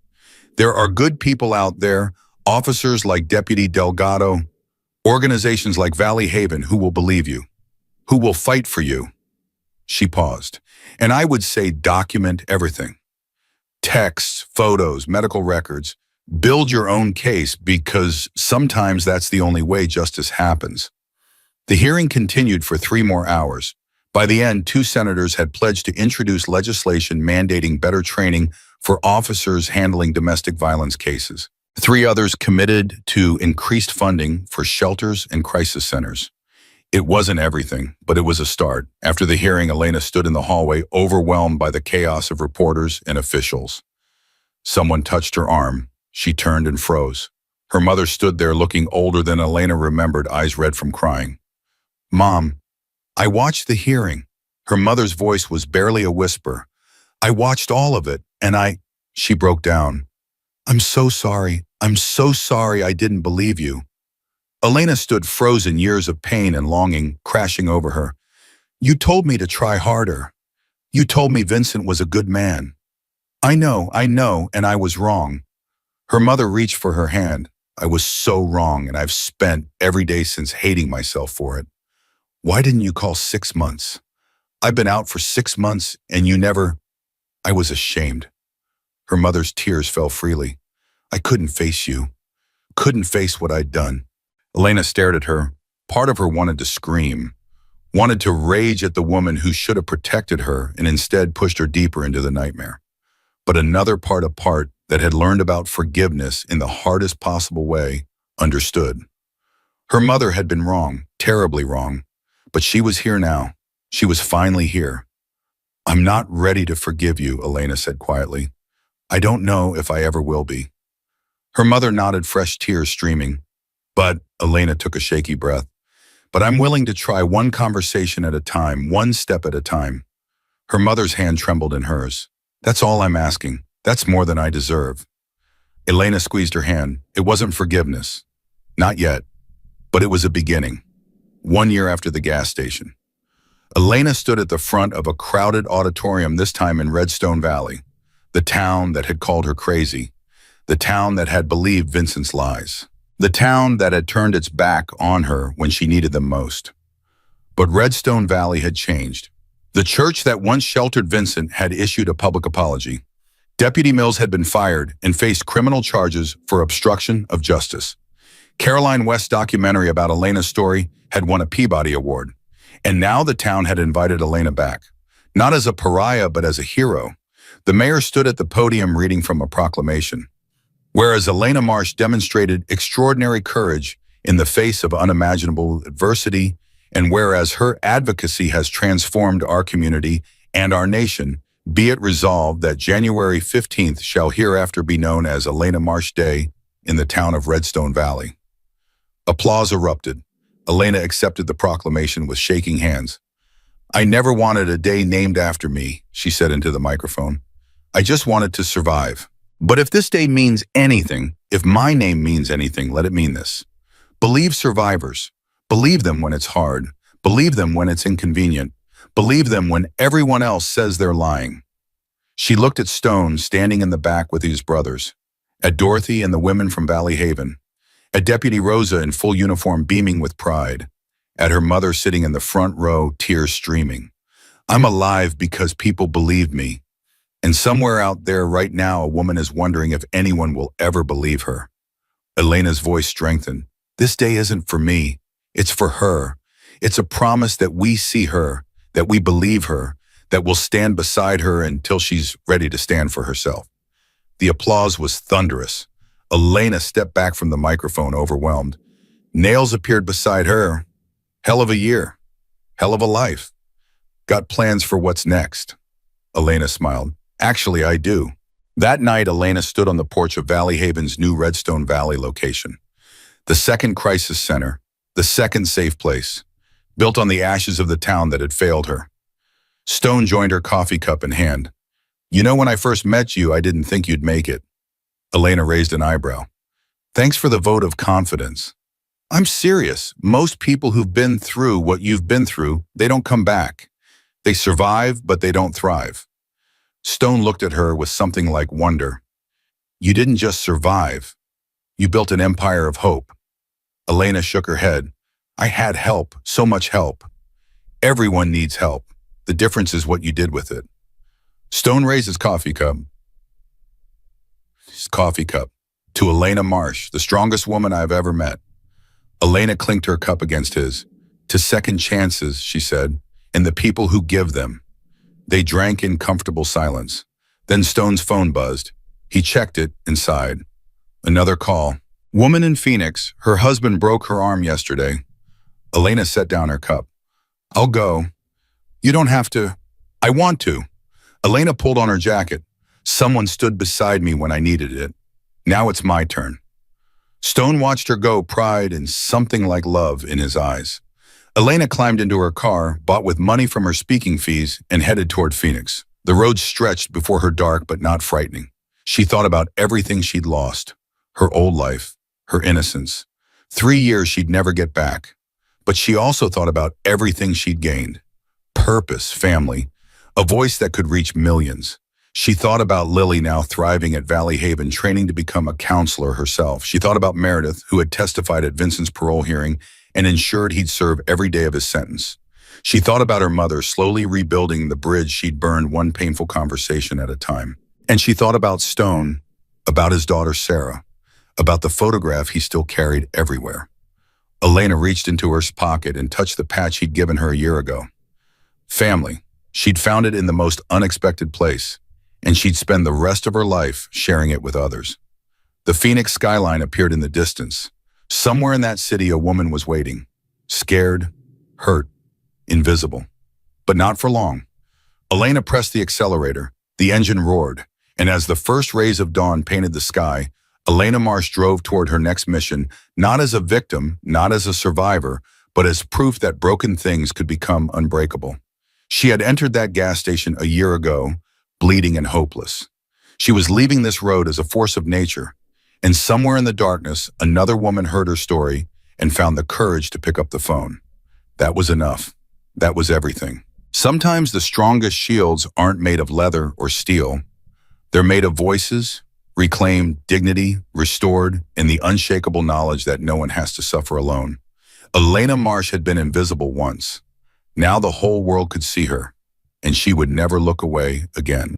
There are good people out there, officers like Deputy Delgado, organizations like Valley Haven who will believe you, who will fight for you. She paused. And I would say document everything. Texts, photos, medical records. Build your own case because sometimes that's the only way justice happens. The hearing continued for 3 more hours. By the end, 2 senators had pledged to introduce legislation mandating better training for officers handling domestic violence cases. 3 others committed to increased funding for shelters and crisis centers. It wasn't everything, but it was a start. After the hearing, Elena stood in the hallway, overwhelmed by the chaos of reporters and officials. Someone touched her arm. She turned and froze. Her mother stood there looking older than Elena remembered, eyes red from crying. Mom, I watched the hearing. Her mother's voice was barely a whisper. I watched all of it, and she broke down. I'm so sorry. I'm so sorry I didn't believe you. Elena stood frozen, years of pain and longing crashing over her. You told me to try harder. You told me Vincent was a good man. I know, and I was wrong. Her mother reached for her hand. I was so wrong, and I've spent every day since hating myself for it. Why didn't you call 6 months? I've been out for 6 months, and you never... I was ashamed. Her mother's tears fell freely. I couldn't face you. Couldn't face what I'd done. Elena stared at her. Part of her wanted to scream, wanted to rage at the woman who should have protected her and instead pushed her deeper into the nightmare. But another part that had learned about forgiveness in the hardest possible way understood. Her mother had been wrong, terribly wrong, but she was here now. She was finally here. I'm not ready to forgive you, Elena said quietly. I don't know if I ever will be. Her mother nodded, fresh tears streaming. But, Elena took a shaky breath, but I'm willing to try one conversation at a time, one step at a time. Her mother's hand trembled in hers. That's all I'm asking. That's more than I deserve. Elena squeezed her hand. It wasn't forgiveness. Not yet. But it was a beginning. 1 year after the gas station. Elena stood at the front of a crowded auditorium, this time in Redstone Valley, the town that had called her crazy, the town that had believed Vincent's lies, the town that had turned its back on her when she needed them most. But Redstone Valley had changed. The church that once sheltered Vincent had issued a public apology. Deputy Mills had been fired and faced criminal charges for obstruction of justice. Caroline West's documentary about Elena's story had won a Peabody Award. And now the town had invited Elena back, not as a pariah, but as a hero. The mayor stood at the podium reading from a proclamation. Whereas Elena Marsh demonstrated extraordinary courage in the face of unimaginable adversity, and whereas her advocacy has transformed our community and our nation, be it resolved that January 15th shall hereafter be known as Elena Marsh Day in the town of Redstone Valley. Applause erupted. Elena accepted the proclamation with shaking hands. I never wanted a day named after me, she said into the microphone. I just wanted to survive. But if this day means anything, if my name means anything, let it mean this. Believe survivors. Believe them when it's hard. Believe them when it's inconvenient. Believe them when everyone else says they're lying. She looked at Stone standing in the back with his brothers, at Dorothy and the women from Valley Haven, at Deputy Rosa in full uniform beaming with pride, at her mother sitting in the front row, tears streaming. I'm alive because people believe me. And somewhere out there right now, a woman is wondering if anyone will ever believe her. Elena's voice strengthened. This day isn't for me. It's for her. It's a promise that we see her, that we believe her, that we'll stand beside her until she's ready to stand for herself. The applause was thunderous. Elena stepped back from the microphone, overwhelmed. Nails appeared beside her. Hell of a year. Hell of a life. Got plans for what's next? Elena smiled. Actually, I do. That night, Elena stood on the porch of Valley Haven's new Redstone Valley location. The second crisis center, the second safe place, built on the ashes of the town that had failed her. Stone joined her, coffee cup in hand. You know, when I first met you, I didn't think you'd make it. Elena raised an eyebrow. Thanks for the vote of confidence. I'm serious. Most people who've been through what you've been through, they don't come back. They survive, but they don't thrive. Stone looked at her with something like wonder. You didn't just survive. You built an empire of hope. Elena shook her head. I had help, so much help. Everyone needs help. The difference is what you did with it. Stone raised his coffee cup. To Elena Marsh, the strongest woman I've ever met. Elena clinked her cup against his. To second chances, she said, and the people who give them. They drank in comfortable silence. Then Stone's phone buzzed. He checked it and sighed. Another call. Woman in Phoenix. Her husband broke her arm yesterday. Elena set down her cup. I'll go. You don't have to. I want to. Elena pulled on her jacket. Someone stood beside me when I needed it. Now it's my turn. Stone watched her go, pride and something like love in his eyes. Elena climbed into her car, bought with money from her speaking fees, and headed toward Phoenix. The road stretched before her, dark but not frightening. She thought about everything she'd lost, her old life, her innocence. 3 years she'd never get back. But she also thought about everything she'd gained. Purpose, family, a voice that could reach millions. She thought about Lily, now thriving at Valley Haven, training to become a counselor herself. She thought about Meredith, who had testified at Vincent's parole hearing and ensured he'd serve every day of his sentence. She thought about her mother, slowly rebuilding the bridge she'd burned one painful conversation at a time. And she thought about Stone, about his daughter Sarah, about the photograph he still carried everywhere. Elena reached into her pocket and touched the patch he'd given her a year ago. Family. She'd found it in the most unexpected place, and she'd spend the rest of her life sharing it with others. The Phoenix skyline appeared in the distance. Somewhere in that city, a woman was waiting, scared, hurt, invisible. But not for long. Elena pressed the accelerator, the engine roared, and as the first rays of dawn painted the sky, Elena Marsh drove toward her next mission, not as a victim, not as a survivor, but as proof that broken things could become unbreakable. She had entered that gas station a year ago, bleeding and hopeless. She was leaving this road as a force of nature, and somewhere in the darkness, another woman heard her story and found the courage to pick up the phone. That was enough. That was everything. Sometimes the strongest shields aren't made of leather or steel. They're made of voices, reclaimed dignity, restored, and the unshakable knowledge that no one has to suffer alone. Elena Marsh had been invisible once. Now the whole world could see her, and she would never look away again.